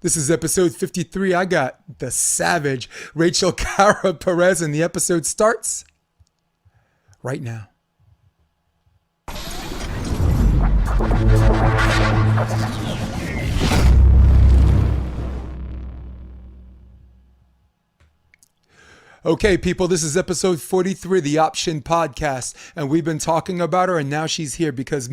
This is episode 53. I got the savage Rachel Cara Perez, and the episode starts right now. Okay, people, this is episode 43, the Option Podcast, and we've been talking about her, and now she's here because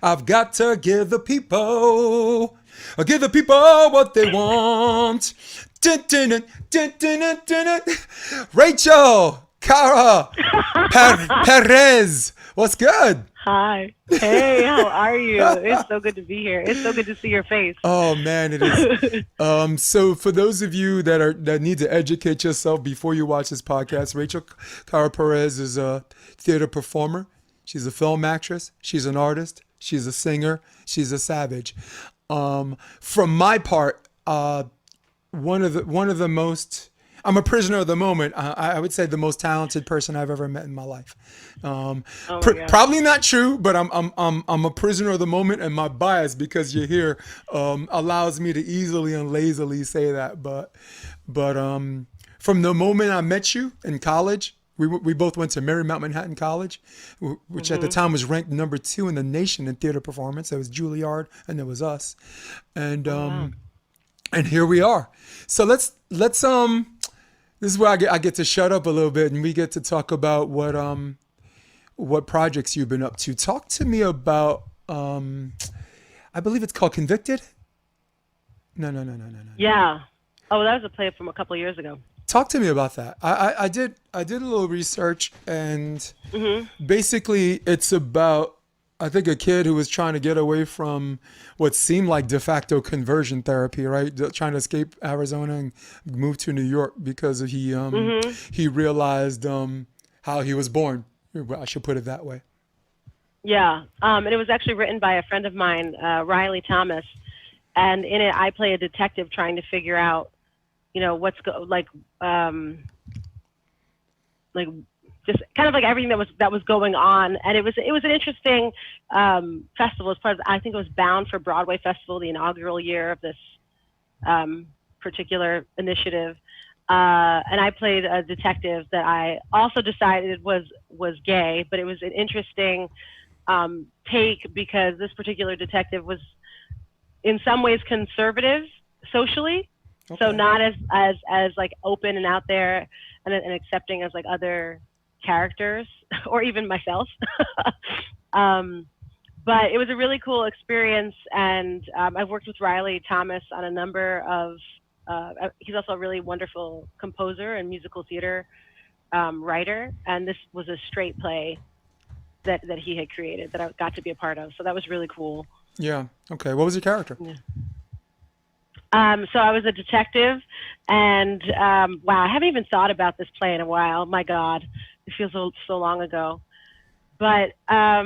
I've got to give the people what they want. Dun, dun, dun, dun, dun, dun, dun, dun. Rachel Cara Perez, what's good? Hi. Hey, how are you? It's so good to be here. It's so good to see your face. Oh man, it is. So for those of you that need to educate yourself before you watch this podcast, Rachel Cara Perez is a theater performer. She's a film actress. She's an artist. She's a singer. She's a savage. From my part, one of the most. I'm a prisoner of the moment. I would say the most talented person I've ever met in my life. Probably not true, but I'm a prisoner of the moment, and my bias because you're here allows me to easily and lazily say that. But from the moment I met you in college, we both went to Marymount Manhattan College, which at the time was ranked number 2 in the nation in theater performance. There was Juilliard, and there was us, and and here we are. So let's this is where I get to shut up a little bit, and we get to talk about what projects you've been up to. Talk to me about I believe it's called Convicted. No. Yeah. Oh, that was a play from a couple of years ago. Talk to me about that. I did a little research, and basically it's about, I think, a kid who was trying to get away from what seemed like de facto conversion therapy, right? Trying to escape Arizona and move to New York because he realized how he was born. I should put it that way. Yeah. And it was actually written by a friend of mine, Riley Thomas. And in it, I play a detective trying to figure out, what's just kind of like everything that was going on. And it was an interesting festival as part of, I think it was Bound for Broadway Festival, the inaugural year of this particular initiative. And I played a detective that I also decided was gay, but it was an interesting take because this particular detective was in some ways conservative socially. Okay. So not as like open and out there and accepting as like other characters or even myself. But it was a really cool experience, and I've worked with Riley Thomas on a number of he's also a really wonderful composer and musical theater writer, and this was a straight play that he had created that I got to be a part of, so that was really cool. Yeah. Okay. What was your character? Yeah. So I was a detective, and wow, I haven't even thought about this play in a while. My God, it feels so long ago. But I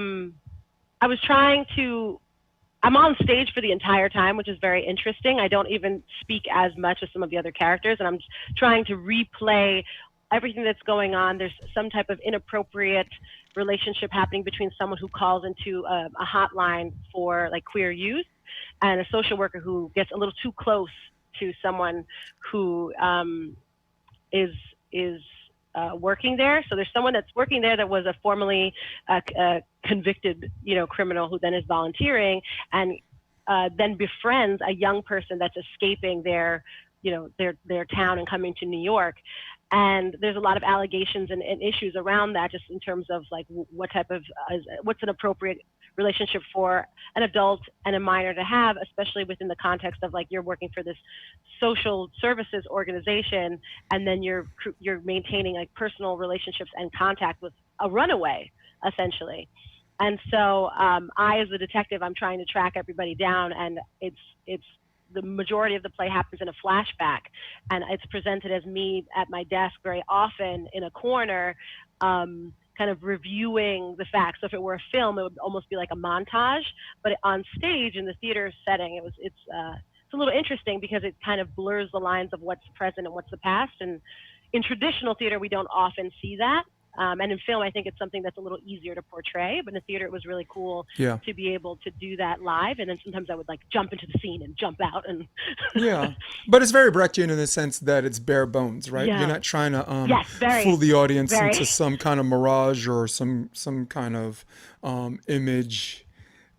was I'm on stage for the entire time, which is very interesting. I don't even speak as much as some of the other characters, and I'm trying to replay everything that's going on. There's some type of inappropriate relationship happening between someone who calls into a hotline for like queer youth and a social worker who gets a little too close to someone who is working there. So there's someone that's working there that was a formerly convicted, criminal who then is volunteering and then befriends a young person that's escaping their town and coming to New York. And there's a lot of allegations and issues around that, just in terms of like what's an appropriate relationship for an adult and a minor to have, especially within the context of like you're working for this social services organization, and then you're maintaining like personal relationships and contact with a runaway, essentially. And so I, as a detective, I'm trying to track everybody down, and it's the majority of the play happens in a flashback, and it's presented as me at my desk very often in a corner, kind of reviewing the facts. So if it were a film, it would almost be like a montage, but on stage in the theater setting, it's a little interesting because it kind of blurs the lines of what's present and what's the past. And in traditional theater, we don't often see that. And in film, I think it's something that's a little easier to portray. But in the theater, it was really cool Yeah. to be able to do that live. And then sometimes I would like jump into the scene and jump out. And Yeah, but it's very Brechtian in the sense that it's bare bones, right? You're yeah, not trying to yes, fool very, the audience into very, some kind of mirage or some kind of image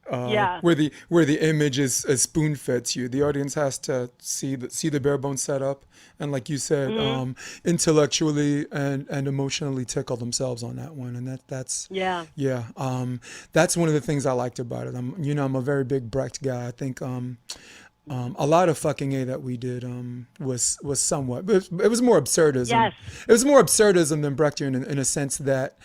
yeah. where the image is spoon fed to you. The audience has to see the bare bones setup, and like you said, Hmm. intellectually and emotionally tickle themselves on that one, and that's Yeah. yeah, that's one of the things I liked about it. I'm a very big Brecht guy. I think a lot of fucking A that we did was somewhat, but it was more absurdism. Yes. It was more absurdism than Brechtian in a sense that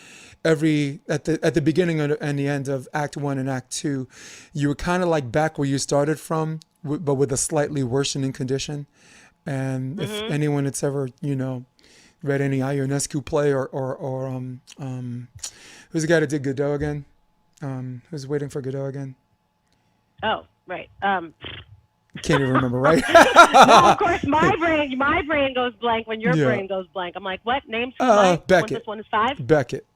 at the beginning and the end of Act One and Act Two, you were kind of like back where you started from, but with a slightly worsening condition. And if Hmm. anyone that's ever read any Ionescu play or who's the guy that did Godot again? Who's waiting for Godot again? Oh, right. Can't even remember, right? No, of course, my brain goes blank when your Yeah. brain goes blank. I'm like, what? Name two lines? One plus Beckett. one is five? Beckett.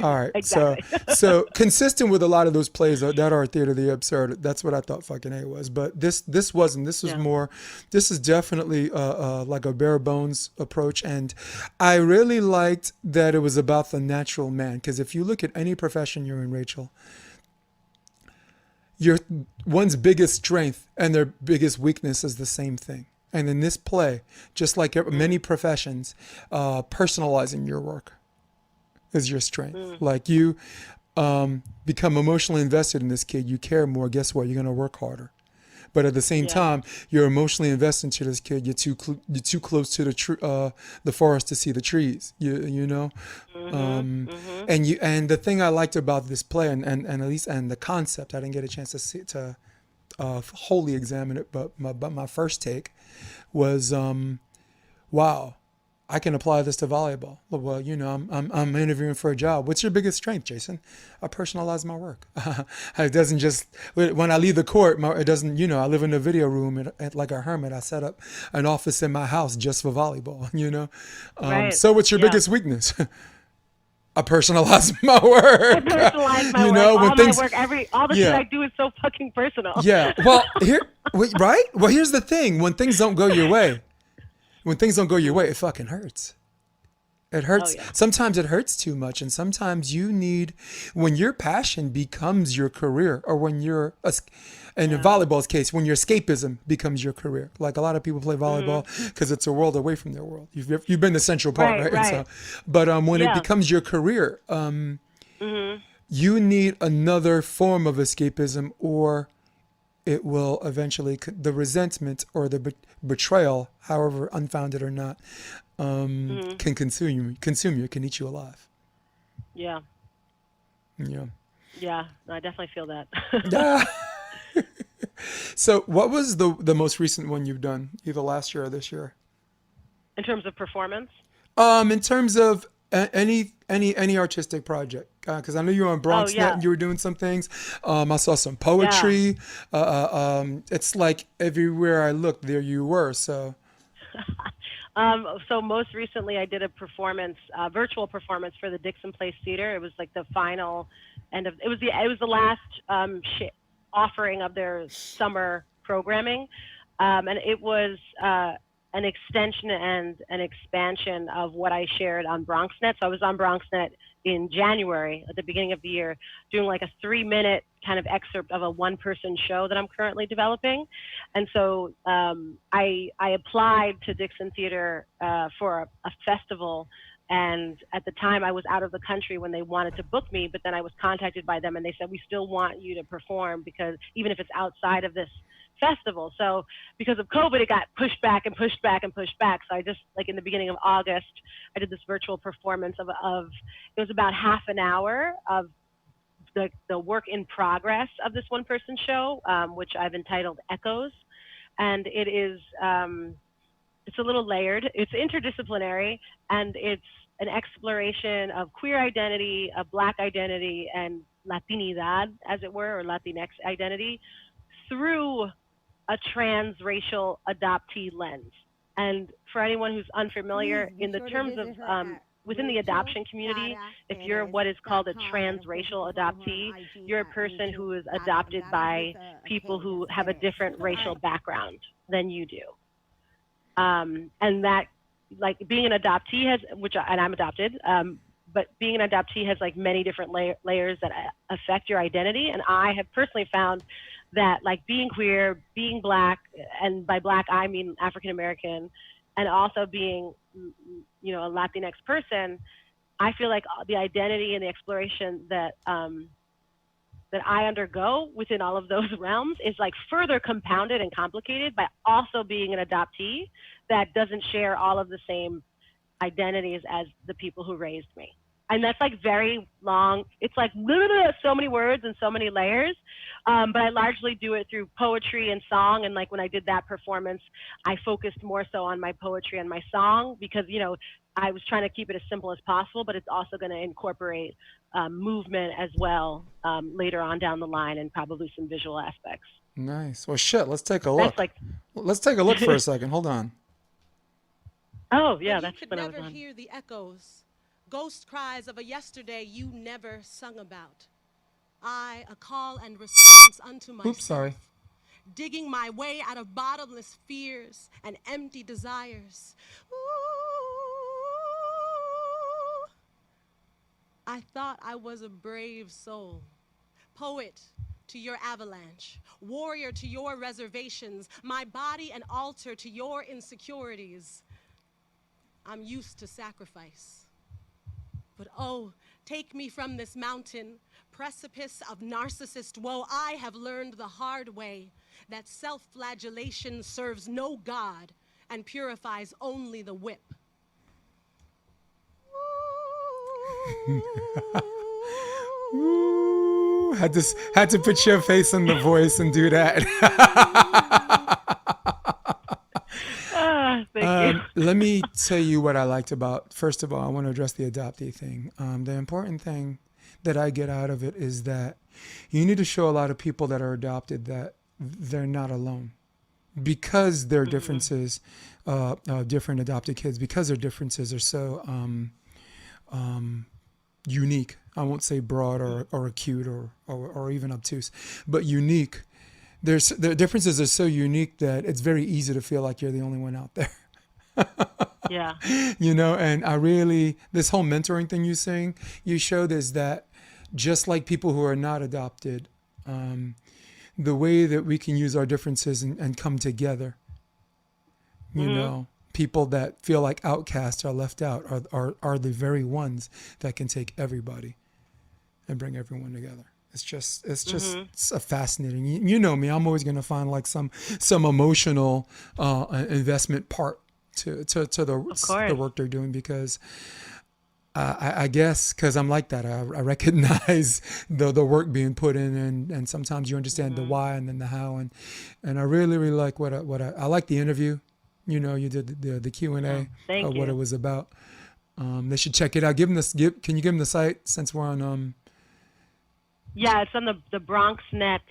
All right. So Exactly. so consistent with a lot of those plays that are theater of the absurd. That's what I thought fucking A was. But this wasn't. This was Yeah. more. This is definitely like a bare bones approach, and I really liked that it was about the natural man. Because if you look at any profession you're in, Rachel, your one's biggest strength and their biggest weakness is the same thing. And in this play, just like many professions, personalizing your work is your strength. Mm. Like you become emotionally invested in this kid, you care more. Guess what? You're gonna work harder. But at the same Yeah. time, you're emotionally invested into this kid. You're too close to the forest to see the trees. You know, Mhm. Mhm. and the thing I liked about this play and at least and the concept, I didn't get a chance to see to wholly examine it, but my first take was wow, I can apply this to volleyball. Well, I'm interviewing for a job. What's your biggest strength, Jason? I personalize my work. It doesn't just when I leave the court. It doesn't. I live in a video room like a hermit. I set up an office in my house just for volleyball. Right. So what's your Yeah. biggest weakness? I personalize my I work. personalize my you work. know when All my things. work, all the shit Yeah. I do is so fucking personal. Yeah. Well, right. Well, here's the thing. When things don't go your way, it fucking hurts. It Oh hurts. yeah. Sometimes it hurts too much, and sometimes you need when your passion becomes your career, or when and in Yeah. volleyball's case, when your escapism becomes your career. Like a lot of people play Mhm. volleyball because it's a world away from their world. You've been to Central Park, Right. right? And so, Right. but when it Yeah. becomes your career, Mhm. you need another form of escapism, or it will eventually the resentment or the betrayal, however unfounded or not, Mhm. can consume you, can eat you alive. Yeah. Yeah. Yeah. No, I definitely feel that. Ah. So, what was the most recent one you've done, either last year or this year? In terms of performance. In terms of any artistic project, because I know you were on Oh BronxNet yeah. and you were doing some things. I saw some Yeah. poetry. It's like everywhere I looked, there you were. So, So most recently, I did a performance, virtual performance for the Dixon Place Theater. It was like the final end of. It was the last offering of their summer programming, and it was an extension and an expansion of what I shared on BronxNet. So I was on BronxNet in January at the beginning of the year, doing like a 3-minute kind of excerpt of a one-person show that I'm currently developing. And so I applied to Dixon Theater for a festival. And at the time, I was out of the country when they wanted to book me, but then I was contacted by them and they said, we still want you to perform because even if it's outside of this festival. So because of COVID, it got pushed back and pushed back and pushed back. So I just, like in the beginning of August, I did this virtual performance of it was about half an hour of the work in progress of this one person show, which I've entitled Echoes. And it is, it's a little layered. It's interdisciplinary, and it's an exploration of queer identity, of Black identity, and Latinidad, as it were, or Latinx identity, through a transracial adoptee lens. And for anyone who's Please unfamiliar, be in the sure to terms of visit her at within the adoption community, if you're what is called a transracial adoptee, you're a person who is adopted by people who have a different racial background than you do. And that, like, being an adoptee has, and I'm adopted, but being an adoptee has like many different layers that affect your identity. And I have personally found that, like, being queer, being Black, and by Black I mean African American, and also being, you know, a Latinx person, I feel like the identity and the exploration that that I undergo within all of those realms is like further compounded and complicated by also being an adoptee that doesn't share all of the same identities as the people who raised me. And that's like very long. It's like so many words and so many layers. But I largely do it through poetry and song. And like when I did that performance, I focused more so on my poetry and my song because, you know, I was trying to keep it as simple as possible, but it's also going to incorporate movement as well later on down the line and probably some visual aspects. Nice. Well, shit, let's take a look. Let's take a look for a second. Hold on. Oh, yeah, that's when when I I was on. hear the echoes, ghost cries of a yesterday you never sung about. I, a call and response unto myself. Oops, sorry. Digging my way out of bottomless fears and empty desires. Ooh, I thought I was a brave soul, poet to your avalanche, warrior to your reservations, my body an altar to your insecurities. I'm used to sacrifice. But oh, take me from this mountain, precipice of narcissist woe. I have learned the hard way that self-flagellation serves no God and purifies only the whip. Ooh, had to put your face in the voice and do that. Thank you. Let me tell you what I liked about, first of all, I want to address the adoptee thing. The important thing that I get out of it is that you need to show a lot of people that are adopted that they're not alone. Because their differences, different adopted kids, because their differences are so unique. I won't say broad or acute or even obtuse, but unique. The differences are so unique that it's very easy to feel like you're the only one out there. Yeah. You know, and this whole mentoring thing you showed is that just like people who are not adopted, the way that we can use our differences and come together, you know, people that feel like outcasts are left out are the very ones that can take everybody and bring everyone together. It's a fascinating. You know me. I'm always going to find like some emotional investment part to the work they're doing because I guess because I'm like that. I recognize the work being put in and sometimes you understand the why and then the how and I really like what I like the interview. You know, you did the Q&A of what it was about. They should check it out. Can you give them the site since we're on Yeah, it's on the BronxNet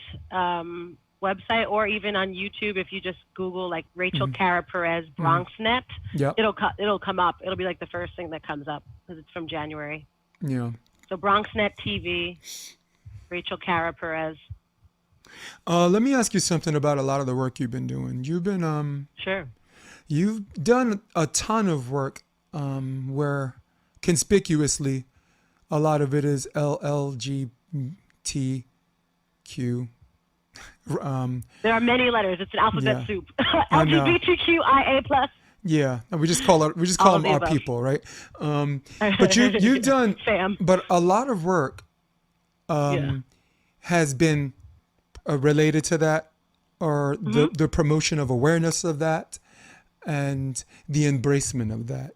website, or even on YouTube. If you just Google like Rachel Cara Perez BronxNet, it'll come up. It'll be like the first thing that comes up because it's from January. Yeah. So BronxNet TV, Rachel Cara Perez. Let me ask you something about a lot of the work you've been doing. You've been Sure. You've done a ton of work where conspicuously a lot of it is LGBTQ. There are many letters. It's an alphabet soup. I know. LGBTQIA+. Yeah, we just call them our people, right? But you've done, but a lot of work has been related to that, or the promotion of awareness of that, and the embracement of that.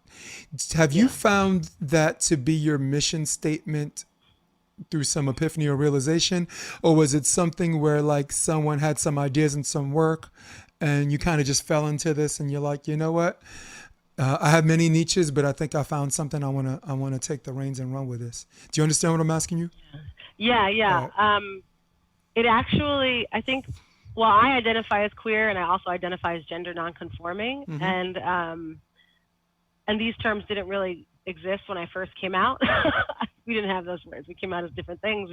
Have you found that to be your mission statement through some epiphany or realization, or was it something where like someone had some ideas and some work and you kind of just fell into this and you're like, you know what, I have many niches, but I think I found something. I want to take the reins and run with this. Do you understand what I'm asking you? Yeah. It actually, I think, well, I identify as queer and I also identify as gender nonconforming, and and these terms didn't really exist when I first came out. We didn't have those words. We came out as different things,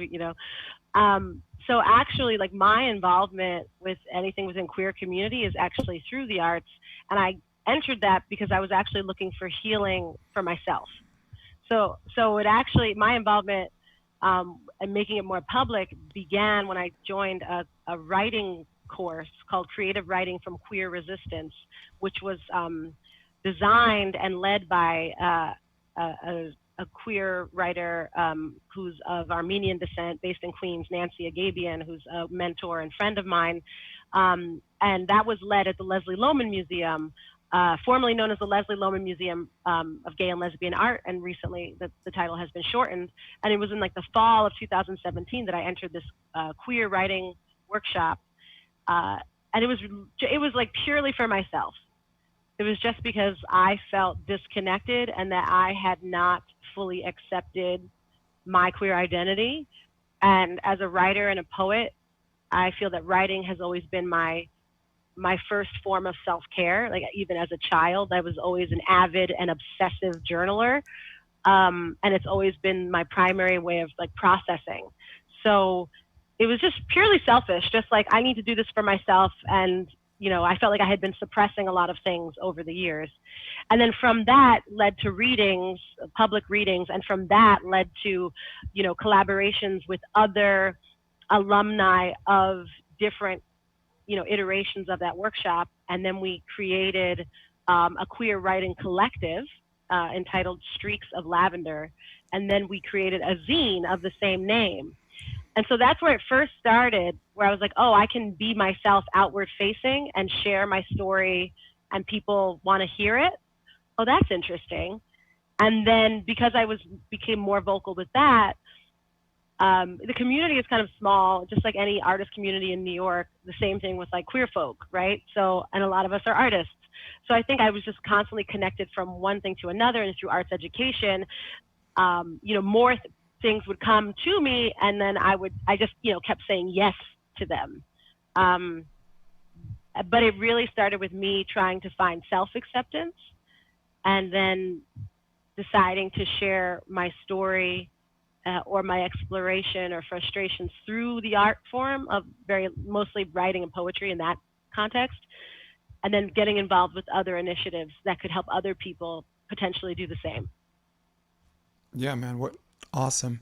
so actually, like, my involvement with anything within queer community is actually through the arts, and I entered that because I was actually looking for healing for myself. So it actually, my involvement and making it more public began when I joined a writing course called Creative Writing from Queer Resistance, which was designed and led by a queer writer who's of Armenian descent, based in Queens, Nancy Agabian, who's a mentor and friend of mine. And that was led at the Leslie Lohman Museum, formerly known as the Leslie Lohman Museum of Gay and Lesbian Art, and recently the title has been shortened. And it was in like the fall of 2017 that I entered this queer writing workshop, and it was like purely for myself. It was just because I felt disconnected and that I had not fully accepted my queer identity. And as a writer and a poet, I feel that writing has always been my first form of self-care. Like, even as a child, I was always an avid and obsessive journaler. And it's always been my primary way of like processing. So it was just purely selfish, just like, I need to do this for myself. And, I felt like I had been suppressing a lot of things over the years. And then from that led to readings, public readings. And from that led to, collaborations with other alumni of different, iterations of that workshop. And then we created a queer writing collective entitled Streaks of Lavender. And then we created a zine of the same name. And so that's where it first started, where I was like, oh, I can be myself outward facing and share my story and people want to hear it. Oh, that's interesting. And then because I became more vocal with that, the community is kind of small, just like any artist community in New York, the same thing with like queer folk, right? So, and a lot of us are artists. So I think I was just constantly connected from one thing to another, and through arts education, more things would come to me, and then I just, kept saying yes to them. But it really started with me trying to find self-acceptance, and then deciding to share my story or my exploration or frustrations through the art form of mostly writing and poetry in that context, and then getting involved with other initiatives that could help other people potentially do the same. Yeah, man, what awesome.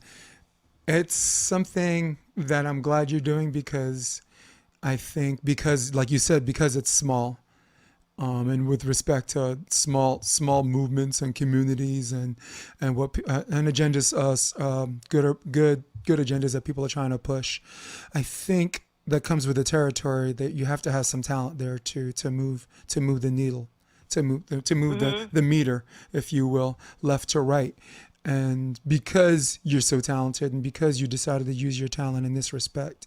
It's something that I'm glad you're doing, because I think, because like you said, because it's small, and with respect to small movements and communities and what and agendas, good agendas that people are trying to push, I think that comes with the territory that you have to have some talent there to move the needle, to move the meter, if you will, left to right. And because you're so talented and because you decided to use your talent in this respect,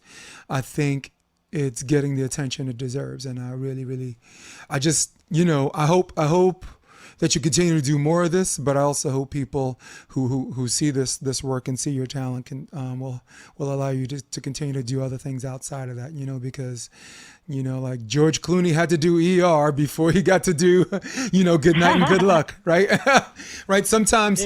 I think it's getting the attention it deserves. And I really, I just, I hope that you continue to do more of this, but I also hope people who see this work and see your talent can will allow you to continue to do other things outside of that, because, like George Clooney had to do ER before he got to do, Good Night and Good Luck, right? Right. Sometimes,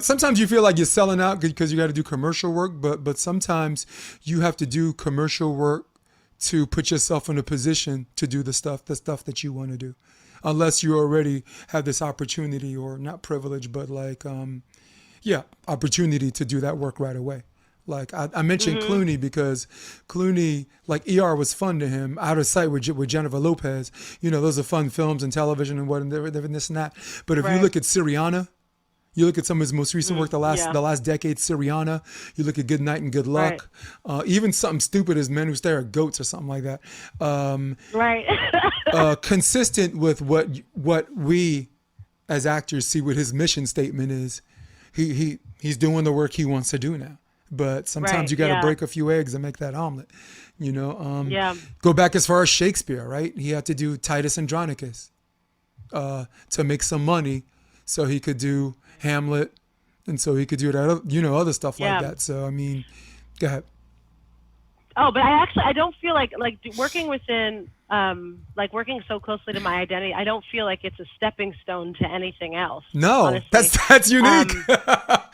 sometimes you feel like you're selling out because you got to do commercial work, but sometimes you have to do commercial work to put yourself in a position to do the stuff that you want to do. Unless you already have this opportunity, or not privilege, but like, opportunity to do that work right away. Like I mentioned Clooney because Clooney, like ER was fun to him. Out of Sight with Jennifer Lopez, those are fun films and television and what and this and that. But if you look at Syriana, you look at some of his most recent work, the last decade, Syriana. You look at Good Night and Good Luck. Even something stupid as Men Who Stare at Goats or something like that. Consistent with what we as actors see what his mission statement is. He's doing the work he wants to do now. But sometimes you got to break a few eggs and make that omelet. Go back as far as Shakespeare, right? He had to do Titus Andronicus to make some money, so he could do Hamlet, and so he could do that, other stuff like that. So I mean, go ahead. Oh, but I don't feel like working within working so closely to my identity. I don't feel like it's a stepping stone to anything else. No, honestly. that's unique.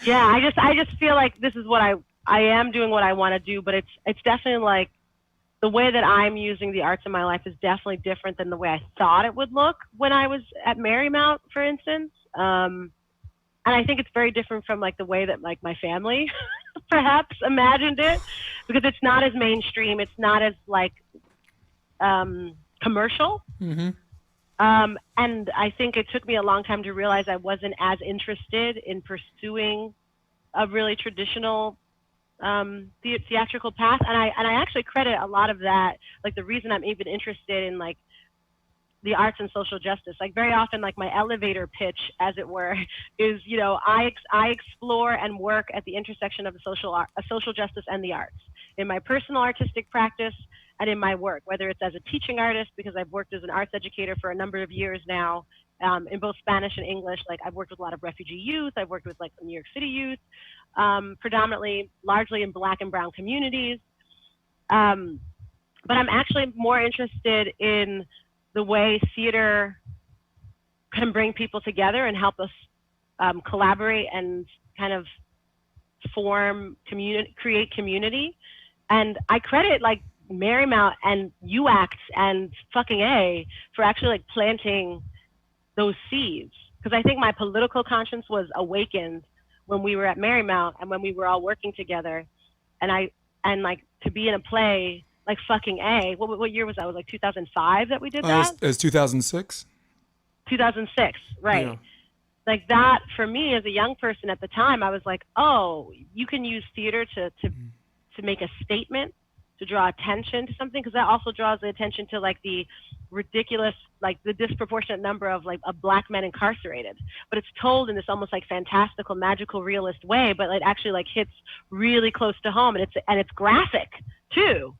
Yeah, I just feel like this is what I am doing what I want to do, but it's definitely like the way that I'm using the arts in my life is definitely different than the way I thought it would look when I was at Marymount, for instance. And I think it's very different from like the way that like my family perhaps imagined it, because it's not as mainstream. It's not as like commercial. Mm-hmm. And I think it took me a long time to realize I wasn't as interested in pursuing a really traditional theatrical path. And I actually credit a lot of that, like the reason I'm even interested in like the arts and social justice. Like very often, like my elevator pitch, as it were, is, you know, I explore and work at the intersection of social justice and the arts in my personal artistic practice and in my work, whether it's as a teaching artist, because I've worked as an arts educator for a number of years now, in both Spanish and English. Like I've worked with a lot of refugee youth. I've worked with like New York City youth, predominantly, largely in Black and Brown communities. But I'm actually more interested in the way theater can bring people together and help us collaborate and kind of create community. And I credit like Marymount and UACT and fucking A for actually like planting those seeds. Because I think my political conscience was awakened when we were at Marymount and when we were all working together. And like to be in a play like fucking A. What year was that? It was like 2005 that we did that? It was 2006. 2006, right. Yeah. Like that, for me as a young person at the time, I was like, oh, you can use theater to make a statement, to draw attention to something, because that also draws the attention to like the ridiculous, like the disproportionate number of Black men incarcerated. But it's told in this almost like fantastical, magical, realist way, but it actually like hits really close to home, and it's graphic too.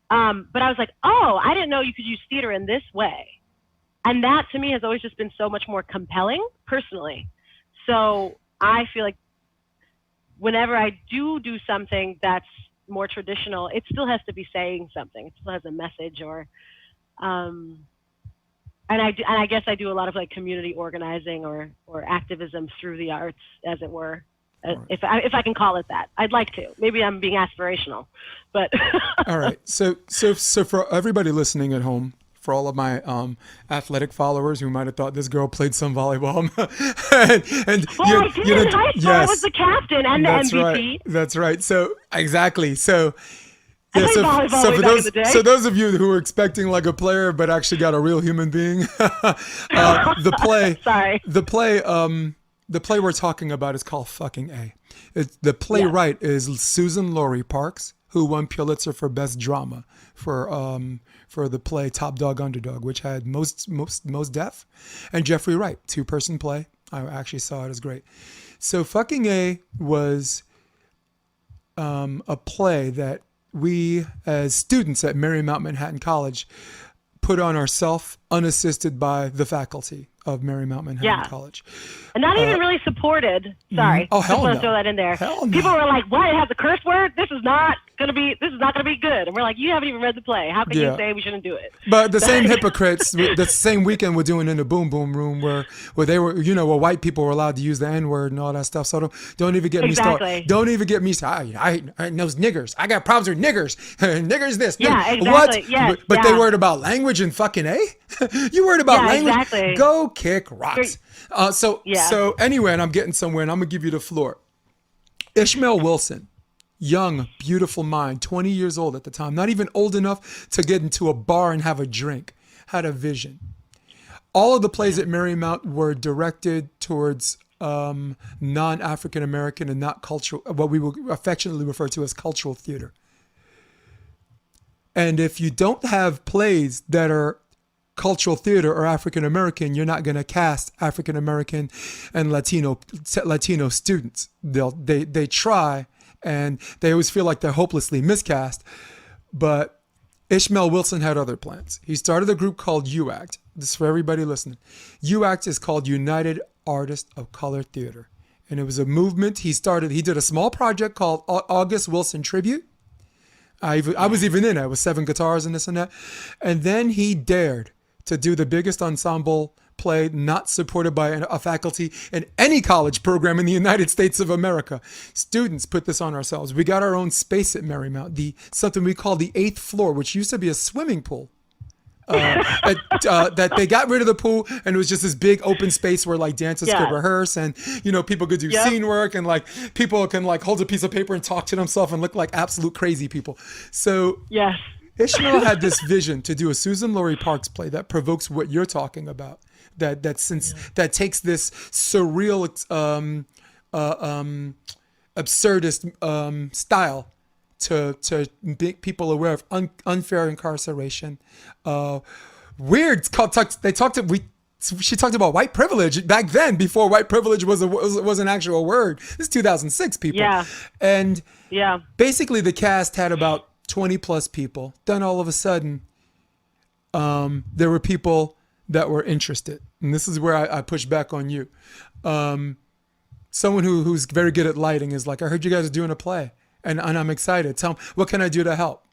But I was like, oh, I didn't know you could use theater in this way. And that to me has always just been so much more compelling personally. So I feel like whenever I do something that's more traditional, it still has to be saying something. It still has a message, or, and I guess I do a lot of like community organizing or activism through the arts, as it were. Right. If I can call it that. I'd like to. Maybe I'm being aspirational, but. All right. So for everybody listening at home, for all of my athletic followers who might have thought this girl played some volleyball, and I did in high school. Yes, I was the captain and the that's MVP. Right. That's right. So exactly. So. I played volleyball way back in the day. So those of you who were expecting like a player but actually got a real human being, the play. Sorry. The play we're talking about is called Fucking A. The playwright is Susan Laurie Parks, who won Pulitzer for Best Drama for the play Top Dog Underdog, which had most deaf, and Jeffrey Wright, 2-person play. I actually saw it. It's great. So Fucking A was a play that we as students at Marymount Manhattan College put on ourselves, unassisted by the faculty of Marymount Manhattan College. And not even really supported. Sorry. Oh, hell Just want no. to throw that in there. Hell no. People were like, what? It has a curse word? This is not gonna be good. And we're like, you haven't even read the play. How can you say we shouldn't do it? But the same hypocrites, the same weekend we're doing in the Boom Boom Room where they were, where white people were allowed to use the N-word and all that stuff. So don't even get me started. Don't even get me started. I those niggers. I got problems with niggers. Niggers this. Yeah, exactly. What? Yes, but they worried about language and fucking A? You worried about language? Exactly. Go kick rocks. So anyway, and I'm getting somewhere, and I'm going to give you the floor. Ishmael Wilson, young, beautiful mind, 20 years old at the time, not even old enough to get into a bar and have a drink, had a vision. All of the plays at Marymount were directed towards non-African American and not cultural, what we will affectionately refer to as cultural theater. And if you don't have plays that are cultural theater or African American, you're not going to cast African American and Latino students. They try, and they always feel like they're hopelessly miscast. But Ishmael Wilson had other plans. He started a group called UACT. This is for everybody listening. UACT is called United Artists of Color Theater, and it was a movement he started. He did a small project called August Wilson Tribute. I was even in it. It was 7 guitars and this and that. And then he dared to do the biggest ensemble play not supported by a faculty in any college program in the United States of America. Students put this on ourselves. We got our own space at Marymount, something we call the 8th floor, which used to be a swimming pool. That they got rid of the pool, and it was just this big open space where like dancers could rehearse, and people could do scene work, and like people can like hold a piece of paper and talk to themselves and look like absolute crazy people. So Yes. Ishmael had this vision to do a Susan Laurie Parks play that provokes what you're talking about, that takes this surreal absurdist style to make people aware of unfair incarceration. She talked about white privilege back then, before white privilege was an actual word. This is 2006, people. Yeah. And Yeah. basically the cast had about 20 plus people. Then all of a sudden, there were people that were interested. And this is where I push back on you. Someone who's very good at lighting is like, I heard you guys are doing a play. And I'm excited. Tell me, what can I do to help?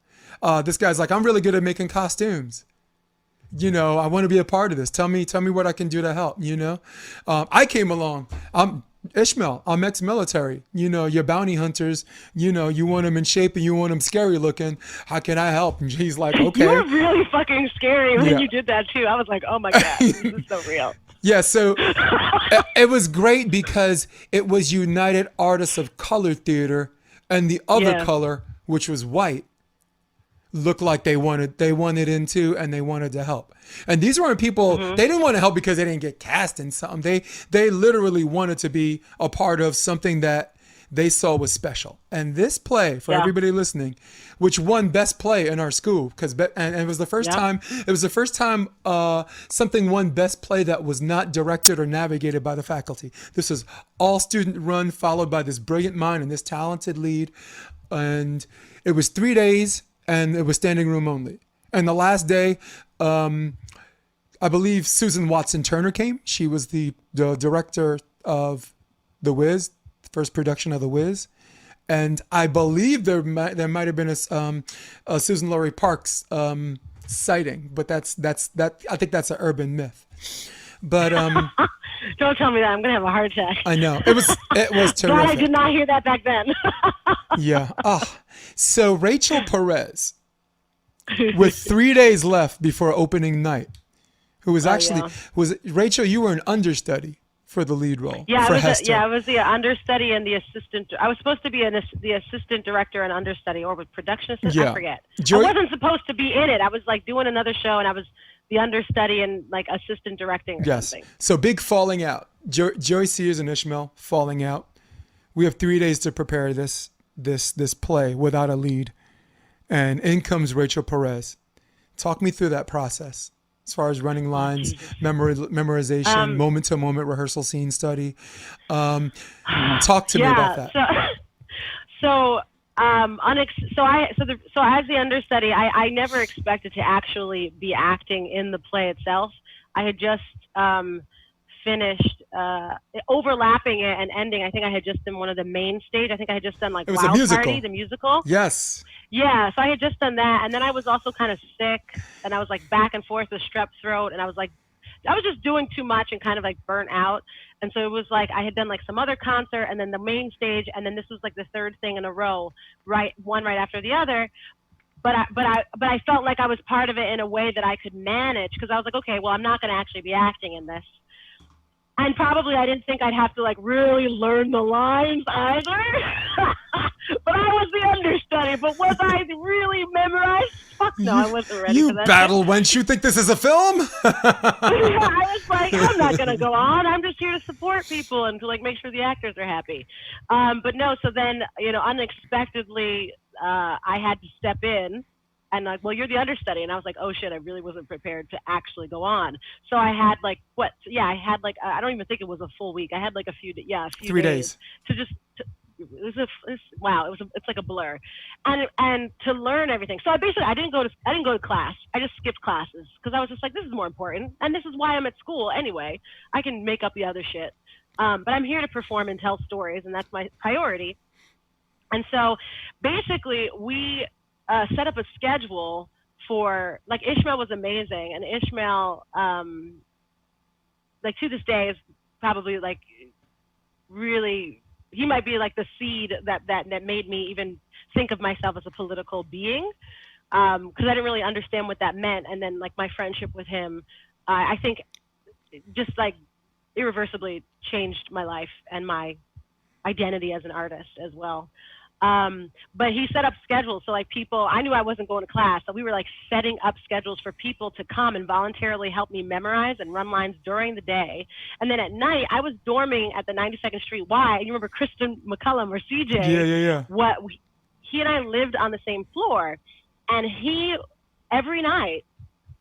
This guy's like, I'm really good at making costumes. I want to be a part of this. Tell me what I can do to help. I came along. I'm Ishmael. I'm ex-military. Your bounty hunters. You want them in shape and you want them scary looking. How can I help? And he's like, okay. You were really fucking scary when you did that too. I was like, oh my God, this is so real. Yeah, so it was great because it was United Artists of Color Theater. And the other color, which was white, looked like they wanted into and they wanted to help. And these weren't people, they didn't want to help because they didn't get cast in something. They literally wanted to be a part of something that they saw was special. And this play, for everybody listening, which won best play in our school, and it was the first time something won best play that was not directed or navigated by the faculty. This was all student run, followed by this brilliant mind and this talented lead. And it was 3 days and it was standing room only. And the last day, I believe Susan Watson Turner came. She was the director of The Wiz, the first production of The Wiz. And I believe there might have been a Susan Laurie Parks sighting, but that's I think that's an urban myth. But don't tell me that. I'm gonna have a heart attack. I know it was terrific. Glad I did not hear that back then. Yeah. So Rachel Perez, with 3 days left before opening night, who was was Rachel? You were an understudy for the lead role. Yeah, for I was the understudy and the assistant. I was supposed to be the assistant director and understudy, or with production assistant. Yeah. I forget. I wasn't supposed to be in it. I was like doing another show, and I was the understudy and like assistant directing or something. So big falling out. Joey Sears and Ishmael falling out. We have 3 days to prepare this play without a lead, and in comes Rachel Perez. Talk me through that process. As far as running lines, memorization, moment-to-moment rehearsal, scene study. Talk to me about that. So as the understudy, I never expected to actually be acting in the play itself. I had just finished overlapping it and ending. I think I had just done one of the main stage. I think I had just done like Wild Party, the musical. Yes. Yeah, so I had just done that, and then I was also kind of sick, and I was like back and forth with strep throat, and I was just doing too much and kind of like burnt out. And so it was like I had done like some other concert, and then the main stage, and then this was like the third thing in a row, one right after the other. But I felt like I was part of it in a way that I could manage, because I was like, okay, well, I'm not going to actually be acting in this. And probably I didn't think I'd have to like really learn the lines either. But I was the understudy. But was I really memorized? Fuck no, I wasn't ready for that. You battle wench, you think this is a film? I was like, I'm not going to go on. I'm just here to support people and to like make sure the actors are happy. But no, so then, unexpectedly, I had to step in. And like, well, you're the understudy. And I was like, oh shit, I really wasn't prepared to actually go on. So I had like, I don't even think it was a full week. I had like a few 3 days. To just, it's like a blur. And to learn everything. So I didn't go to class. I just skipped classes because I was just like, this is more important. And this is why I'm at school anyway. I can make up the other shit. But I'm here to perform and tell stories, and that's my priority. And so basically set up a schedule for, like, Ishmael was amazing, and Ishmael, like, to this day is probably like really, he might be like the seed that made me even think of myself as a political being, because I didn't really understand what that meant. And then, like, my friendship with him, I think just like irreversibly changed my life and my identity as an artist as well. But he set up schedules. So, like, people, I knew I wasn't going to class, so we were like setting up schedules for people to come and voluntarily help me memorize and run lines during the day. And then at night, I was dorming at the 92nd Street Y. And you remember Kristen McCullum, or CJ? Yeah. He and I lived on the same floor, and he every night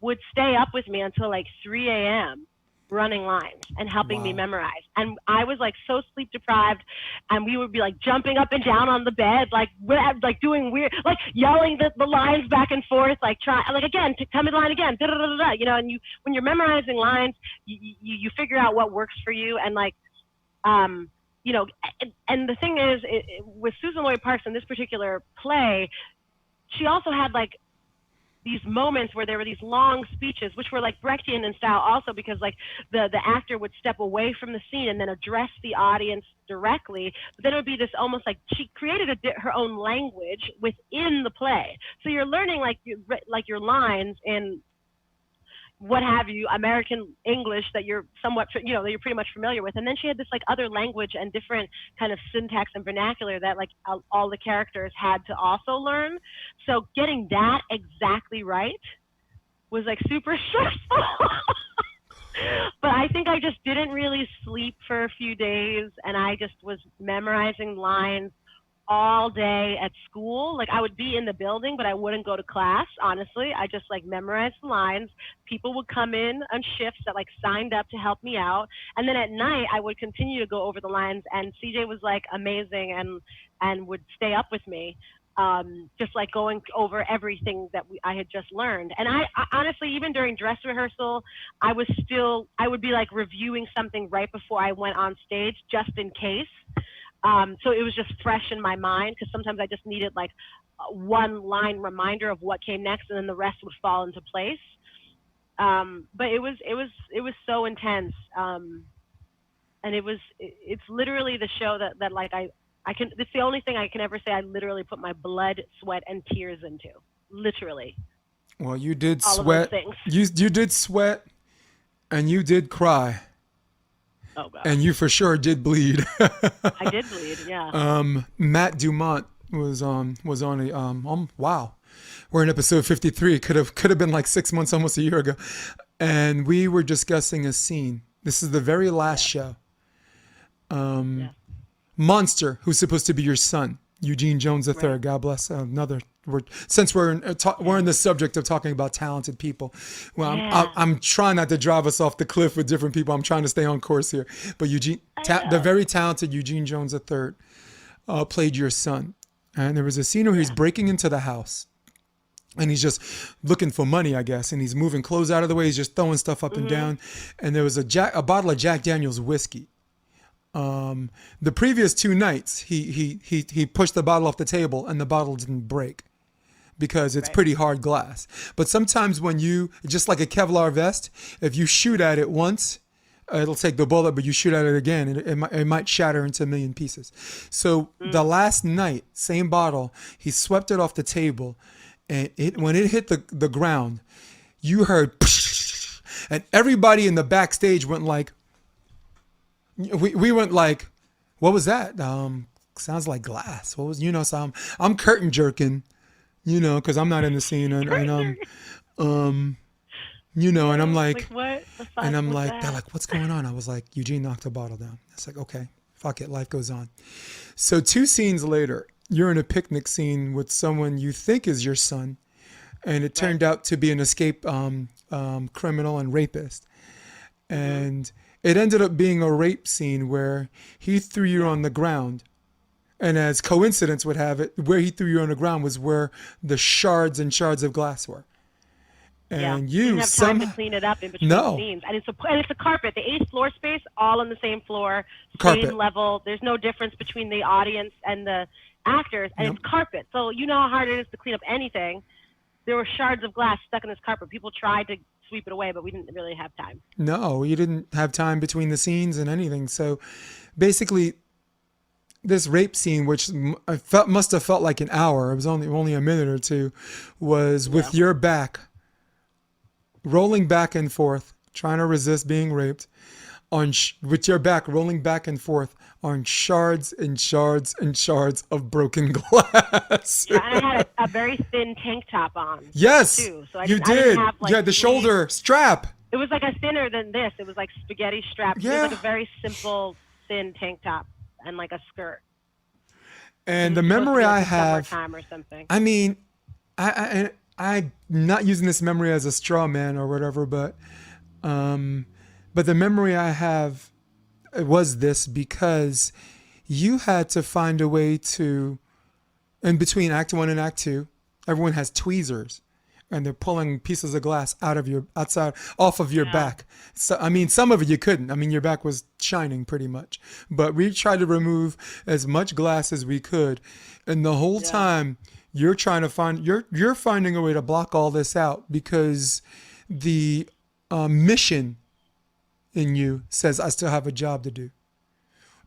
would stay up with me until like 3 a.m. running lines and helping me memorize. And I was like so sleep deprived, and we would be like jumping up and down on the bed, like doing weird, like yelling the lines back and forth, like again, to come in line again, da, da, da, da, you know. And when you're memorizing lines, you figure out what works for you. And like, you know, and the thing is, with Susan Lloyd Parks in this particular play, she also had like these moments where there were these long speeches, which were like Brechtian in style also, because like the actor would step away from the scene and then address the audience directly. But then it would be this almost like she created her own language within the play. So you're learning like your lines in what have you, American English that you're somewhat, you know, that you're pretty much familiar with. And then she had this like other language and different kind of syntax and vernacular that like all the characters had to also learn. So getting that exactly right was like super stressful. But I think I just didn't really sleep for a few days, and I just was memorizing lines all day at school. Like, I would be in the building, but I wouldn't go to class, honestly. I just like memorized the lines. People would come in on shifts that like signed up to help me out. And then at night I would continue to go over the lines, and CJ was like amazing and would stay up with me. Just like going over everything that I had just learned. And I honestly, even during dress rehearsal, I would be like reviewing something right before I went on stage, just in case. So it was just fresh in my mind, because sometimes I just needed like one line reminder of what came next, and then the rest would fall into place. But it was so intense. And it's literally the show that like it's the only thing I can ever say I literally put my blood, sweat, and tears into. Literally. Well, you did all sweat. Of those things. You did sweat, and you did cry. Oh, God. And you for sure did bleed. I did bleed, yeah. Matt Dumont was on a wow. We're in episode 53. It could have been like 6 months, almost a year ago. And we were discussing a scene. This is the very last show. Monster, who's supposed to be your son, Eugene Jones III. Right. God bless. Another word. Since we're in the subject of talking about talented people, well, I'm trying not to drive us off the cliff with different people. I'm trying to stay on course here. But the very talented Eugene Jones III played your son, and there was a scene where he's breaking into the house, and he's just looking for money, I guess, and he's moving clothes out of the way. He's just throwing stuff up and down, and there was a bottle of Jack Daniel's whiskey. The previous 2 nights, he pushed the bottle off the table, and the bottle didn't break because it's pretty hard glass. But sometimes when you, just like a Kevlar vest, if you shoot at it once, it'll take the bullet, but you shoot at it again, it might shatter into a million pieces. So the last night, same bottle, he swept it off the table, and when it hit the ground, you heard, and everybody in the backstage went like, we went like, what was that? Sounds like glass. What was, so I'm curtain jerking, because I'm not in the scene, and and I'm like what? And I'm like, they're like, what's going on? I was like, Eugene knocked a bottle down. It's like, okay, fuck it, life goes on. So 2 scenes later, you're in a picnic scene with someone you think is your son, and it turned out to be an escaped criminal and rapist, and it ended up being a rape scene where he threw you on the ground. And as coincidence would have it, where he threw you on the ground was where the shards and shards of glass were. And you didn't have time to clean it up in between scenes. And it's a carpet. The 8th floor space, all on the same floor, same level. There's no difference between the audience and the actors, and Yep. it's carpet. So you know how hard it is to clean up anything. There were shards of glass stuck in this carpet. People tried to sweep it away, but we didn't really have time. No, you didn't have time between the scenes and anything. So basically, this rape scene, which I felt must have felt like an hour, it was only a minute or two, was with your back rolling back and forth, trying to resist being raped, with your back rolling back and forth on shards and shards and shards of broken glass. Yeah, and I had a very thin tank top on. Yes, too. So I you didn't- I did. didn't have, like, You had the sleeves. shoulder strap. It was like a thinner than this. It was like spaghetti strap. It Yeah. was like a very simple, thin tank top and like a skirt. And the It was supposed to memory be, I like, a have, summertime or something. I mean, I'm not using this memory as a straw man or whatever, but the memory I have was this because you had to find a way to, in between Act 1 and Act 2, everyone has tweezers and they're pulling pieces of glass off of your back. So, I mean, some of it you couldn't. I mean, your back was shining pretty much, but we tried to remove as much glass as we could. And the whole time you're trying to you're finding a way to block all this out because the mission in you says, I still have a job to do.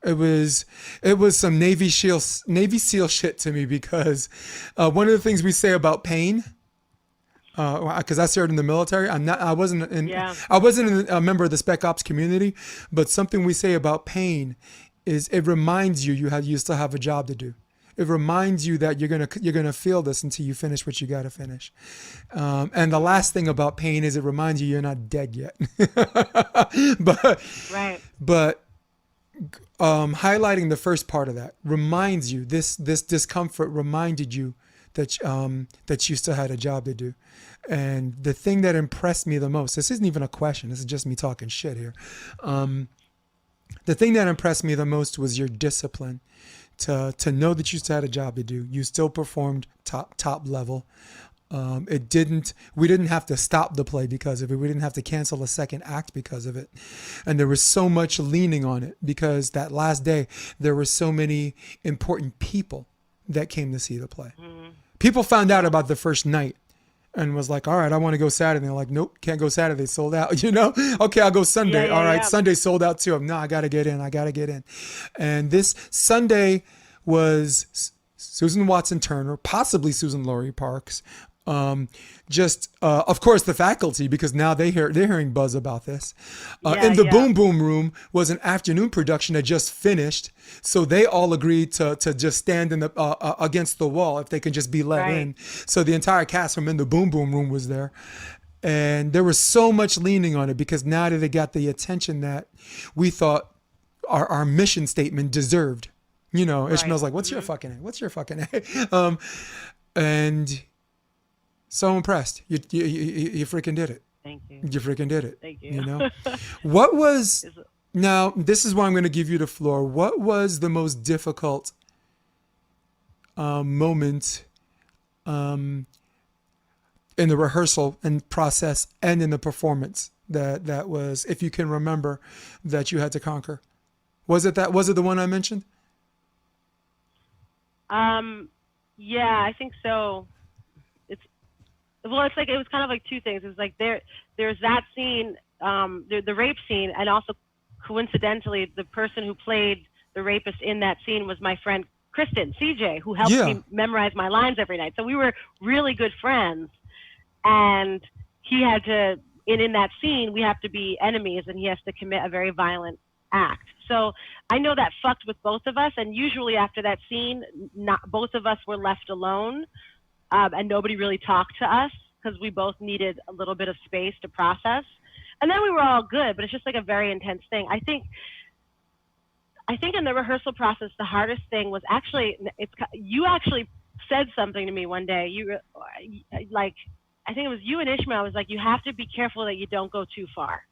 It was some Navy SEAL shit to me because one of the things we say about pain, because I served in the military, I wasn't a member of the Spec Ops community, but something we say about pain is it reminds you still have a job to do. It reminds you that you're gonna feel this until you finish what you got to finish. And the last thing about pain is it reminds you you're not dead yet. But highlighting the first part of that reminds you this discomfort reminded you that you still had a job to do. And the thing that impressed me the most, this isn't even a question, this is just me talking shit here. The thing that impressed me the most was your discipline to know that you still had a job to do. You still performed top level. We didn't have to stop the play because of it. We didn't have to cancel a second act because of it. And there was so much leaning on it because that last day, there were so many important people that came to see the play. Mm-hmm. People found out about the first night and was like, all right, I want to go Saturday. And they're like, nope, can't go Saturday. Sold out, Okay, I'll go Sunday. Yeah, all right, yeah. Sunday sold out too. No, I got to get in. And this Sunday was Susan Watson Turner, possibly Susan Laurie Parks. Of course, the faculty, because now they're hearing buzz about this. And the Boom Boom Room was an afternoon production that just finished, so they all agreed to just stand in the against the wall if they could just be let in. So the entire cast from In the Boom Boom Room was there, and there was so much leaning on it because now that they got the attention that we thought our mission statement deserved. Ishmael's like, what's your fucking A? What's your fucking A? And so impressed. You freaking did it. Thank you. You freaking did it. Thank you. What was, now this is why I'm going to give you the floor. What was the most difficult moment in the rehearsal and process and in the performance that was, if you can remember, that you had to conquer? Was it the one I mentioned? Yeah, I think so. It's like it was kind of like two things. It was like there's that scene, the rape scene, and also coincidentally, the person who played the rapist in that scene was my friend Kristen, CJ, who helped me memorize my lines every night. So we were really good friends, and he had to, in that scene, we have to be enemies, and he has to commit a very violent act. So I know that fucked with both of us, and usually after that scene, both of us were left alone, and nobody really talked to us because we both needed a little bit of space to process. And then we were all good, but it's just like a very intense thing. I think in the rehearsal process, the hardest thing was you actually said something to me one day. I think it was you and Ishmael. I was like, you have to be careful that you don't go too far.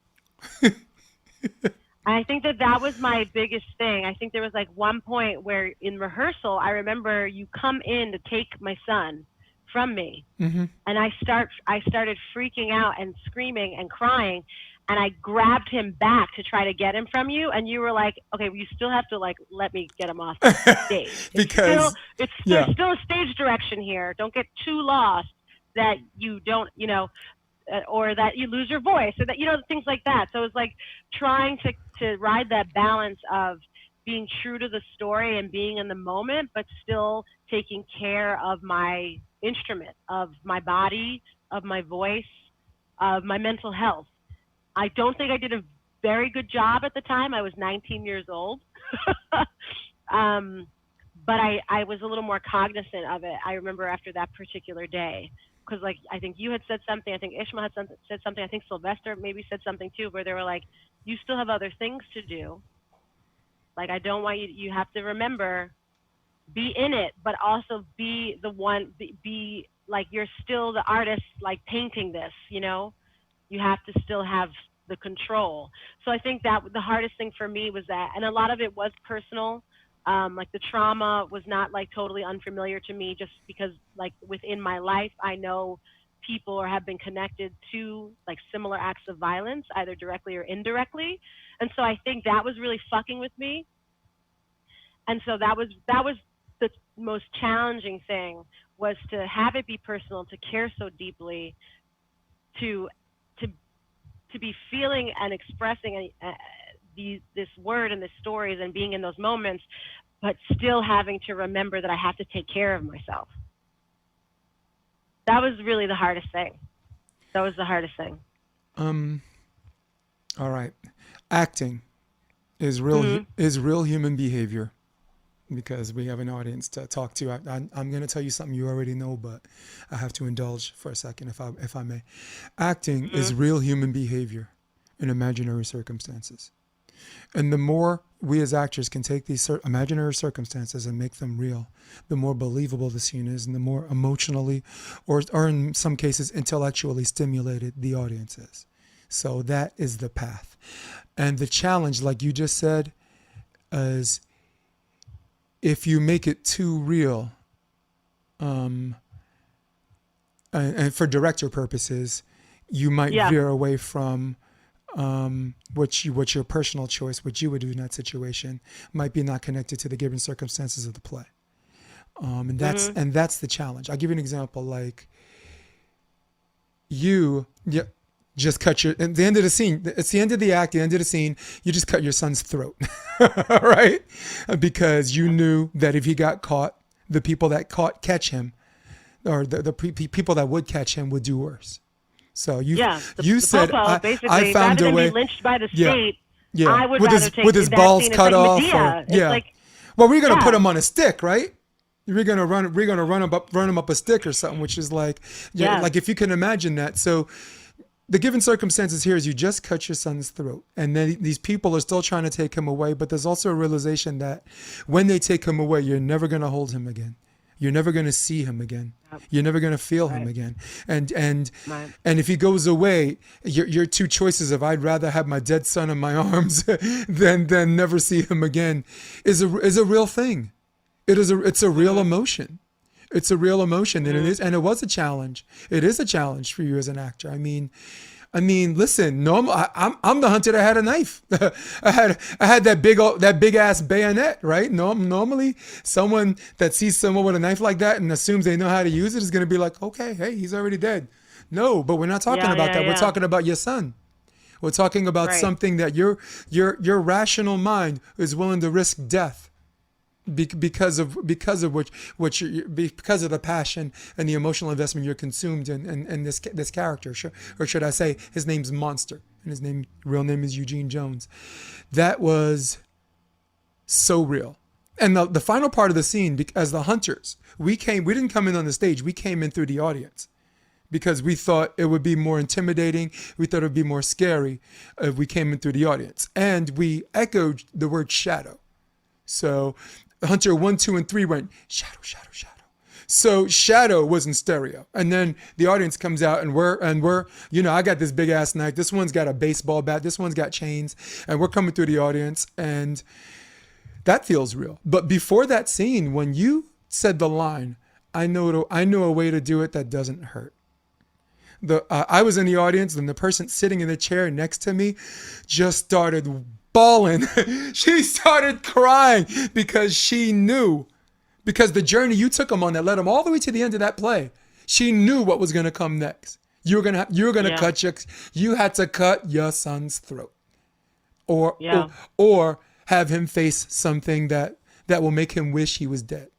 I think that was my biggest thing. I think there was like one point where in rehearsal, I remember you come in to take my son from me. Mm-hmm. And I started freaking out and screaming and crying. and I grabbed him back to try to get him from you, and you were like, okay, well, you still have to like let me get him off the stage. Because There's still a stage direction here. Don't get too lost that you don't, or that you lose your voice, or that, things like that. So it was like trying to ride that balance of being true to the story and being in the moment, but still taking care of my instrument, of my body, of my voice, of my mental health. I don't think I did a very good job at the time. I was 19 years old. But I was a little more cognizant of it. I remember after that particular day, because like I think you had said something, I think Ishmael had said something, I think Sylvester maybe said something too, where they were like, you still have other things to do. Like, I don't want you have to remember, be in it, but also be the one, be like, you're still the artist, like painting this, you have to still have the control. So I think that the hardest thing for me was that, and a lot of it was personal. Like the trauma was not like totally unfamiliar to me, just because like within my life, I know people or have been connected to like similar acts of violence, either directly or indirectly. And so I think that was really fucking with me. And so that was the most challenging thing, was to have it be personal, to care so deeply, to be feeling and expressing this word and the stories and being in those moments, but still having to remember that I have to take care of myself. That was really the hardest thing. That was the hardest thing. All right. Acting is real human behavior, because we have an audience to talk to. I'm going to tell you something you already know, but I have to indulge for a second, if I may. Acting is real human behavior in imaginary circumstances. And the more we as actors can take these imaginary circumstances and make them real, the more believable the scene is, and the more emotionally, or in some cases intellectually stimulated the audience is. So that is the path. And the challenge, like you just said, is if you make it too real, and for director purposes, you might veer away from what your personal choice, what you would do in that situation, might be not connected to the given circumstances of the play. And that's the challenge. I'll give you an example. Like you just cut at the end of the scene. It's the end of the act, the end of the scene. You just cut your son's throat, right? Because you knew that if he got caught, the people that catch him, or the people that would catch him, would do worse. So you said, I found a way. Be lynched by the state. Yeah. I would with rather his, take with his that balls scene. cut off. Like, well, we're gonna put him on a stick, right? We're gonna run him up a stick or something, which is like, like if you can imagine that. So the given circumstances here is you just cut your son's throat, and then these people are still trying to take him away. But there's also a realization that when they take him away, you're never gonna hold him again. You're never going to see him again. You're never going to feel him again. And if he goes away, your two choices of I'd rather have my dead son in my arms than never see him again is a real thing. It's a real emotion. It's a real emotion, and it was a challenge. It is a challenge for you as an actor. I mean, listen. I'm the hunter that had a knife. I had that big ass bayonet, right? Normally, someone that sees someone with a knife like that and assumes they know how to use it is going to be like, okay, hey, he's already dead. No, but we're not talking about that. Yeah. We're talking about your son. We're talking about something that your rational mind is willing to risk death. Because of the passion and the emotional investment you're consumed in this character, or should I say, his name's Monster, and his real name is Eugene Jones. That was so real. And the final part of the scene, as the hunters, we didn't come in on the stage. We came in through the audience, because we thought it would be more intimidating. We thought it would be more scary if we came in through the audience, and we echoed the word shadow. So Hunter 1, 2, and 3 went shadow, shadow, shadow. So shadow was in stereo, and then the audience comes out, and we're I got this big ass knife. This one's got a baseball bat. This one's got chains, and we're coming through the audience, and that feels real. But before that scene, when you said the line, I know a way to do it that doesn't hurt. I was in the audience, and the person sitting in the chair next to me just started bawling. She started crying because she knew, because the journey you took them on that led them all the way to the end of that play. She knew what was going to come next. You were gonna Yeah. you had to cut your son's throat, or Yeah. or have him face something that will make him wish he was dead.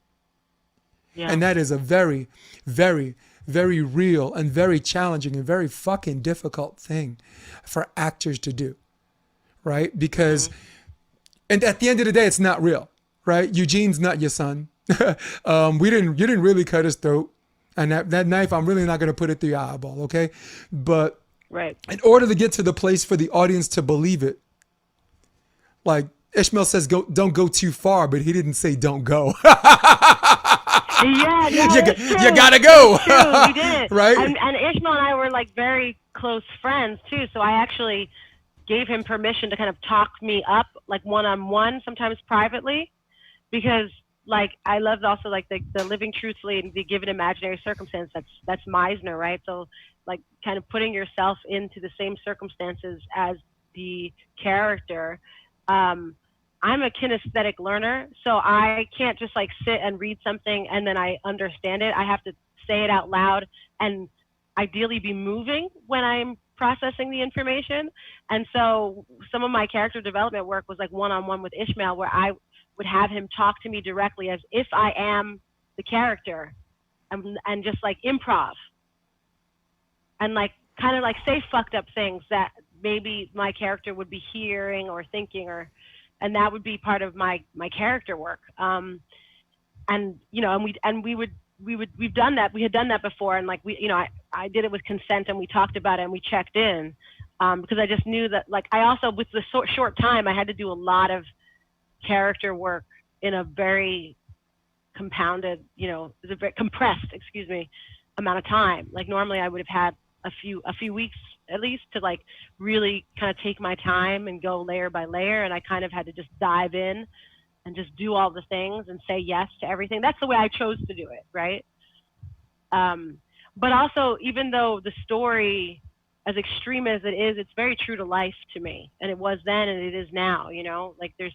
Yeah. And that is a very, very, very real and very challenging and very fucking difficult thing for actors to do, right? Because, and at the end of the day, it's not real, right? Eugene's not your son. You didn't really cut his throat. And that knife, I'm really not going to put it through your eyeball, okay? But Right. in order to get to the place for the audience to believe it, like Ishmael says, don't go too far, but he didn't say don't go. Yeah, no, You it's true. you gotta go. It's true. We did. Right? And Ishmael and I were like very close friends too. So I actually gave him permission to kind of talk me up, like one-on-one, sometimes privately, because like I loved also like the living truthfully and the given imaginary circumstance. That's Meisner, right? So like kind of putting yourself into the same circumstances as the character. I'm a kinesthetic learner, so I can't just like sit and read something and then I understand it. I have to say it out loud and ideally be moving when I'm processing the information. And so some of my character development work was like one-on-one with Ishmael, where I would have him talk to me directly as if I am the character, and just like improv and like kind of like say fucked up things that maybe my character would be hearing or thinking, and that would be part of my character work. And you know, we've done that. We had done that before, and like I did it with consent, and we talked about it, and we checked in, because I just knew that like I also with the short time I had to do a lot of character work in a very compounded, it was a very compressed, amount of time. Like normally I would have had a few weeks at least to like really kind of take my time and go layer by layer, and I kind of had to just dive in and just do all the things and say yes to everything. That's the way I chose to do it, right? But also, even though the story, as extreme as it is, it's very true to life to me, and it was then and it is now. Like there's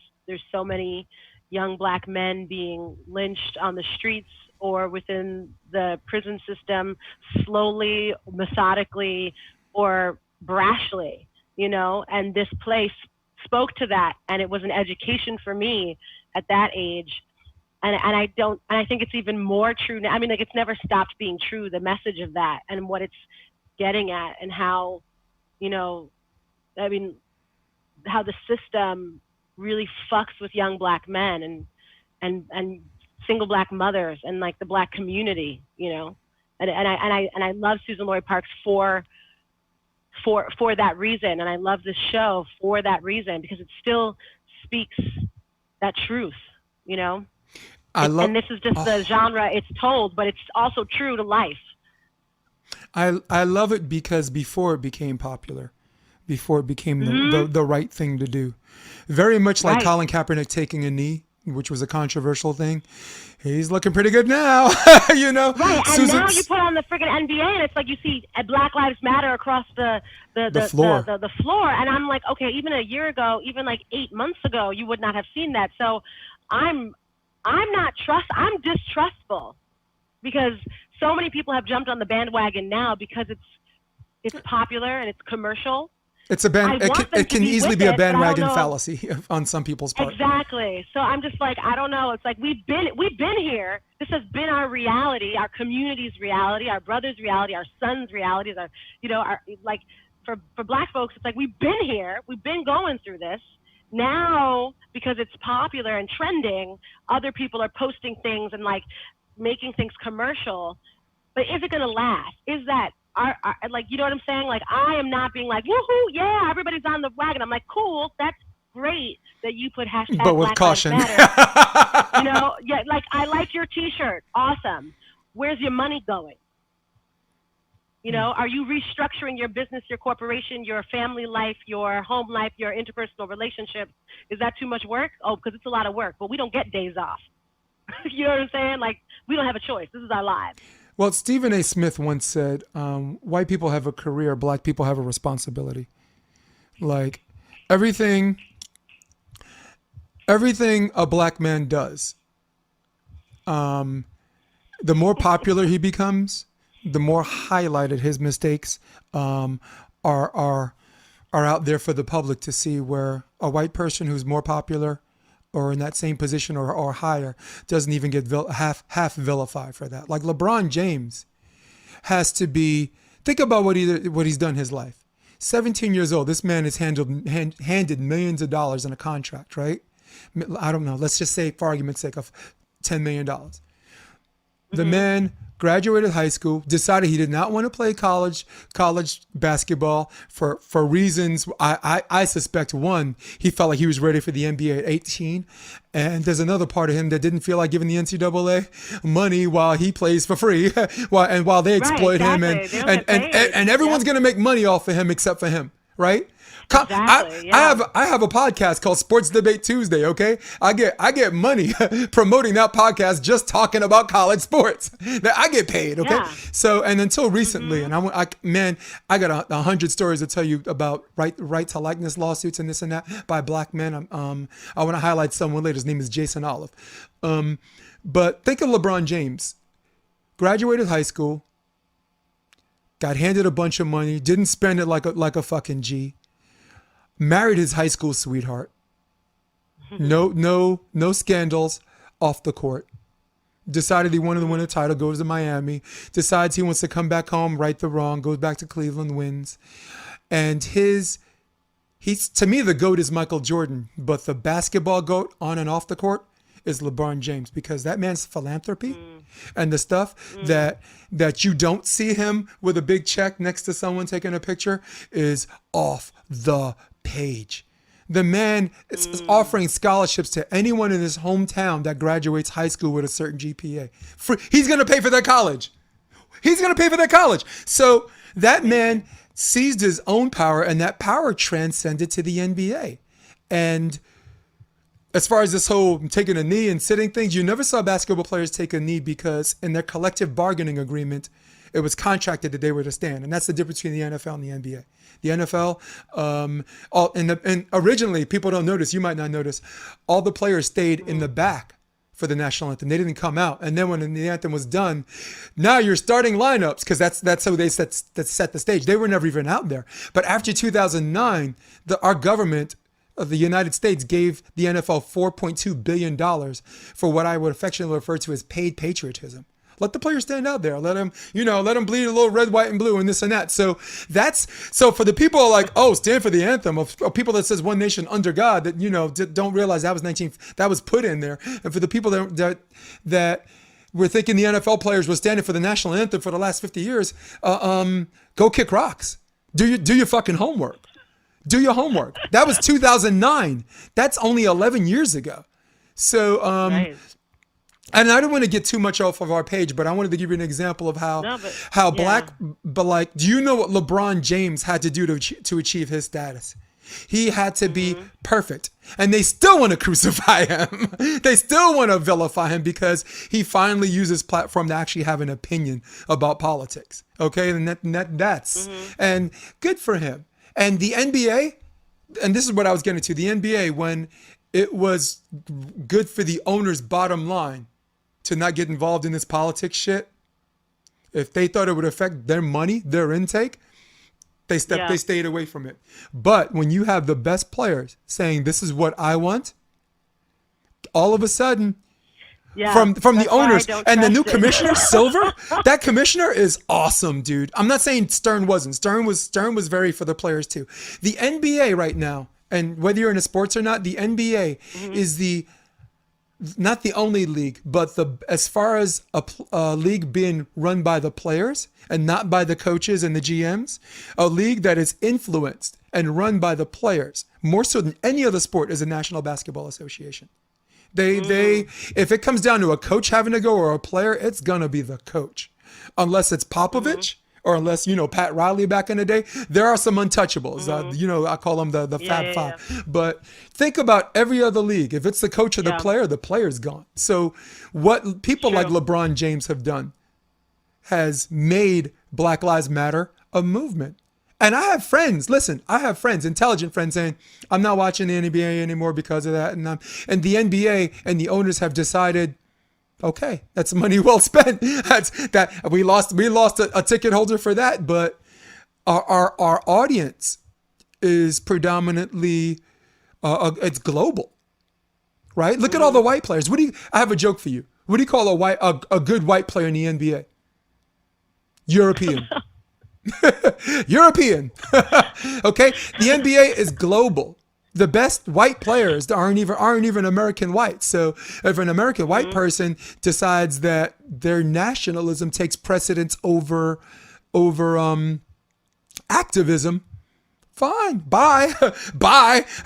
so many young black men being lynched on the streets or within the prison system, slowly, methodically, or brashly, and this place spoke to that, and it was an education for me at that age. And I think it's even more true now. I mean, like it's never stopped being true, the message of that and what it's getting at, and how, how the system really fucks with young black men and single black mothers and like the black community, and I love Susan Lloyd Parks for that reason, and I love this show for that reason, because it still speaks that truth, and this is just the genre it's told, but it's also true to life. I love it because before it became popular, before it became the right thing to do, very much like Right. Colin Kaepernick taking a knee, which was a controversial thing. He's looking pretty good now, Right, and now Susan- you put on the freaking NBA, and it's like you see Black Lives Matter across the floor. the floor, and I'm like, okay, even a year ago, even like 8 months ago, you would not have seen that. So I'm distrustful, because so many people have jumped on the bandwagon now because it's popular and it's commercial. It's a I want them it to can be easily with be a it, but I don't bandwagon know. fallacy on some people's part. Exactly. So I'm just like, I don't know. It's like we've been here. This has been our reality, our community's reality, our brother's reality, our son's realities. Our like for Black folks, it's like we've been here. We've been going through this. Now, because it's popular and trending, other people are posting things and like making things commercial. But is it going to last? Is that our like, you know what I'm saying? Like, I am not being like, woohoo, yeah, everybody's on the wagon. I'm like, cool, that's great that you put hashtag But with Black caution. Lives Matter. Yeah, like I like your T-shirt, awesome. Where's your money going? Are you restructuring your business, your corporation, your family life, your home life, your interpersonal relationships? Is that too much work? Oh, because it's a lot of work, but we don't get days off. You know what I'm saying? Like, we don't have a choice. This is our lives. Well, Stephen A. Smith once said, white people have a career, black people have a responsibility. Like everything a black man does, the more popular he becomes, the more highlighted his mistakes are out there for the public to see, where a white person who's more popular or in that same position or higher doesn't even get half vilified for that. Like LeBron James has to be, think about what he's done in his life. 17 years old, this man is handed millions of dollars in a contract, right? I don't know, let's just say for argument's sake of $10 million. The man graduated high school, decided he did not want to play college basketball for reasons. I suspect one, he felt like he was ready for the NBA at 18. And there's another part of him that didn't feel like giving the NCAA money while he plays for free, while they exploit him, and everyone's going to make money off of him except for him, right? Exactly, I have a podcast called Sports Debate Tuesday. Okay, I get money promoting that podcast, just talking about college sports. I get paid. Okay, so and until recently, and I got 100 stories to tell you about right to likeness lawsuits and this and that by black men. I want to highlight someone later. His name is Jason Olive. But think of LeBron James. Graduated high school, got handed a bunch of money, didn't spend it like a fucking G. Married his high school sweetheart. No scandals off the court. Decided he wanted to win a title, goes to Miami. Decides he wants to come back home, right the wrong, goes back to Cleveland, wins. And he's to me, the GOAT is Michael Jordan, but the basketball GOAT on and off the court is LeBron James, because that man's philanthropy and the stuff that you don't see him with a big check next to someone taking a picture is off the page. The man is offering scholarships to anyone in his hometown that graduates high school with a certain GPA. He's going to pay for their college. So that man seized his own power, and that power transcended to the NBA. And as far as this whole taking a knee and sitting things, you never saw basketball players take a knee, because in their collective bargaining agreement, it was contracted that they were to stand. And that's the difference between the NFL and the NBA. The NFL, and originally, people don't notice, you might not notice, all the players stayed in the back for the national anthem. They didn't come out. And then when the anthem was done, now you're starting lineups, because that's how they set the stage. They were never even out there. But after 2009, our government of the United States gave the NFL $4.2 billion for what I would affectionately refer to as paid patriotism. Let the players stand out there. Let them bleed a little red, white, and blue and this and that. So for the people like, oh, stand for the anthem, of people that says one nation under God, that, don't realize that was put in there. And for the people that were thinking the NFL players were standing for the national anthem for the last 50 years, go kick rocks. Do your fucking homework. Do your homework. That was 2009. That's only 11 years ago. So, Right. And I don't want to get too much off of our page, but I wanted to give you an example of but like, do you know what LeBron James had to do to achieve his status? He had to be perfect. And they still want to crucify him. They still want to vilify him, because he finally used his platform to actually have an opinion about politics. Okay, and that's and good for him. And the NBA, and this is what I was getting to, the NBA, when it was good for the owner's bottom line to not get involved in this politics shit, if they thought it would affect their money, their intake, they stayed away from it. But when you have the best players saying, this is what I want, all of a sudden, from the owners and the new commissioner, Silver, that commissioner is awesome, dude. I'm not saying Stern wasn't. Stern was very for the players too. The NBA right now, and whether you're into sports or not, the NBA is not the only league, but as far as a league being run by the players and not by the coaches and the GMs, a league that is influenced and run by the players more so than any other sport is the National Basketball Association. They if it comes down to a coach having to go or a player, it's gonna be the coach, unless it's Popovich. Or unless, Pat Riley back in the day, there are some untouchables. I call them the Fab Five. Yeah. But think about every other league. If it's the coach or the player's gone. So what people like LeBron James have done has made Black Lives Matter a movement. And I have friends, listen, I have friends, intelligent friends saying, I'm not watching the NBA anymore because of that. And the NBA and the owners have decided, okay, that's money well spent. That's that we lost a ticket holder for that, but our audience is predominantly it's global, right? Look at all the white players. I have a joke for you. What do you call a good white player in the NBA? European. European. Okay? The NBA is global. The best white players aren't even American white. So if an American white person decides that their nationalism takes precedence over activism, fine, bye.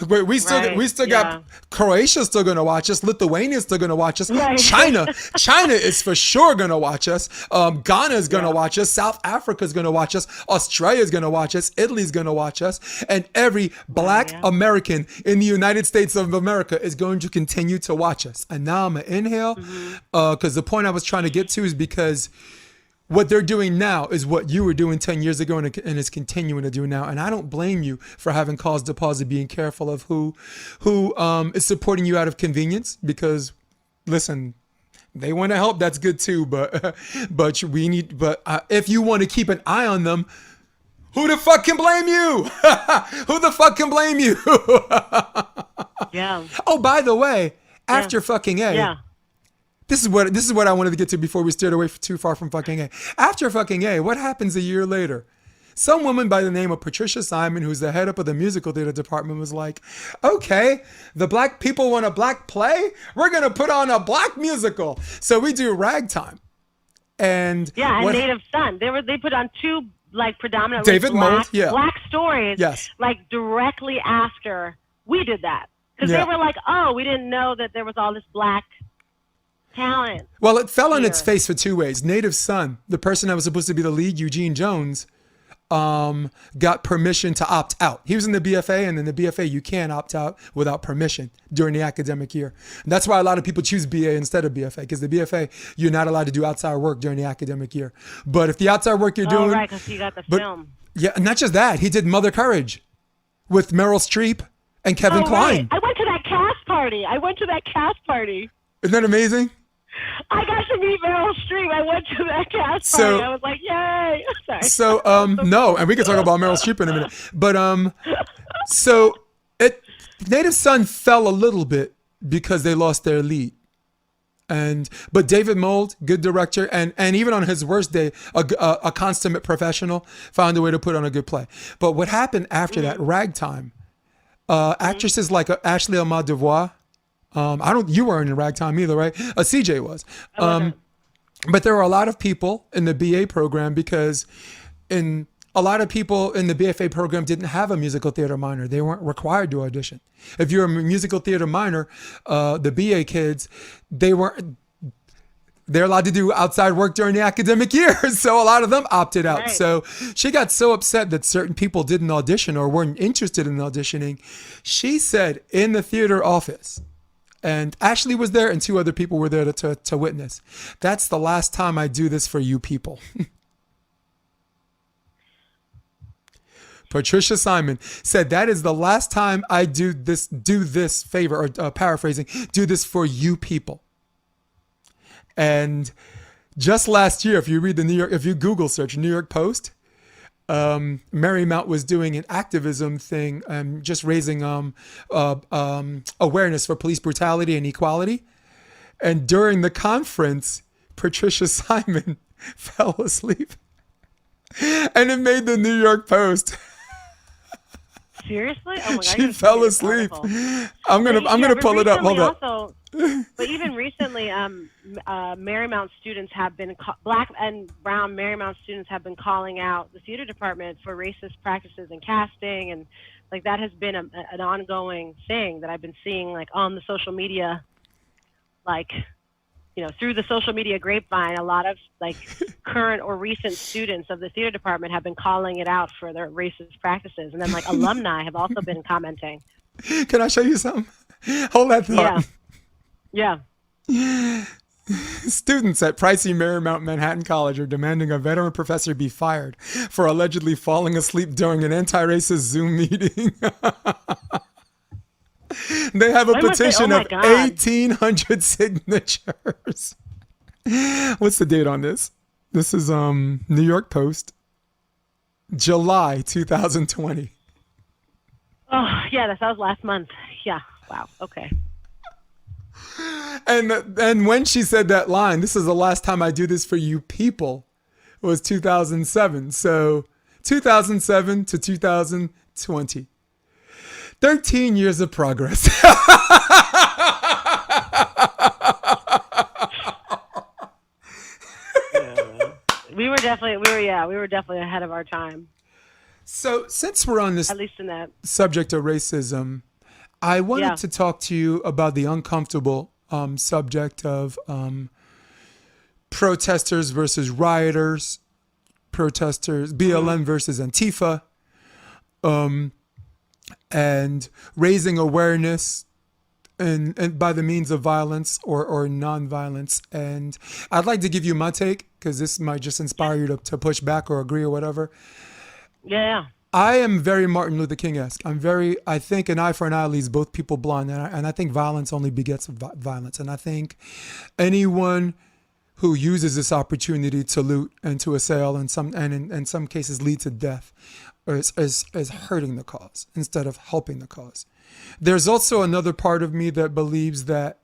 We still got Croatia's still gonna watch us. Lithuania's still gonna watch us. Right. China is for sure gonna watch us. Ghana is gonna watch us. South Africa's gonna watch us. Australia's gonna watch us. Italy's gonna watch us. And every Black American in the United States of America is going to continue to watch us. And now I'm gonna inhale, because the point I was trying to get to is because what they're doing now is what you were doing 10 years ago and is continuing to do now. And I don't blame you for having cause to pause and being careful of who is supporting you out of convenience, because listen, they want to help. That's good too. But if you want to keep an eye on them, who the fuck can blame you? Who the fuck can blame you? Yeah. Oh, by the way, after fucking A, Yeah. This is what I wanted to get to before we steered away too far from fucking A. After fucking A, what happens a year later? Some woman by the name of Patricia Simon, who's the head up of the musical theater department, was like, okay, the black people want a black play? We're going to put on a black musical. So we do Ragtime. And Native Son. They put on two like predominantly David Mould, black stories, yes, like directly after we did that. Because they were like, oh, we didn't know that there was all this black talent. Well, it fell on its face for two ways. Native Son, the person that was supposed to be the lead, Eugene Jones, got permission to opt out. He was in the BFA, and in the BFA, you can't opt out without permission during the academic year. And that's why a lot of people choose BA instead of BFA, because the BFA, you're not allowed to do outside work during the academic year. But if the outside work you're doing... Oh, right, because you got the film. Yeah, not just that. He did Mother Courage with Meryl Streep and Kevin Kline. Right. I went to that cast party. Isn't that amazing? I got to meet Meryl Streep. I went to that cast party. I was like, yay. Sorry. So, no, and we can talk about Meryl Streep in a minute. But, Native Son fell a little bit because they lost their lead. But David Mould, good director, and even on his worst day, a consummate professional, found a way to put on a good play. But what happened after that, Ragtime, actresses like Ashley Ahmad Devois, you weren't in Ragtime either, right? CJ was. But there were a lot of people in the BA program because a lot of people in the BFA program didn't have a musical theater minor. They weren't required to audition. If you're a musical theater minor, the BA kids, they're allowed to do outside work during the academic year. So a lot of them opted out. Right. So she got so upset that certain people didn't audition or weren't interested in auditioning. She said in the theater office, and Ashley was there and two other people were there to witness, that's the last time I do this for you people. Patricia Simon said, that is the last time I do this favor, or paraphrasing, do this for you people. And just last year, if you Google search New York Post, Marymount was doing an activism thing, just raising awareness for police brutality and equality. And during the conference, Patricia Simon fell asleep, and it made the New York Post. Seriously? Oh my God! She fell asleep. I'm gonna pull it up. Hold up. But even recently, Marymount students have been Black and Brown Marymount students have been calling out the theater department for racist practices in casting, and like that has been an ongoing thing that I've been seeing like on the social media, like, you know, through the social media grapevine. A lot of like current or recent students of the theater department have been calling it out for their racist practices, and then like alumni have also been commenting. Can I show you something? Hold that thought. Yeah. Students at pricey Marymount Manhattan College are demanding a veteran professor be fired for allegedly falling asleep during an anti-racist Zoom meeting. They have a When was it? petition Oh my of God. 1,800 signatures. What's the date on this? This is New York Post, July 2020. Oh, yeah, that was last month. Yeah. Wow. Okay. And when she said that line, this is the last time I do this for you people, was 2007. So 2007 to 2020. 13 years of progress. We were definitely ahead of our time, So since we're on this at least in that. subject of racism, I wanted Yeah. to talk to you about the uncomfortable subject of protesters versus rioters, protesters, BLM versus Antifa, and raising awareness and by the means of violence or non-violence. And I'd like to give you my take because this might just inspire you to push back or agree or whatever. Yeah. I am very Martin Luther King-esque. I think an eye for an eye leaves both people blind. And I think violence only begets violence. And I think anyone who uses this opportunity to loot and to assail and in some cases lead to death is hurting the cause instead of helping the cause. There's also another part of me that believes that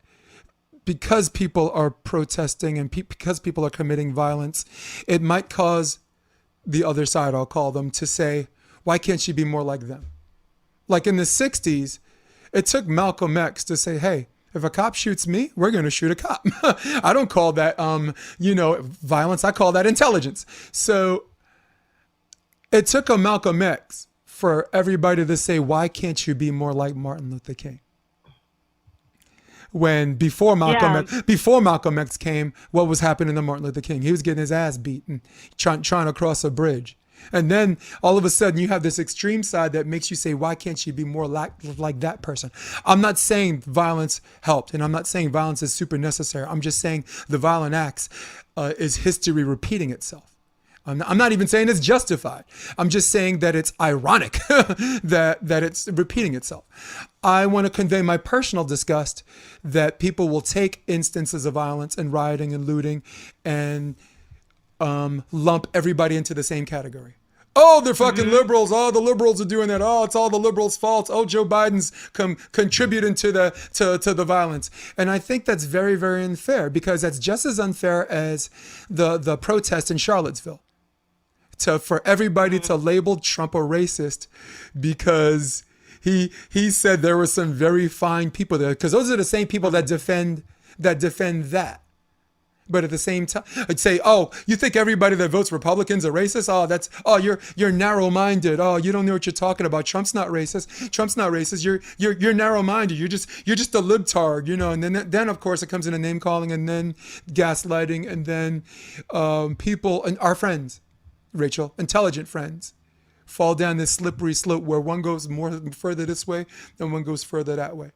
because people are protesting and because people are committing violence, it might cause the other side, I'll call them, to say, why can't she be more like them? Like in the 60s, it took Malcolm X to say, hey, if a cop shoots me, we're going to shoot a cop. I don't call that, violence. I call that intelligence. So it took a Malcolm X for everybody to say, why can't you be more like Martin Luther King? When before Malcolm X came, what was happening to Martin Luther King? He was getting his ass beaten, trying to cross a bridge. And then all of a sudden you have this extreme side that makes you say, why can't you be more like that person? I'm not saying violence helped, and I'm not saying violence is super necessary. I'm just saying the violent acts is history repeating itself. I'm not even saying it's justified. I'm just saying that it's ironic that it's repeating itself. I want to convey my personal disgust that people will take instances of violence and rioting and looting and lump everybody into the same category. Oh, they're fucking liberals. Oh, the liberals are doing that. Oh, it's all the liberals' fault. Oh, Joe Biden's contributing to the violence. And I think that's very, very unfair because that's just as unfair as the protest in Charlottesville. For everybody to label Trump a racist because he said there were some very fine people there, because those are the same people that defend that. But at the same time, I'd say, oh, you think everybody that votes Republicans are racist? You're narrow-minded. Oh, you don't know what you're talking about. Trump's not racist. Trump's not racist. You're narrow-minded. You're just a libtard, And then of course it comes into name calling and then gaslighting and then people and our friends, Rachel, intelligent friends, fall down this slippery slope where one goes further this way and one goes further that way.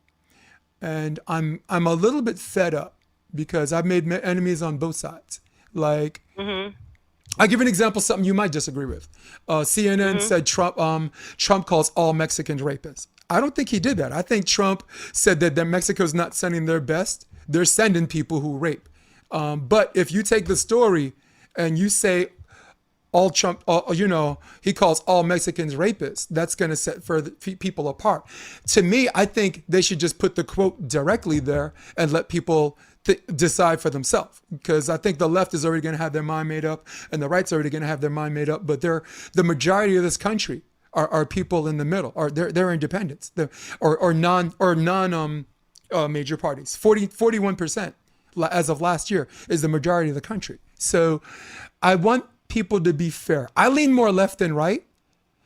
And I'm a little bit fed up because I've made enemies on both sides. Like, I'll give an example, something you might disagree with. CNN said Trump calls all Mexicans rapists. I don't think he did that. I think Trump said that Mexico's not sending their best. They're sending people who rape. But if you take the story and you say all Trump, he calls all Mexicans rapists, that's going to set further people apart. To me, I think they should just put the quote directly there and let people decide for themselves, because I think the left is already going to have their mind made up and the right's already going to have their mind made up. But the majority of this country are people in the middle, or they're independents, or non major parties. 41% as of last year is the majority of the country. So I want people to be fair. I lean more left than right,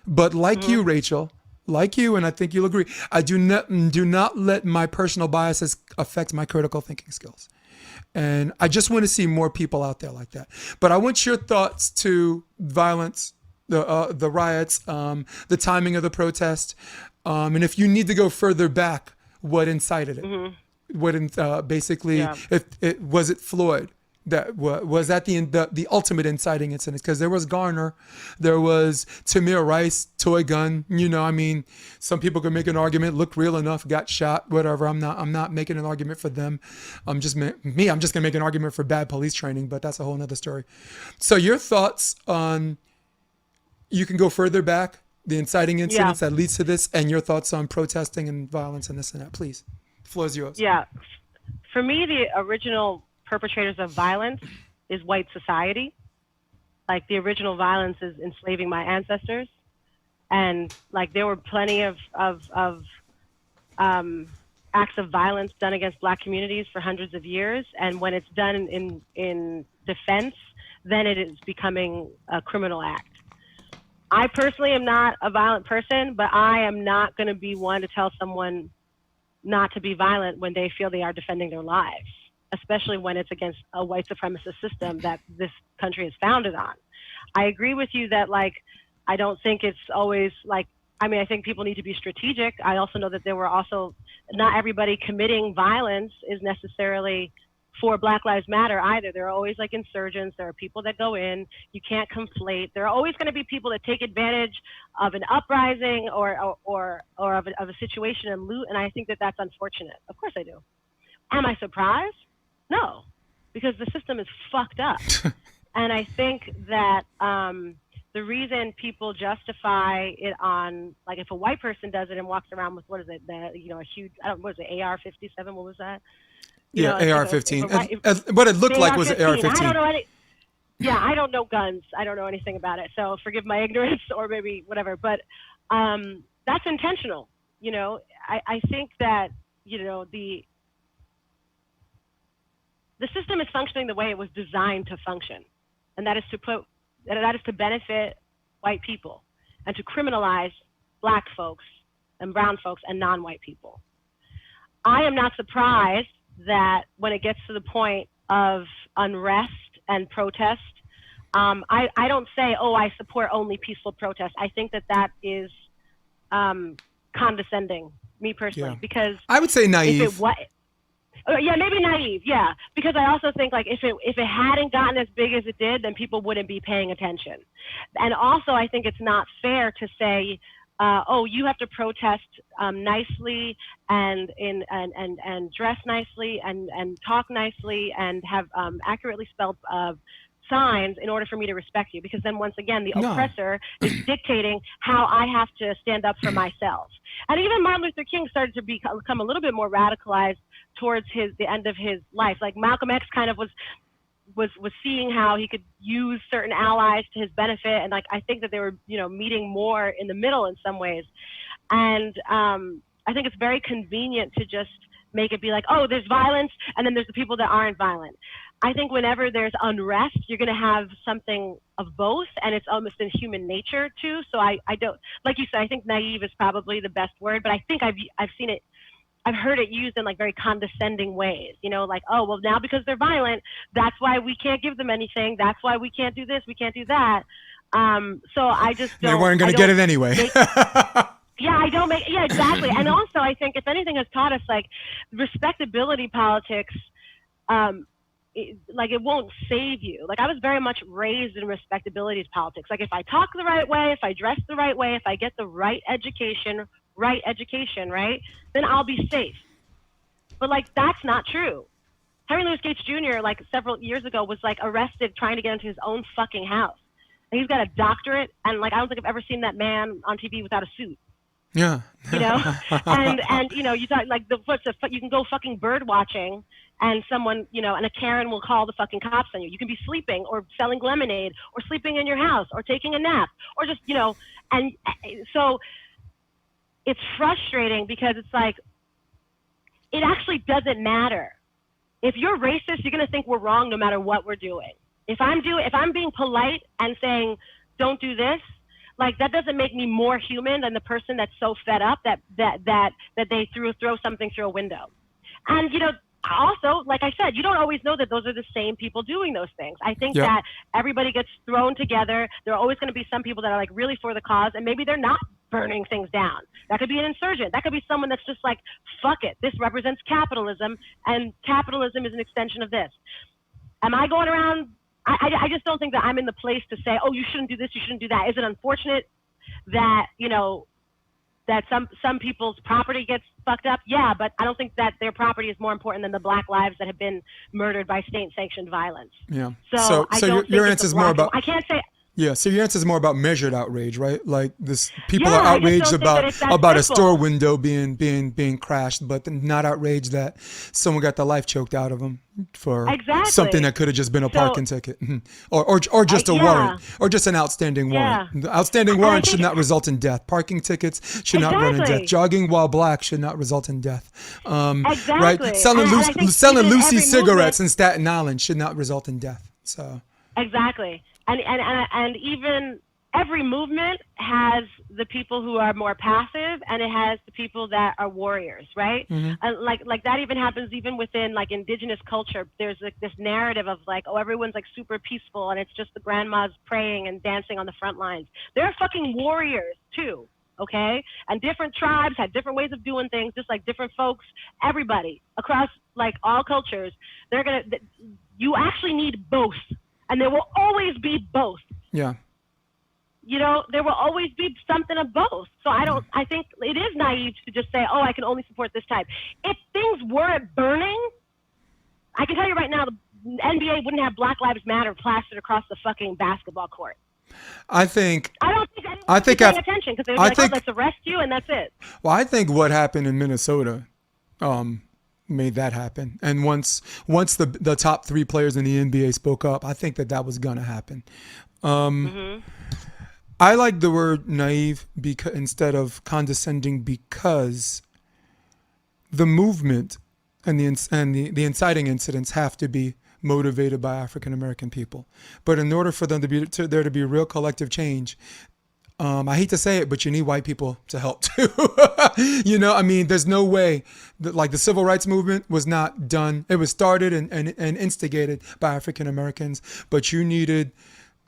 but like you, Rachel, like you, and I think you'll agree, I do not let my personal biases affect my critical thinking skills. And I just want to see more people out there like that. But I want your thoughts to violence, the riots, the timing of the protest, and if you need to go further back, what incited it. Wouldn't basically, Yeah. if it was it Floyd that was that the ultimate inciting incident? Because there was Garner, there was Tamir Rice, toy gun. You know, I mean, some people could make an argument, looked real enough, got shot, whatever. I'm not making an argument for them. I'm just gonna make an argument for bad police training, but that's a whole nother story. So your thoughts on, you can go further back, the inciting incidents that leads to this, and your thoughts on protesting and violence and this and that, please. The floor is yours. Yeah. For me, the original perpetrators of violence is white society. Like, the original violence is enslaving my ancestors. And like, there were plenty of acts of violence done against Black communities for hundreds of years. And when it's done in defense, then it is becoming a criminal act. I personally am not a violent person, but I am not going to be one to tell someone not to be violent when they feel they are defending their lives, especially when it's against a white supremacist system that this country is founded on. I agree with you that, like, I don't think it's always like, I mean, I think people need to be strategic. I also know that there were also, not everybody committing violence is necessarily for Black Lives Matter either. There are always like insurgents. There are people that go in. You can't conflate. There are always going to be people that take advantage of an uprising or of a situation and loot. And I think that that's unfortunate. Of course I do. Am I surprised? No, because the system is fucked up. And I think that the reason people justify it on, like, if a white person does it and walks around with, what is it, a huge, what is it, AR-57, what was that? You know, AR-15. What it looked like was an AR-15. I don't know I don't know guns. I don't know anything about it. So forgive my ignorance, or maybe whatever. But that's intentional. You know, I think that, you know, the system is functioning the way it was designed to function, and that is to benefit white people and to criminalize Black folks and brown folks and non-white people. I am not surprised that when it gets to the point of unrest and protest, I don't say, oh, I support only peaceful protest. I think that is condescending, me personally, because I would say naive. Yeah, maybe naive. Yeah, because I also think, like, if it hadn't gotten as big as it did, then people wouldn't be paying attention. And also, I think it's not fair to say, oh, you have to protest nicely and dress nicely and talk nicely and have accurately spelled signs in order for me to respect you, because then once again the oppressor is dictating how I have to stand up for myself. And even Martin Luther King started to become a little bit more radicalized towards the end of his life. Like, Malcolm X kind of was seeing how he could use certain allies to his benefit, and like, I think that they were, you know, meeting more in the middle in some ways. And I think it's very convenient to just make it be like, oh, there's violence, and then there's the people that aren't violent. I think whenever there's unrest, you're going to have something of both, and it's almost in human nature too. So I don't, like you said, I think naive is probably the best word, but I think I've seen it, I've heard it used in like very condescending ways, you know, like, oh, well, now because they're violent, that's why we can't give them anything. That's why we can't do this. We can't do that. So I just don't. They weren't going to get it anyway. Yeah, exactly. And also, I think if anything has taught us, like, respectability politics, it won't save you. Like, I was very much raised in respectability politics. Like, if I talk the right way, if I dress the right way, if I get the right education, right, then I'll be safe. But like, that's not true. Henry Louis Gates Jr., like, several years ago, was like arrested trying to get into his own fucking house. And he's got a doctorate, and like, I don't think I've ever seen that man on TV without a suit. Yeah. You know, and you know, you talk like you can go fucking bird watching, and someone, you know, and a Karen will call the fucking cops on you. You can be sleeping or selling lemonade or sleeping in your house or taking a nap or just, you know, and so it's frustrating because it's like, it actually doesn't matter. If you're racist, you're going to think we're wrong no matter what we're doing. If I'm being polite and saying, don't do this, like, that doesn't make me more human than the person that's so fed up that they throw something through a window. And, you know, also, like I said, you don't always know that those are the same people doing those things. I think that everybody gets thrown together. There are always going to be some people that are like really for the cause, and maybe they're not burning things down. That could be an insurgent. That could be someone that's just like, fuck it. This represents capitalism, and capitalism is an extension of this. Am I going around? I just don't think that I'm in the place to say, oh, you shouldn't do this, you shouldn't do that. Is it unfortunate that, you know, that some people's property gets fucked up? Yeah, but I don't think that their property is more important than the Black lives that have been murdered by state-sanctioned violence. Yeah. So your answer is more about. I can't say. Yeah, so your answer is more about measured outrage, right? Like this, people Yeah, are I just outraged don't think that it's that about a simple. store window being crashed, but not outraged that someone got the life choked out of them for Exactly. something that could have just been a So- parking ticket, or just a yeah. warrant, or just an outstanding warrant. Yeah. The outstanding And I warrant should think- not result in death. Parking tickets should not run in Exactly. death. Jogging while black should not result in death. Exactly. Right? Selling And I think selling even Lucy every cigarettes movement- in Staten Island should not result in death. So. Exactly. And even every movement has the people who are more passive, and it has the people that are warriors, right? Mm-hmm. And like that even happens even within like indigenous culture. There's like this narrative of like, oh, everyone's like super peaceful and it's just the grandmas praying and dancing on the front lines. They're fucking warriors too. Okay? And different tribes have different ways of doing things, just like different folks, everybody across like all cultures. You actually need both. And there will always be both. Yeah. You know, there will always be something of both. So I think it is naive to just say, oh, I can only support this type. If things were burning, I can tell you right now, the NBA wouldn't have Black Lives Matter plastered across the fucking basketball court. I think I don't think anyone I would be think paying I've- attention because they'd be I like, think- oh, let's arrest you and that's it. Well, I think what happened in Minnesota made that happen. And once the top 3 players in the NBA spoke up, I think that was going to happen. I like the word naive because instead of condescending, because the movement and the inciting incidents have to be motivated by African American people. But in order for them there to be real collective change, I hate to say it, but you need white people to help too. You know, I mean, there's no way that, like, the civil rights movement was not done. It was started and instigated by African Americans, but you needed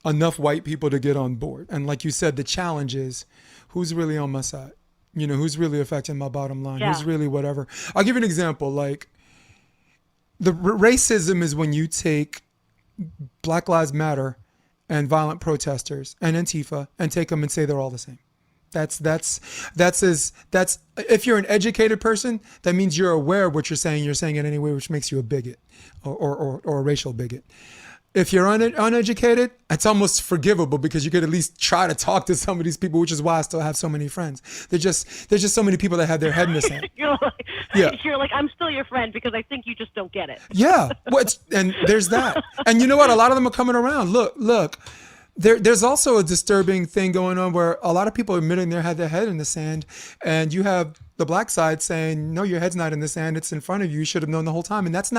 enough white people to get on board. And like you said, the challenge is who's really on my side? You know, who's really affecting my bottom line? Yeah. Who's really whatever? I'll give you an example. Like, the racism is when you take Black Lives Matter and violent protesters and Antifa and take them and say they're all the same. That's if you're an educated person, that means you're aware of what you're saying it anyway, which makes you a bigot or a racial bigot. If you're uneducated, it's almost forgivable because you could at least try to talk to some of these people, which is why I still have so many friends. There's just so many people that have their head in the sand. You're like, Yeah. you're like, I'm still your friend because I think you just don't get it. Yeah, and there's that. And you know what? A lot of them are coming around. Look. There's also a disturbing thing going on where a lot of people are admitting they had their head in the sand, and you have the black side saying, no, your head's not in the sand. It's in front of you. You should have known the whole time. And that's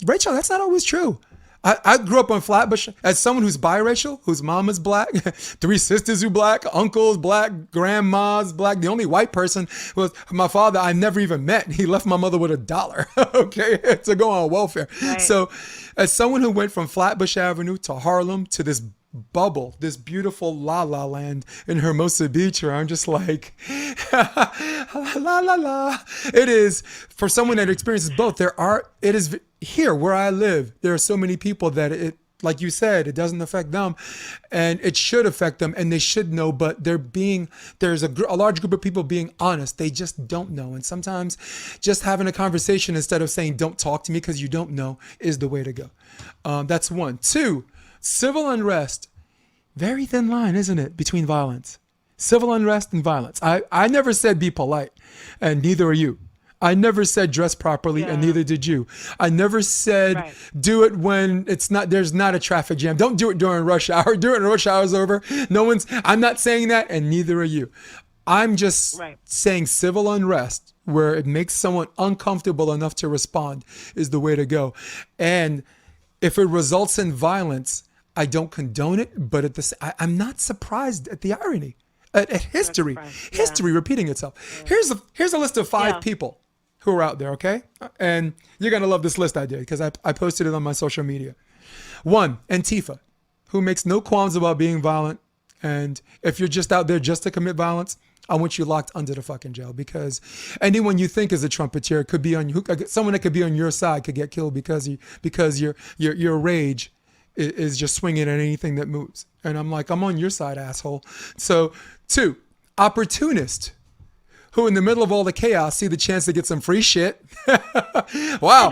Rachel, that's not always true. I grew up on Flatbush as someone who's biracial, whose mom is black, 3 sisters who black, uncles black, grandmas black. The only white person was my father I never even met. He left my mother with $1, okay, to go on welfare. Right. So as someone who went from Flatbush Avenue to Harlem to this bubble, this beautiful la la land in Hermosa Beach, where I'm just like, la la la. It is, for someone that experiences both, it is here where I live, there are so many people that it, like you said, it doesn't affect them, and it should affect them, and they should know, but there's a large group of people being honest. They just don't know. And sometimes just having a conversation instead of saying, don't talk to me because you don't know, is the way to go. That's one. 2, civil unrest. Very thin line, isn't it, between violence? Civil unrest and violence. I never said be polite, and neither are you. I never said dress properly, and neither did you. I never said do it when there's not a traffic jam. Don't do it during rush hour. Do it when rush hour's over. I'm not saying that, and neither are you. I'm just saying civil unrest, where it makes someone uncomfortable enough to respond, is the way to go. And if it results in violence, I don't condone it, but I'm not surprised at the irony, at history repeating itself. Yeah. Here's a list of 5 people who are out there, okay? And you're going to love this list I did because I posted it on my social media. 1, Antifa, who makes no qualms about being violent And if you're just out there just to commit violence, I want you locked under the fucking jail, because anyone you think is a trumpeter could be on someone that could be on your side could get killed because your rage is just swinging at anything that moves. And I'm like, I'm on your side, asshole. So 2, opportunist, who in the middle of all the chaos see the chance to get some free shit. Wow.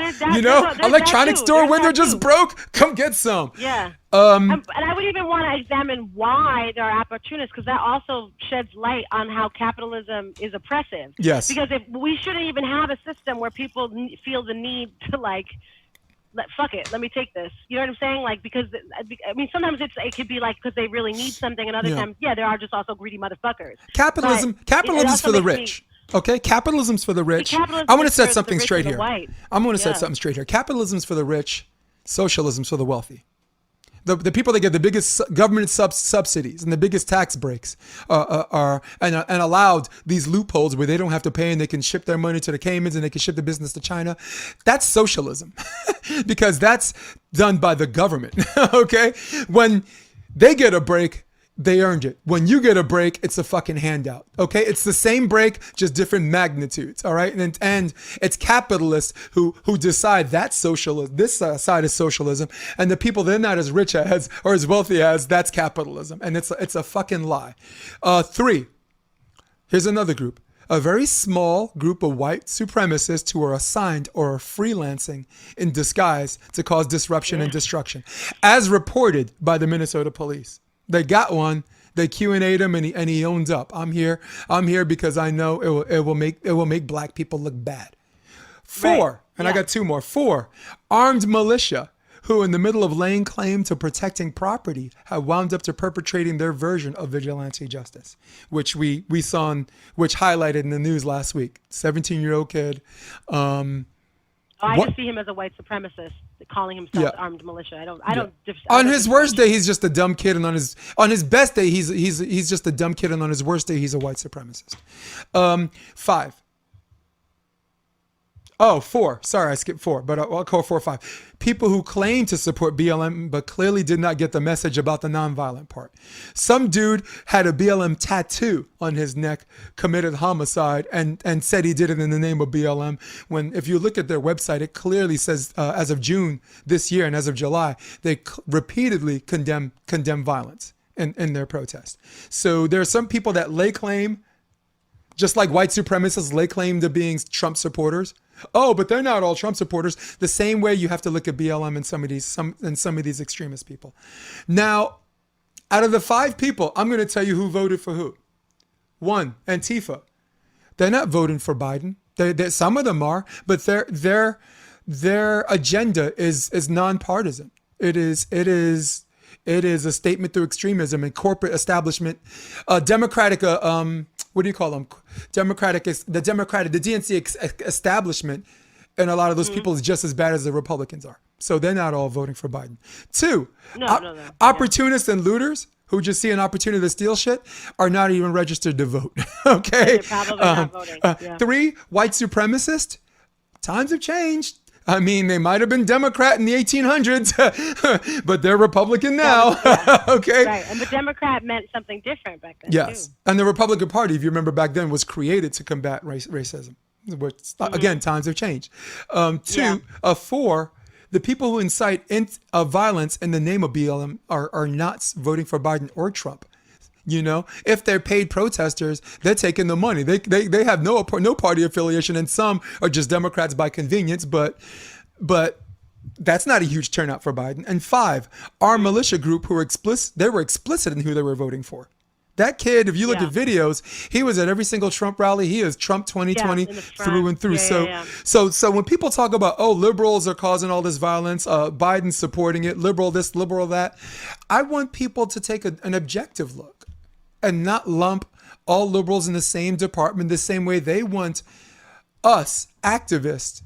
Electronics store window just broke. Come get some. Yeah. And I would even want to examine why there are opportunists, because that also sheds light on how capitalism is oppressive. Yes. Because if we shouldn't even have a system where people feel the need to fuck it, let me take this. You know what I'm saying? Like, because I mean, sometimes it could be like because they really need something, and other times, there are just also greedy motherfuckers. Capitalism's for the rich. Okay, capitalism's for the rich. I want to set something straight here. I'm going to set something straight here. Capitalism's for the rich. Socialism's for the wealthy. The people that get the biggest government subsidies and the biggest tax breaks are allowed these loopholes where they don't have to pay and they can ship their money to the Caymans and they can ship the business to China. That's socialism because that's done by the government. Okay, when they get a break, they earned it. When you get a break, it's a fucking handout. Okay, it's the same break, just different magnitudes. All right, and it's capitalists who decide that's socialism. This side is socialism, and the people they're not as rich as or as wealthy as, that's capitalism, and it's a fucking lie. 3. Here's another group. A very small group of white supremacists who are assigned or are freelancing in disguise to cause disruption and destruction, as reported by the Minnesota police. They got one. They Q&A'd him, and he owns up. I'm here because I know it will make black people look bad. 4, and I got 2 more. 4, armed militia who, in the middle of laying claim to protecting property, have wound up to perpetrating their version of vigilante justice, which we saw, which highlighted in the news last week. 17-year-old kid. I just see him as a white supremacist, calling himself armed militia. I don't. On his worst day, he's just a dumb kid, and on his best day, he's just a dumb kid, and on his worst day, he's a white supremacist. 5. Oh, 4. Sorry, I skipped 4, but I'll call 4 or 5. People who claim to support BLM but clearly did not get the message about the nonviolent part. Some dude had a BLM tattoo on his neck, committed homicide, and said he did it in the name of BLM. When, if you look at their website, it clearly says, as of June this year and as of July, they repeatedly condemn violence in their protest. So there are some people that lay claim, just like white supremacists lay claim to being Trump supporters. Oh, but they're not all Trump supporters. The same way you have to look at BLM and some of these extremist people. Now, out of the 5 people, I'm going to tell you who voted for who. 1, Antifa. They're not voting for Biden. Some of them are, but their agenda is nonpartisan. It is a statement through extremism and corporate establishment, democratic. What do you call them? The DNC establishment, and a lot of those people is just as bad as the Republicans are. So they're not all voting for Biden. 2, opportunists and looters who just see an opportunity to steal shit are not even registered to vote. Okay. They're probably not voting. 3, white supremacists. Times have changed. I mean, they might have been Democrat in the 1800s, but they're Republican now. Okay. Right. And the Democrat meant something different back then. Yes. Too. And the Republican Party, if you remember back then, was created to combat racism. Which, again, times have changed. 2, 4, the people who incite violence in the name of BLM are not voting for Biden or Trump. You know, if they're paid protesters, they're taking the money. They have no party affiliation, and some are just Democrats by convenience. But that's not a huge turnout for Biden. And 5, our militia group who were explicit in who they were voting for. That kid, if you look at videos, he was at every single Trump rally. He is Trump 2020 through and through. So when people talk about, oh, liberals are causing all this violence, Biden's supporting it, liberal this, liberal that, I want people to take an objective look and not lump all liberals in the same department the same way they want us activists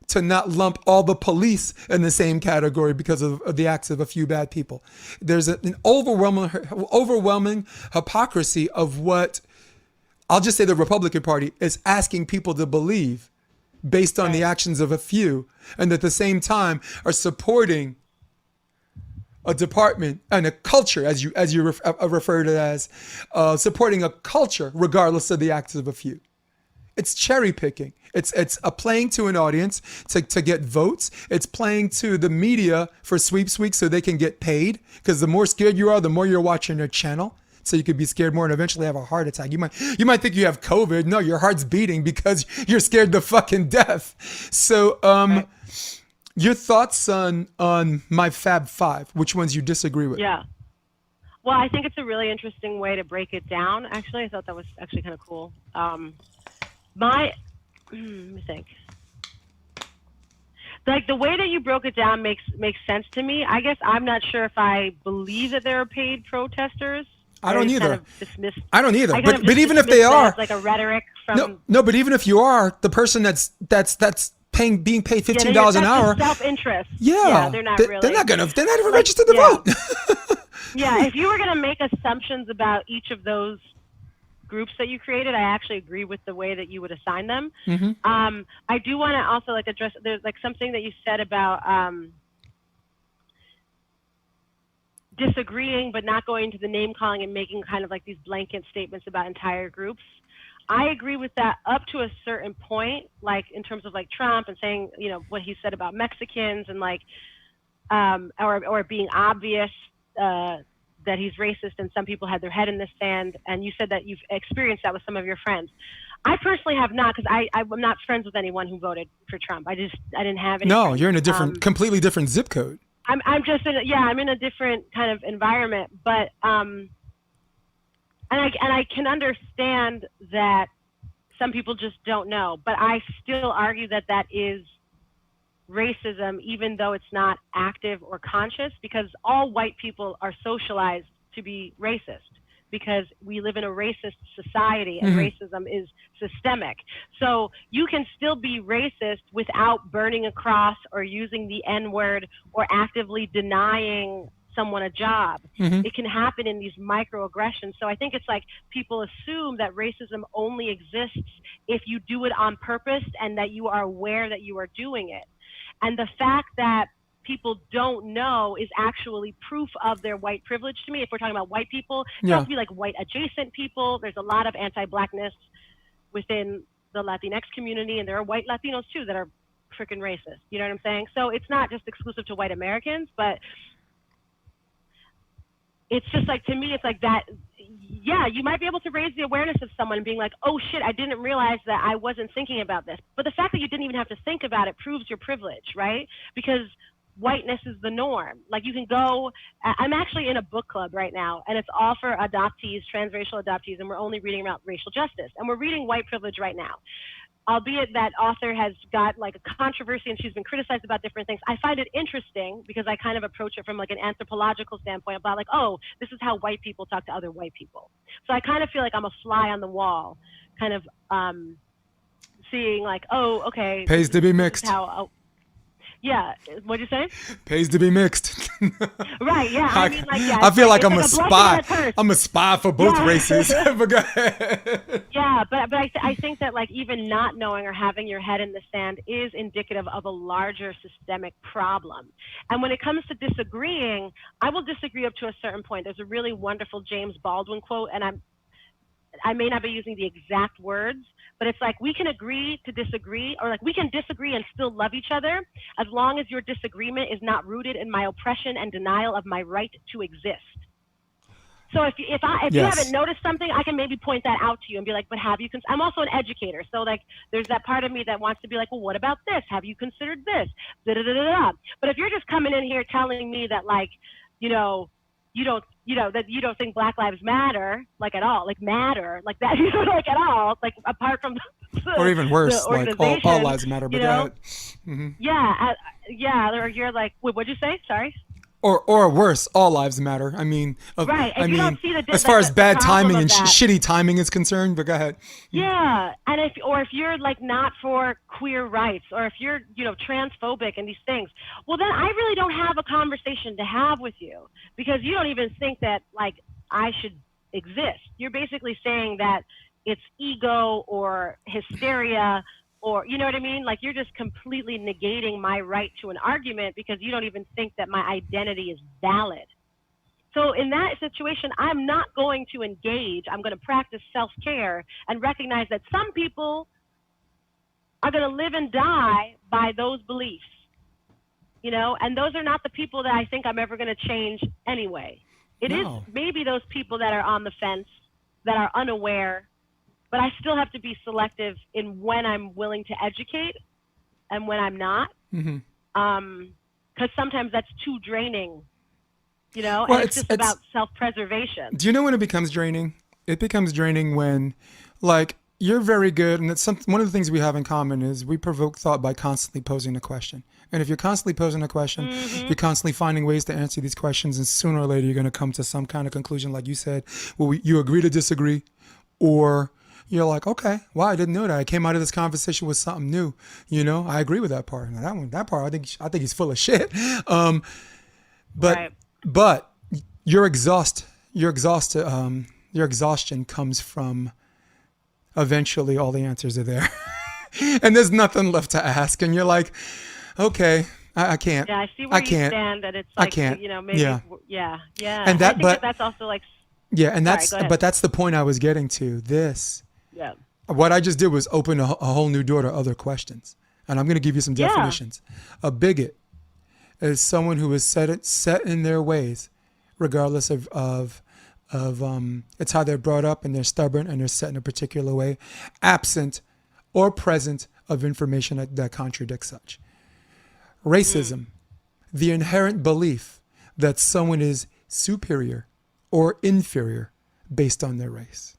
to not lump all the police in the same category because of the acts of a few bad people. There's an overwhelming hypocrisy of what, I'll just say, the Republican Party is asking people to believe based on the actions of a few, and at the same time are supporting a department and a culture, as you referred to it as, supporting a culture regardless of the acts of a few. It's cherry picking. It's a playing to an audience to get votes. It's playing to the media for sweeps week so they can get paid. Because the more scared you are, the more you're watching their channel. So you could be scared more and eventually have a heart attack. You might think you have COVID. No, your heart's beating because you're scared to fucking death. So Right. your thoughts on my Fab Five? Which ones you disagree with? Yeah. Well, I think it's a really interesting way to break it down. Actually, I thought that was actually kind of cool. Let me think. Like the way that you broke it down makes sense to me. I guess I'm not sure if I believe that there are paid protesters. I don't just either. Kind of dismissed, I don't either. I kind But of just even if dismissed they that are, as like a rhetoric from no. But even if you are the person that's being paid $15 an hour, self-interest. yeah, they're not really. They're not even Like, registered to yeah. vote. Yeah, if you were going to make assumptions about each of those groups that you created, I actually agree with the way that you would assign them. I do want to also like address, there's like something that you said about disagreeing but not going to the name calling and making kind of like these blanket statements about entire groups. I agree with that up to a certain point, like in terms of like Trump and saying, you know, what he said about Mexicans and like, or being obvious that he's racist and some people had their head in the sand. And you said that you've experienced that with some of your friends. I personally have not, because I'm not friends with anyone who voted for Trump. I didn't have any. No, friends. you're in a completely different zip code. I'm just I'm in a different kind of environment, but and I can understand that some people just don't know, but I still argue that that is racism, even though it's not active or conscious, because all white people are socialized to be racist because we live in a racist society and racism is systemic. So you can still be racist without burning a cross or using the N-word or actively denying someone a job. It can happen in these microaggressions. So I think it's like people assume that racism only exists if you do it on purpose and that you are aware that you are doing it. And the fact that people don't know is actually proof of their white privilege to me. If we're talking about white people, it has to be like white adjacent people. There's a lot of anti-blackness within the Latinx community, and there are white Latinos too that are freaking racist. You know what I'm saying? So it's not just exclusive to white Americans, but it's just like, to me, it's like that. Yeah, you might be able to raise the awareness of someone and being like, oh shit, I didn't realize that I wasn't thinking about this. But the fact that you didn't even have to think about it proves your privilege, right? Because whiteness is the norm. Like you can go, I'm actually in a book club right now, and it's all for adoptees, transracial adoptees, and we're only reading about racial justice. And we're reading White Privilege right now. Albeit that author has got like a controversy and she's been criticized about different things. I find it interesting because I kind of approach it from like an anthropological standpoint about like, oh, this is how white people talk to other white people. So I kind of feel like I'm a fly on the wall, kind of seeing like, oh, okay. Pays to be mixed. Yeah, what'd you say? Pays to be mixed. Right, yeah. I mean, like, yeah. I feel like I'm like a spy. I'm a spy for both races. But go ahead. Yeah, but I think that like even not knowing or having your head in the sand is indicative of a larger systemic problem. And when it comes to disagreeing, I will disagree up to a certain point. There's a really wonderful James Baldwin quote, and I may not be using the exact words, but it's like we can agree to disagree, or like we can disagree and still love each other as long as your disagreement is not rooted in my oppression and denial of my right to exist. So if you haven't noticed something, I can maybe point that out to you and be like, but have you, I'm also an educator. So like, there's that part of me that wants to be like, well, what about this? Have you considered this? Da, da, da, da, da. But if you're just coming in here telling me that like, you don't think Black Lives Matter, like at all, like matter, like that, like at all, like apart from or even worse, like all lives matter, but or you're like, what'd you say? Sorry. Or worse, all lives matter. I mean, right. I mean, don't see as far as bad timing and shitty timing is concerned, but go ahead. Yeah, and if you're like not for queer rights, or if you're transphobic and these things, well then I really don't have a conversation to have with you, because you don't even think that like I should exist. You're basically saying that it's ego or hysteria or you know what I mean? Like you're just completely negating my right to an argument because you don't even think that my identity is valid. So in that situation, I'm not going to engage. I'm going to practice self-care and recognize that some people are going to live and die by those beliefs, you know, and those are not the people that I think I'm ever going to change anyway. It is maybe those people that are on the fence, that are unaware, but I still have to be selective in when I'm willing to educate and when I'm not. Because sometimes that's too draining. You know, Well, and it's just about self-preservation. Do you know when it becomes draining? It becomes draining when, like, you're very good, and it's one of the things we have in common is we provoke thought by constantly posing a question. And if you're constantly posing a question, you're constantly finding ways to answer these questions, and sooner or later you're going to come to some kind of conclusion, like you said, well, you agree to disagree, or you're like, okay, wow, I didn't know that. I came out of this conversation with something new. You know, I agree with that part. And that part, I think he's full of shit. But your exhaustion comes from eventually all the answers are there, and there's nothing left to ask, and you're like, okay, I can't. Yeah, I see where you stand, and it's like, I can't. You know, maybe, yeah. And that, I think that's also like. Yeah, and sorry, but that's the point I was getting to. Yeah. What I just did was open a whole new door to other questions, and I'm going to give you some definitions. A bigot is someone who is set in their ways, regardless of it's how they're brought up, and they're stubborn and they're set in a particular way, absent or present of information that contradicts such. Racism, the inherent belief that someone is superior or inferior based on their race.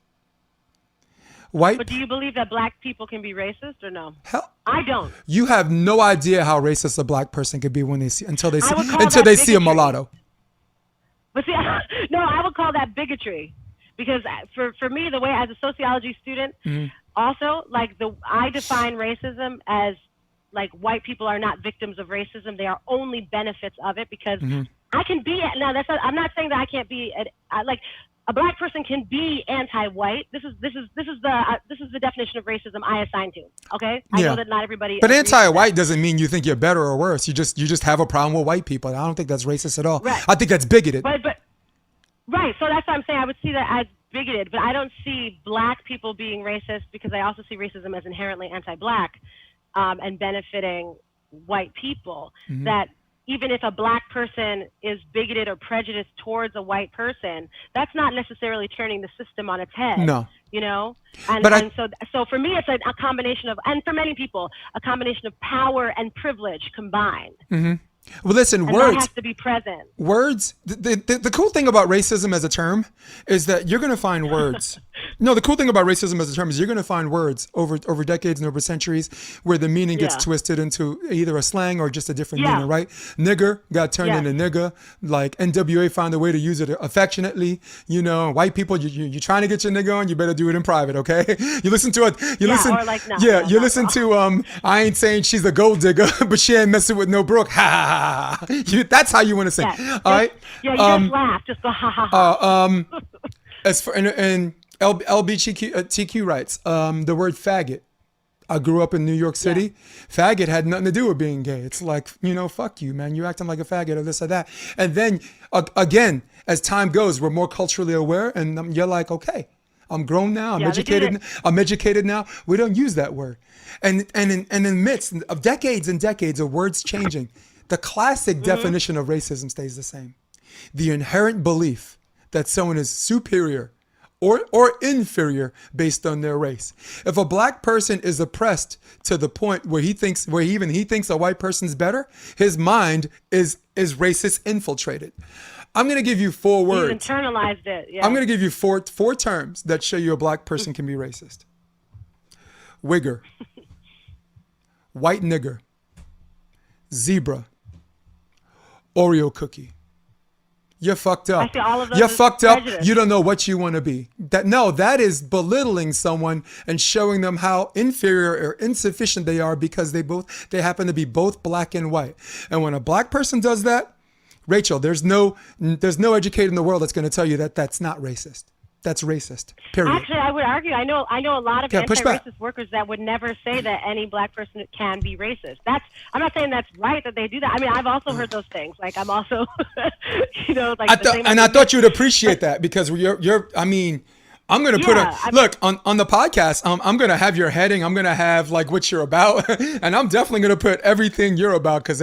But do you believe that black people can be racist or no? Hell, I don't. You have no idea how racist a black person could be until they see a mulatto. But see, no, I would call that bigotry, because for me, the way as a sociology student, also like I define racism as like white people are not victims of racism; they are only benefits of it. Because I can be I'm not saying that I can't be like. A black person can be anti-white. This is the definition of racism I assign to. Okay, I know that not everybody. But anti-white doesn't mean you think you're better or worse. You just have a problem with white people. I don't think that's racist at all. Right. I think that's bigoted. But right. So that's what I'm saying. I would see that as bigoted, but I don't see black people being racist, because I also see racism as inherently anti-black and benefiting white people. That even if a black person is bigoted or prejudiced towards a white person, that's not necessarily turning the system on its head. No. You know? So for me, it's a combination of, and for many people, a combination of power and privilege combined. Well, listen, and words that has to be present. Words. The cool thing about racism as a term is that you're going to find words. No, the cool thing about racism as a term is you're going to find words over decades and over centuries where the meaning gets twisted into either a slang or just a different meaning, right? Nigger got turned into nigga. Like NWA found a way to use it affectionately. You know, white people, you're trying to get your nigga on, you better do it in private, okay? You listen to it. You listen to I ain't saying she's a gold digger, but she ain't messing with no Brooke. Ha ha ha. That's how you want to say. All right. Yeah, you just laugh. Just go ha ha ha. As for and LBGTQ rights, the word faggot. I grew up in New York City. Faggot had nothing to do with being gay. It's like, fuck you, man. You acting like a faggot or this or that. And then again, as time goes, we're more culturally aware, and you're like, okay, I'm grown now. I'm educated. I'm educated now. We don't use that word. And in the midst of decades and decades of words changing, the classic definition of racism stays the same. The inherent belief that someone is superior or inferior based on their race. If a black person is oppressed to the point where he thinks a white person's better, his mind is racist infiltrated. I'm going to give you 4 words. He's internalized it. Yeah. I'm going to give you four terms that show you a black person can be racist. Wigger, white nigger, zebra, Oreo cookie. You're fucked up. I see all of those. You're fucked up. Prejudice. You don't know what you want to be. That is belittling someone and showing them how inferior or insufficient they are because they happen to be both black and white. And when a black person does that, Rachel, there's no educator in the world that's going to tell you that that's not racist. that's racist. Period. Actually, I would argue. I know a lot of Yeah, push back. anti-racist workers that would never say that any black person can be racist. I'm not saying that's right that they do that. I mean, I've also heard those things. Like, I'm also, like. I thought you'd appreciate that because you're. I mean, I'm gonna put look on the podcast. I'm gonna have your heading. I'm gonna have like what you're about, and I'm definitely gonna put everything you're about because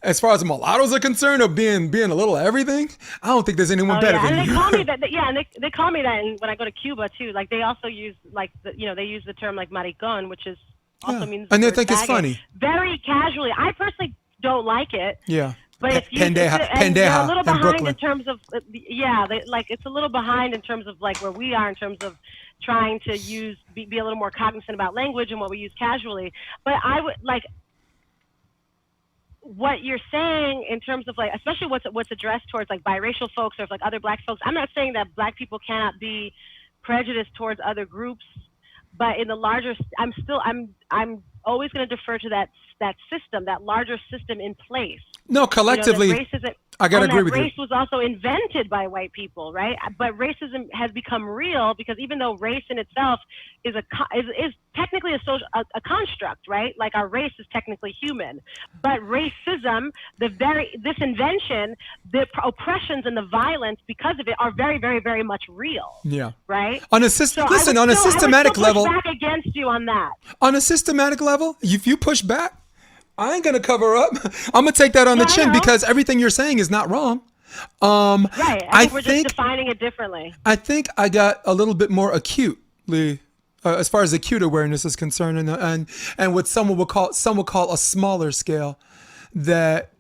as far as mulattoes are concerned, of being a little of everything. I don't think there's anyone better than and you. they call me that. And they call me that when I go to Cuba too. Like they also use they use the term like maricon, which is also means. And they the word think it's faggot, funny. Very casually. I personally don't like it. Yeah. But if you, Pendeja they're a little in behind Brooklyn. in terms of, it's a little behind in terms of like where we are in terms of trying to be a little more cognizant about language and what we use casually. But I would like what you're saying in terms of like, especially what's addressed towards like biracial folks or like other black folks. I'm not saying that black people cannot be prejudiced towards other groups, but in the larger, I'm always going to defer to that system, that larger system in place. No, collectively, I gotta agree with you. Race was also invented by white people, right? But racism has become real because even though race in itself is technically a construct, right? Like our race is technically human, but racism, this invention, the oppressions and the violence because of it are very, very, very much real. Yeah. Right. On a systematic level. I would push back against you on that. On a systematic level, if you push back, I ain't gonna cover up. I'm gonna take that on the chin because everything you're saying is not wrong. Right. I think we're just defining it differently. I think I got a little bit more acutely, as far as acute awareness is concerned, and what some would call a smaller scale, that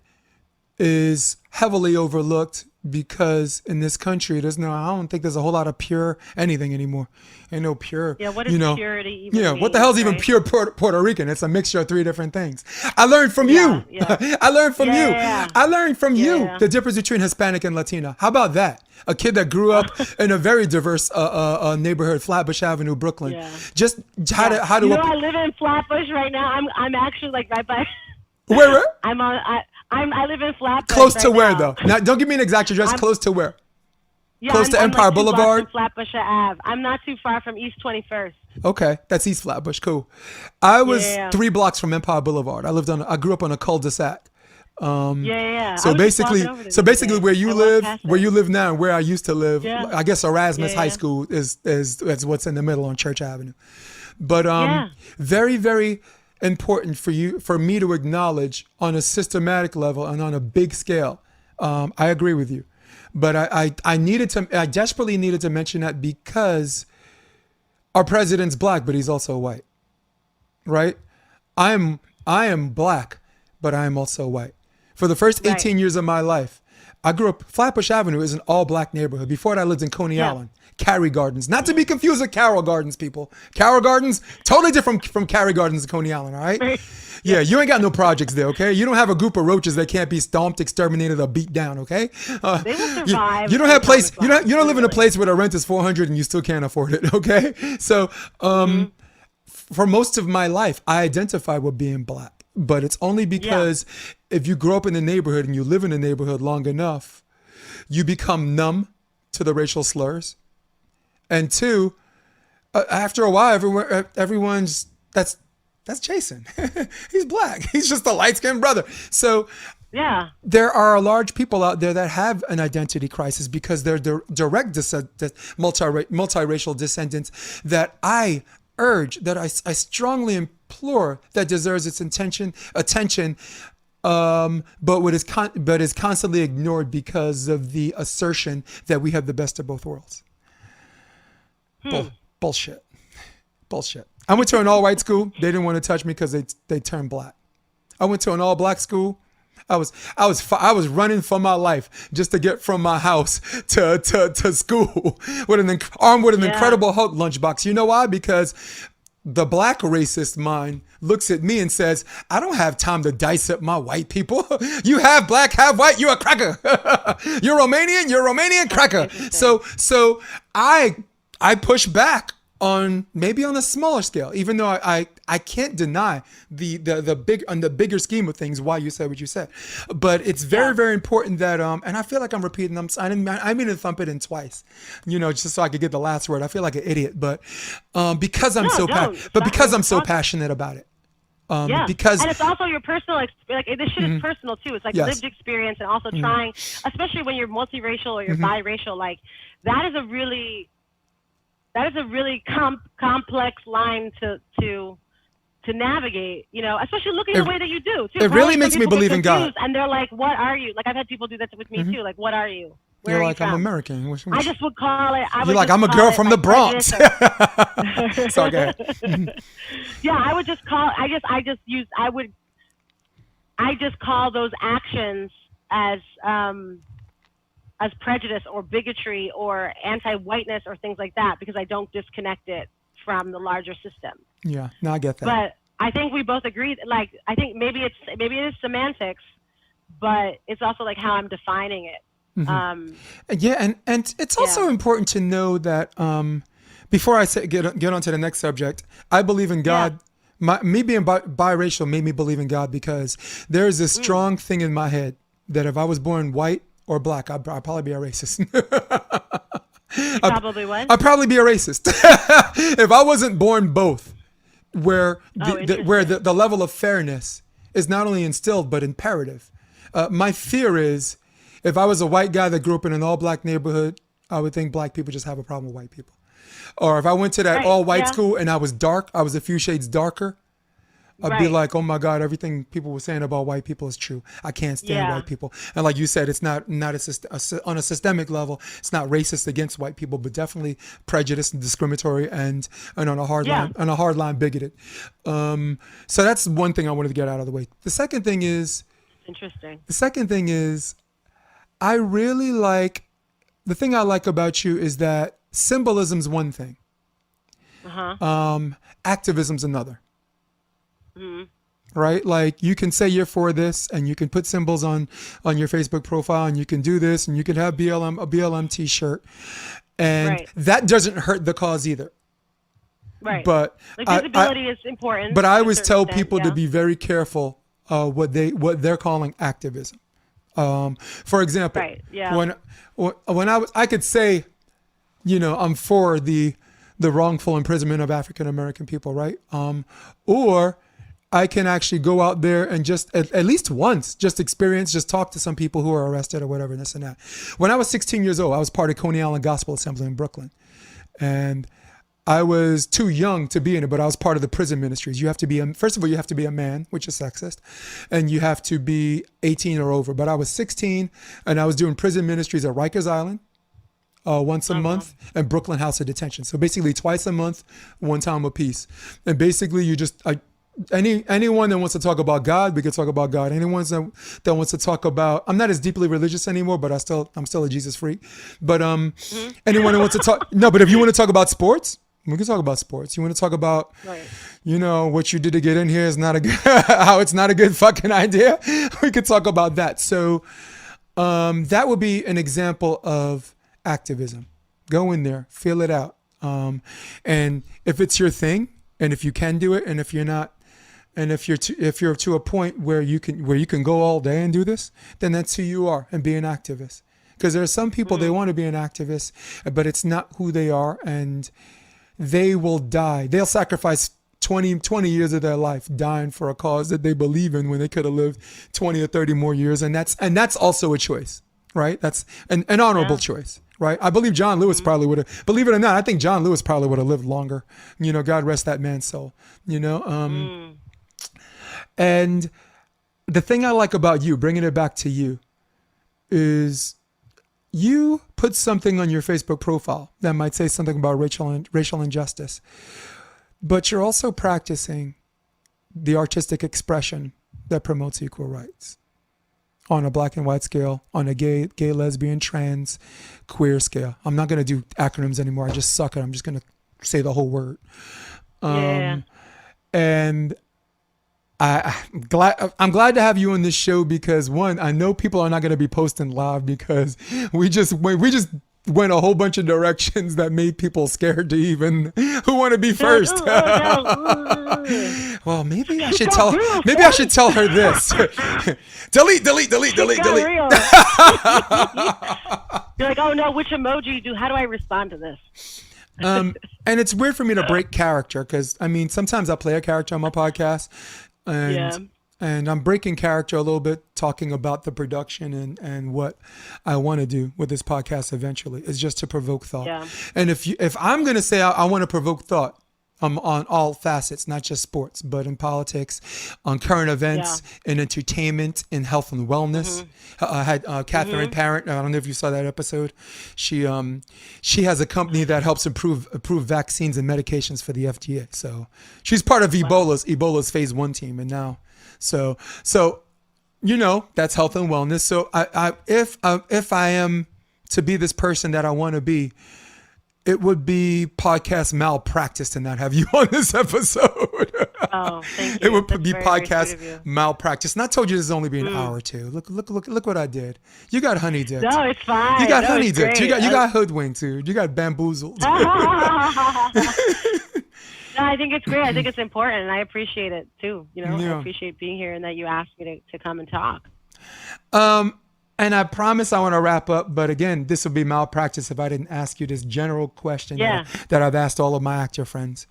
is heavily overlooked because in this country I don't think there's a whole lot of pure anything anymore. Ain't no pure. Yeah, what does purity even mean, what the hell's even right? pure Puerto Rican? It's a mixture of three different things. I learned from you. Yeah. I learned from you. Yeah. I learned from you Yeah. the difference between Hispanic and Latina. How about that? A kid that grew up in a very diverse neighborhood, Flatbush Avenue, Brooklyn. Yeah. Just how do I live in Flatbush right now. I'm actually like right by. Where? I live in Flatbush. Close to right where now. though? Now don't give me an exact address. Close to where? Yeah, Close to I'm Empire like 2 blocks Boulevard? from Flatbush Ave. I'm not too far from East 21st. Okay, that's East Flatbush. Cool. I was Yeah. 3 blocks from Empire Boulevard. I grew up on a cul-de-sac. Yeah. So I was just basically, walking over there the other day. where you I live, walked past where it. you live now, and where I used to live, Yeah. I guess Erasmus Yeah. High School is what's in the middle on Church Avenue. But Yeah. very, very important for me to acknowledge on a systematic level and on a big scale. I agree with you, but I desperately needed to mention that because our president's black, but he's also white, right? I am black, but I am also white. For the first 18 years of my life, I grew up. Flatbush Avenue is an all-black neighborhood. Before that, I lived in Coney Island, Cary Gardens, not to be confused with Carroll Gardens, people. Carroll Gardens, totally different from Cary Gardens and Coney Island. All right. Yeah, you ain't got no projects there, okay? You don't have a group of roaches that can't be stomped, exterminated, or beat down, okay? They will survive. You don't have place. You don't live in a place where the rent is $400 and you still can't afford it, okay? So, for most of my life, I identify with being black, but it's only because if you grow up in the neighborhood and you live in the neighborhood long enough, you become numb to the racial slurs, and two, after a while, everyone's that's Jason. He's black. He's just a light-skinned brother. So there are large people out there that have an identity crisis because they're direct multiracial descendants that I urge, that I strongly implore, that deserves its attention, but is constantly ignored because of the assertion that we have the best of both worlds. Bullshit. I went to an all-white school. They didn't want to touch me because they turned black. I went to an all-black school. I was running for my life just to get from my house to school armed with an Incredible Hulk lunchbox. You know why? Because the black racist mind looks at me and says, I don't have time to dice up my white people. You have black, have white, you're a cracker. You're Romanian cracker. So I push back on maybe on a smaller scale, even though I I can't deny the big on the bigger scheme of things why you said what you said, but it's very very important that and I feel like I'm repeating. I mean to thump it in twice, just so I could get the last word. I feel like an idiot, but because I'm because I'm so passionate about it. Because and it's also your personal like this shit is personal too. It's like lived experience and also trying, especially when you're multiracial or you're biracial. Like that is a really complex line to navigate. Especially looking the way that you do. Too. It really makes me believe in God. And they're like, "What are you?" Like I've had people do that with me too. Like, "What are you?" Where You're are like, you I'm from? American. I just would call it. You're like, I'm a girl from the Bronx. So go ahead. Yeah, I would just call. I just call those actions as prejudice or bigotry or anti-whiteness or things like that because I don't disconnect it from the larger system. Yeah, no, I get that. But I think we both agree. Like, I think maybe it is semantics, but it's also like how I'm defining it. Yeah, and it's also important to know that before I get on to the next subject, I believe in God. Me being biracial made me believe in God because there is this strong thing in my head that if I was born white or black, I'd probably be a racist. Probably what? I'd probably be a racist if I wasn't born both, where the level of fairness is not only instilled but imperative. My fear is if I was a white guy that grew up in an all-black neighborhood, I would think black people just have a problem with white people. Or if I went to that all-white school and I was dark, I was a few shades darker, I'd be like, oh my God, everything people were saying about white people is true. I can't stand white people. And like you said, it's not on a systemic level, it's not racist against white people, but definitely prejudiced and discriminatory and on a hard line bigoted. So that's one thing I wanted to get out of the way. The second thing is, I really the thing I like about you is that symbolism's one thing. Activism's another. Right? Like you can say you're for this and you can put symbols on your Facebook profile and you can do this and you can have a BLM t-shirt and that doesn't hurt the cause either. Right. But visibility is important. But I always tell people to be very careful what they're calling activism. For example, when I could say, I'm for the wrongful imprisonment of African American people, right? Or I can actually go out there and just at least once just talk to some people who are arrested or whatever, this and that. When I was 16 years old, I was part of Coney Island Gospel Assembly in Brooklyn. And I was too young to be in it, but I was part of the prison ministries. You have to be, first of all, you have to be a man, which is sexist, and you have to be 18 or over. But I was 16 and I was doing prison ministries at Rikers Island once a month and Brooklyn House of Detention. So basically twice a month, one time apiece. And basically you just, anyone that wants to talk about God, we can talk about God. Anyone that wants to talk about, I'm not as deeply religious anymore, but I'm still a Jesus freak. But anyone that wants to talk, but if you want to talk about sports, we can talk about sports. You want to talk about, what you did to get in here is not a good, how it's not a good fucking idea. We could talk about that. So that would be an example of activism. Go in there, feel it out. And if it's your thing, and if you can do it, and if you're not, and if you're to a point where you can go all day and do this, then that's who you are and be an activist. Because there are some people they want to be an activist, but it's not who they are, and they will die. They'll sacrifice 20 years of their life dying for a cause that they believe in when they could have lived 20 or 30 more years, and that's also a choice, right? That's an honorable choice. Right. I believe John Lewis probably would have, believe it or not, I think John Lewis probably would have lived longer. God rest that man's soul, And the thing I like about you, bringing it back to you, is you put something on your Facebook profile that might say something about racial injustice, but you're also practicing the artistic expression that promotes equal rights. On a black and white scale, on a gay, lesbian, trans, queer scale. I'm not going to do acronyms anymore. I just suck at it. I'm just going to say the whole word. And I'm glad to have you on this show because one, I know people are not going to be posting live because we just went a whole bunch of directions that made people scared to even who want to be first. Well, maybe I should tell. Maybe I should tell her this. delete. Real. You're like, oh no, which emoji do? How do I respond to this? And it's weird for me to break character because I mean sometimes I play a character on my podcast, and I'm breaking character a little bit, talking about the production and what I want to do with this podcast eventually is just to provoke thought. Yeah. And if I'm gonna say I want to provoke thought, on all facets, not just sports, but in politics, on current events, in entertainment, in health and wellness. I had Catherine Parent. I don't know if you saw that episode. She has a company that helps approve vaccines and medications for the FDA. So she's part of Ebola's phase 1 team, and now, so that's health and wellness. So if I am to be this person that I want to be, it would be podcast malpractice to not have you on this episode. Oh, thank you. It would That's be very, very sweet of podcast you. malpractice. And I told you this is only be an hour or two. Look what I did. You got honey dipped. No, it's fine. You got No, honey it's dipped. You great. got hoodwinked, dude. You got bamboozled. No, I think it's great. I think it's important, and I appreciate it too. Yeah. I appreciate being here and that you asked me to come and talk. And I promise I want to wrap up, but again, this would be malpractice if I didn't ask you this general question that I've asked all of my actor friends.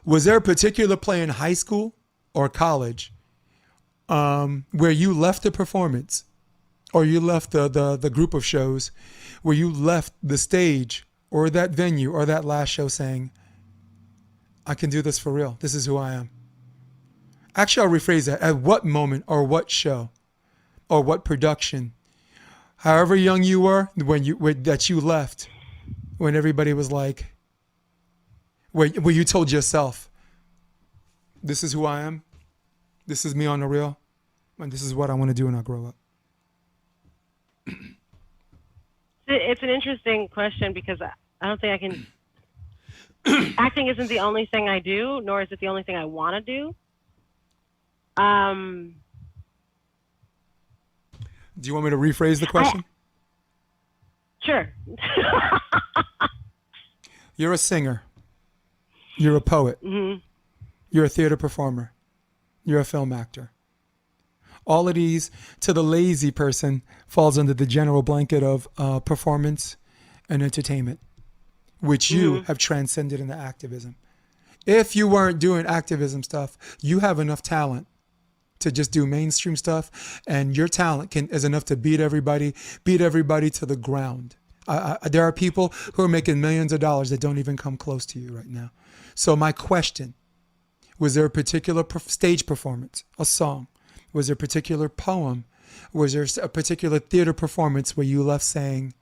Was there a particular play in high school or college where you left the performance or you left the group of shows, where you left the stage or that venue or that last show saying, I can do this for real. This is who I am. Actually, I'll rephrase that. At what moment or what show or what production, however young you were that you left, when everybody was like, where you told yourself, this is who I am, this is me on the real, and this is what I want to do when I grow up? It's an interesting question because I don't think I can. Acting isn't the only thing I do, nor is it the only thing I want to do. Do you want me to rephrase the question? Sure. You're a singer. You're a poet. Mm-hmm. You're a theater performer. You're a film actor. All of these, to the lazy person, falls under the general blanket of performance and entertainment, which you have transcended into activism. If you weren't doing activism stuff, you have enough talent to just do mainstream stuff, and your talent is enough to beat everybody to the ground. There are people who are making millions of dollars that don't even come close to you right now. So my question, was there a particular stage performance, a song? Was there a particular poem? Was there a particular theater performance where you left saying,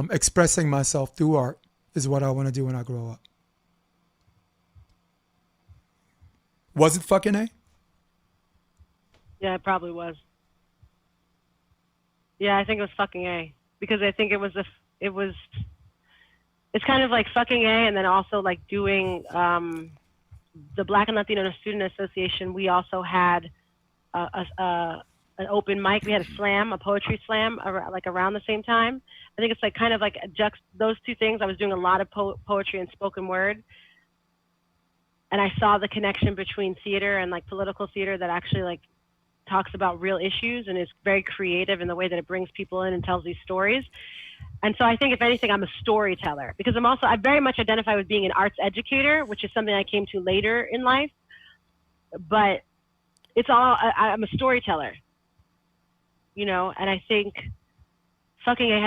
expressing myself through art is what I want to do when I grow up? Was it fucking A? Yeah, it probably was. Yeah, I think it was fucking A, because I think it's kind of like fucking A, and then also like doing the Black and Latino Student Association. We also had an open mic. We had a slam, a poetry slam, around the same time. I think it's like kind of like those two things. I was doing a lot of poetry and spoken word, and I saw the connection between theater and like political theater that actually like talks about real issues and is very creative in the way that it brings people in and tells these stories. And so I think, if anything, I'm a storyteller, because I very much identify with being an arts educator, which is something I came to later in life. But I'm a storyteller, and I think fucking I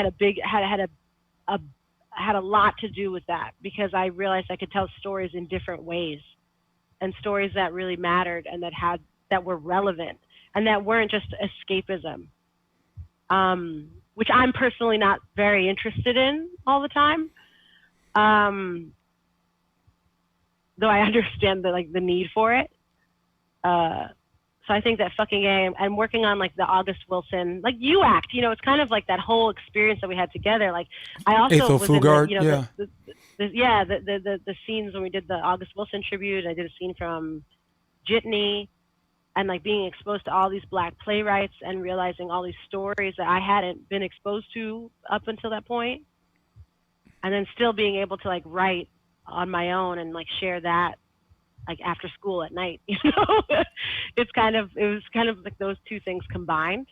had a lot to do with that, because I realized I could tell stories in different ways, and stories that really mattered and that were relevant and that weren't just escapism. Which I'm personally not very interested in all the time. Though I understand the need for it. So I think that fucking A, I'm working on like the August Wilson, like UACT, it's kind of like that whole experience that we had together. Like I also Ethel was Fugard, in the scenes when we did the August Wilson tribute. I did a scene from Jitney. and like being exposed to all these Black playwrights and realizing all these stories that I hadn't been exposed to up until that point, and then still being able to like write on my own and like share that like after school at night, you know. It was kind of like those two things combined.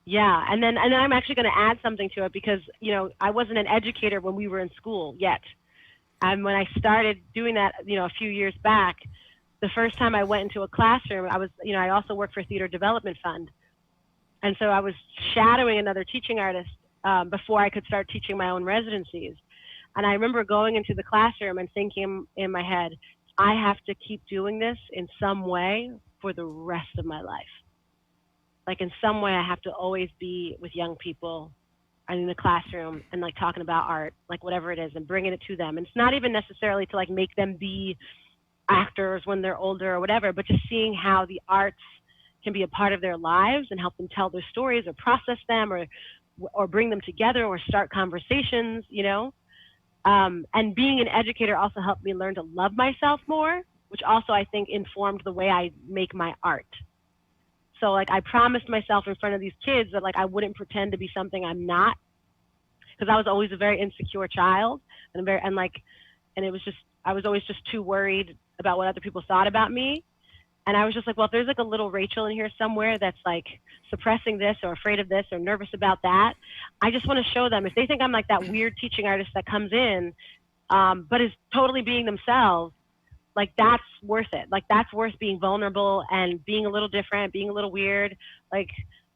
Yeah, and then I'm actually going to add something to it because, you know, I wasn't an educator when we were in school yet. And when I started doing that, you know, a few years back, the first time I went into a classroom, I was, you know, I also work for Theater Development Fund. And so I was shadowing another teaching artist before I could start teaching my own residencies. And I remember going into the classroom and thinking in my head, I have to keep doing this in some way for the rest of my life. Like in some way I have to always be with young people and in the classroom and like talking about art, like whatever it is, and bringing it to them. And it's not even necessarily to like make them be actors when they're older or whatever, but just seeing how the arts can be a part of their lives and help them tell their stories or process them or bring them together or start conversations, you know? And being an educator also helped me learn to love myself more, which also I think informed the way I make my art. So like I promised myself in front of these kids that like I wouldn't pretend to be something I'm not, because I was always a very insecure child and it was just, I was always just too worried about what other people thought about me. And I was just like, well, if there's like a little Rachel in here somewhere that's like suppressing this or afraid of this or nervous about that, I just want to show them. If they think I'm like that weird teaching artist that comes in, but is totally being themselves, like that's worth it. Like that's worth being vulnerable and being a little different, being a little weird. Like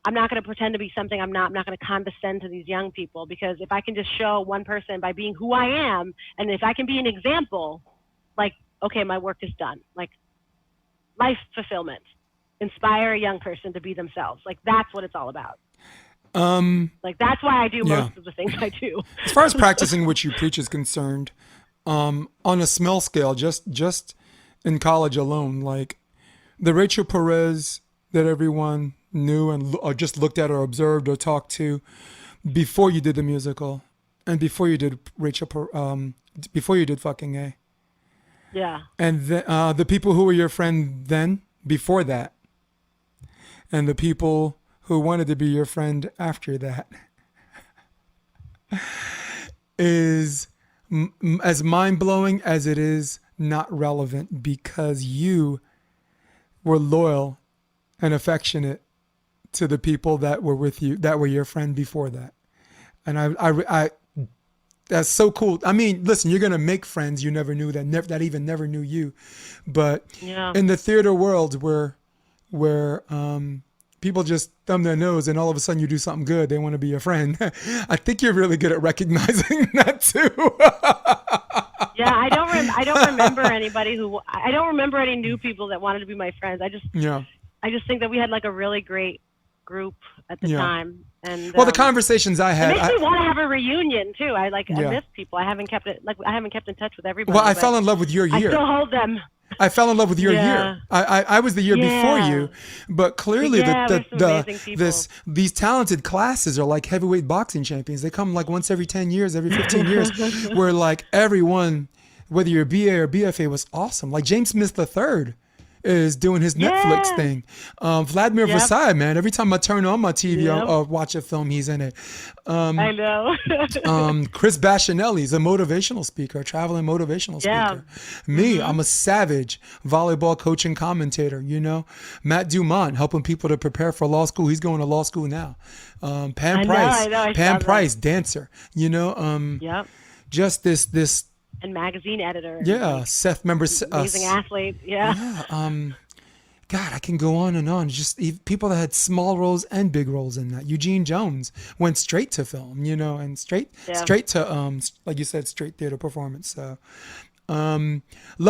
I'm not going to pretend to be something I'm not. I'm not going to condescend to these young people, because if I can just show one person by being who I am, and if I can be an example, like, okay, my work is done. Like life fulfillment, inspire a young person to be themselves. Like that's what it's all about. Like that's why I do most of the things I do. As far as practicing what you preach is concerned, on a small scale, just in college alone, like the Rachel Perez that everyone knew and or just looked at or observed or talked to before you did the musical and before you did before you did Fucking A. Yeah. And the people who were your friend then, before that, and the people who wanted to be your friend after that, is as mind-blowing as it is not relevant, because you were loyal and affectionate to the people that were with you, that were your friend before that. And I that's so cool. I mean, listen, you're going to make friends you never knew that even never knew you. But in the theater world where people just thumb their nose and all of a sudden you do something good, they want to be your friend. I think you're really good at recognizing that too. Yeah, I don't remember anybody I don't remember any new people that wanted to be my friends. I just think that we had like a really great group at the time. And well, the conversations I had, it makes me want to have a reunion too. I miss people. I haven't kept in touch with everybody. Well, I fell in love with your year. I still hold them. I fell in love with your year. I was the year before you, but clearly these talented classes are like heavyweight boxing champions. They come like once every 10 years, every 15 years, where like everyone, whether you're BA or BFA, was awesome. Like James Smith III is doing his Netflix thing. Vladimir Versailles, man. Every time I turn on my TV or watch a film, he's in it. I know. Chris Bacchinelli is a motivational speaker, a traveling motivational speaker. Me, I'm a savage volleyball coach and commentator, you know. Matt Dumont, helping people to prepare for law school. He's going to law school now. Pam Price, dancer, you know. Just this and magazine editor. Yeah, Seth, remember amazing athlete. Yeah. God, I can go on and on. Just people that had small roles and big roles in that. Eugene Jones went straight to film, you know, and straight to like you said, straight theater performance. So, love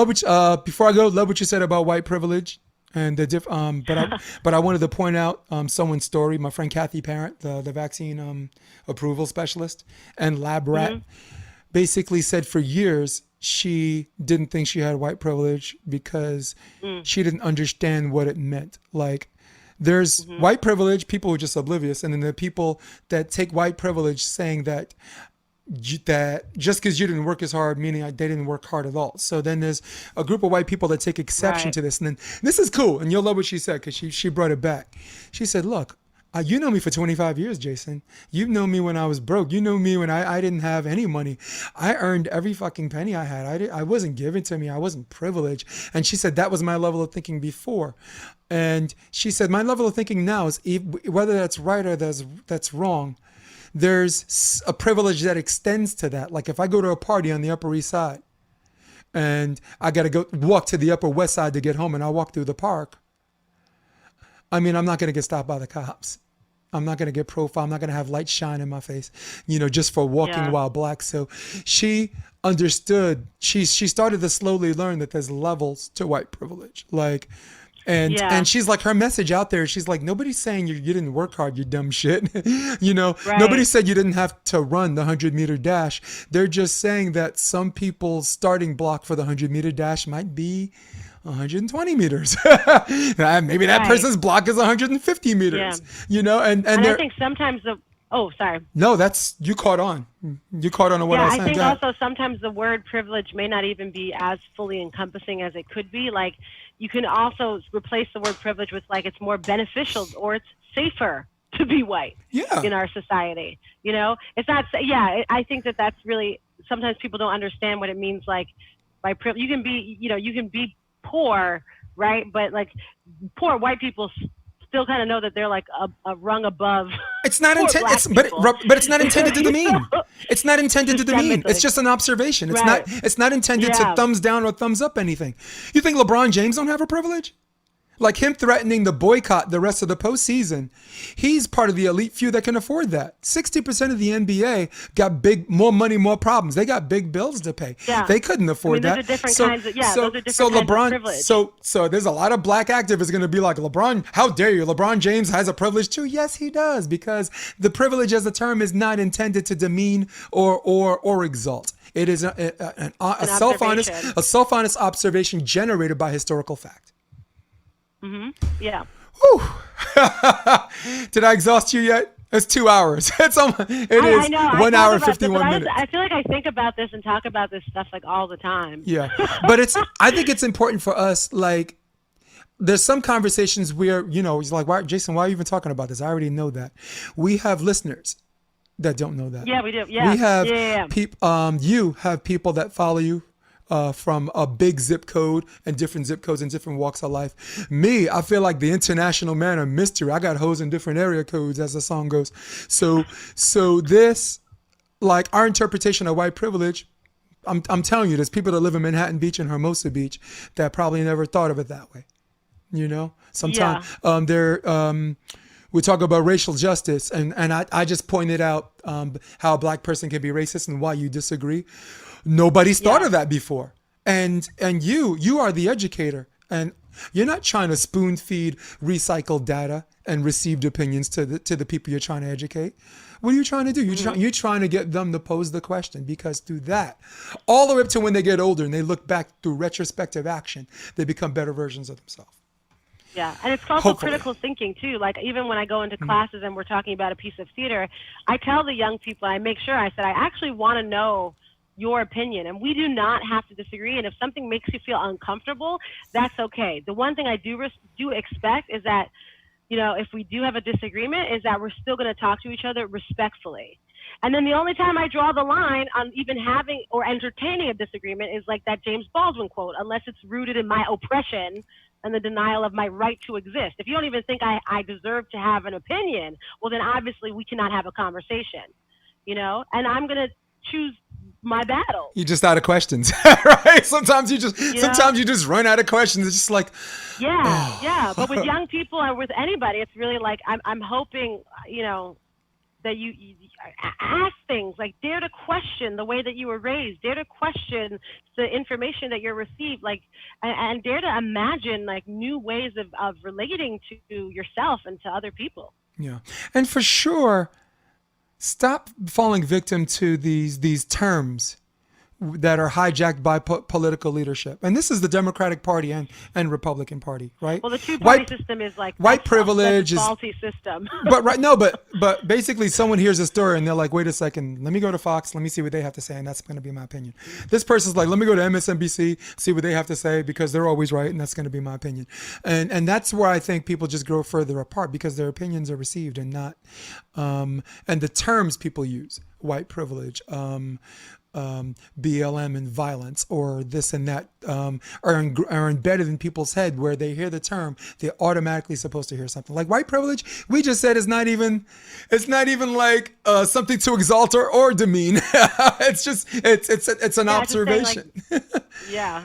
what before I go, love what you said about white privilege and the but I wanted to point out someone's story. My friend Kathy Parent, the vaccine approval specialist and lab rat. Basically said for years she didn't think she had white privilege because she didn't understand what it meant. Like there's white privilege, people who are just oblivious, and then the people that take white privilege saying that that just because you didn't work as hard, meaning they didn't work hard at all. So then there's a group of white people that take exception Right. to this. And then this is cool. And you'll love what she said because she brought it back. She said, look, you know me for 25 years, Jason. You've known me when I was broke. You know me when I didn't have any money. I earned every fucking penny I had. I wasn't given to me. I wasn't privileged. And she said that was my level of thinking before. And she said my level of thinking now is whether that's right or that's wrong, there's a privilege that extends to that. Like if I go to a party on the Upper East Side and I got to go walk to the Upper West Side to get home and I walk through the park, I mean, I'm not going to get stopped by the cops. I'm not going to get profiled. I'm not going to have light shine in my face, just for walking Yeah. while black. So she understood, she started to slowly learn that there's levels to white privilege. Like, Yeah. and she's like, her message out there, she's like, nobody's saying you didn't work hard, you dumb shit. Right. Nobody said you didn't have to run the 100-meter dash. They're just saying that some people's starting block for the 100-meter dash might be 120 meters. Maybe that Right. person's block is 150 meters, and And I they're, think sometimes sorry. no, that's, you caught on what I Yeah, was I saying. think Go ahead. also sometimes the word privilege may not even be as fully encompassing as it could be. Like you can also replace the word privilege with like it's more beneficial or it's safer to be white Yeah. in our society. It's not. I think that's really sometimes people don't understand what it means. Like by privilege, you can be poor, right? But like poor white people still kind of know that they're like a rung above. It's not poor intended, black people. but it's not intended to demean. It's not intended to demean. Systemically. It's just an observation. It's Right. not intended to Yeah. thumbs down or thumbs up anything. You think LeBron James don't have a privilege? Like him threatening to boycott the rest of the postseason, he's part of the elite few that can afford that. 60% of the NBA got more money, more problems. They got big bills to pay. Yeah. They couldn't afford those that. are different so, kinds of- yeah, so, those are different so kinds of LeBron, privilege. so there's a lot of black activists going to be like, LeBron, how dare you? LeBron James has a privilege too. Yes, he does, because the privilege as a term is not intended to demean or exalt. It is a self-honest observation. self-honest observation generated by historical fact. Yeah. Whew. Did I exhaust you yet? It's 2 hours. It is I know. 1 I hour, talk about 51 this, minutes. I feel like I think about this and talk about this stuff like all the time. Yeah. But I think it's important for us, like, there's some conversations where, it's like, why, Jason, why are you even talking about this? I already know that. We have listeners that don't know that. Yeah, we do. Yeah. We have Yeah. you have people that follow you from a big zip code and different zip codes and different walks of life. Me, I feel like the international man of mystery. I got hoes in different area codes, as the song goes. So this, like, our interpretation of white privilege, I'm telling you, there's people that live in Manhattan Beach and Hermosa Beach that probably never thought of it that way. Sometimes we talk about racial justice, and I just pointed out how a black person can be racist and why you disagree. Nobody's thought of that before. And you are the educator, and you're not trying to spoon feed recycled data and received opinions to the people you're trying to educate. What are you trying to do? You're trying to get them to pose the question, because through that, all the way up to when they get older and they look back through retrospective action, they become better versions of themselves. Yeah, and it's also Hopefully. critical thinking too. Like even when I go into classes and we're talking about a piece of theater, I tell the young people, I make sure I said, I actually want to know your opinion, and we do not have to disagree. And if something makes you feel uncomfortable, that's okay. The one thing I do expect is that, if we do have a disagreement, is that we're still going to talk to each other respectfully. And then the only time I draw the line on even having or entertaining a disagreement is like that James Baldwin quote, unless it's rooted in my oppression and the denial of my right to exist. If you don't even think I deserve to have an opinion, well, then obviously we cannot have a conversation, and I'm going to choose my battle. You're just out of questions, right? Sometimes you just run out of questions. It's just like, Yeah. But with young people or with anybody, it's really like, I'm hoping, that you ask things, like dare to question the way that you were raised, dare to question the information that you're received, like, and dare to imagine like new ways of relating to yourself and to other people. yeah. And for sure, stop falling victim to these terms that are hijacked by political leadership. And this is the Democratic Party and Republican Party, right? Well, the two-party system is like white privilege that's a is faulty system. but basically someone hears a story and they're like, wait a second, let me go to Fox, let me see what they have to say, and that's going to be my opinion. This person's like, let me go to MSNBC, see what they have to say, because they're always right, and that's going to be my opinion. And that's where I think people just grow further apart, because their opinions are received and not and the terms people use, white privilege, BLM and violence, or this and that, are embedded in people's head, where they hear the term, they're automatically supposed to hear something like white privilege. We just said it's not even like something to exalt or demean. It's an observation. Yeah.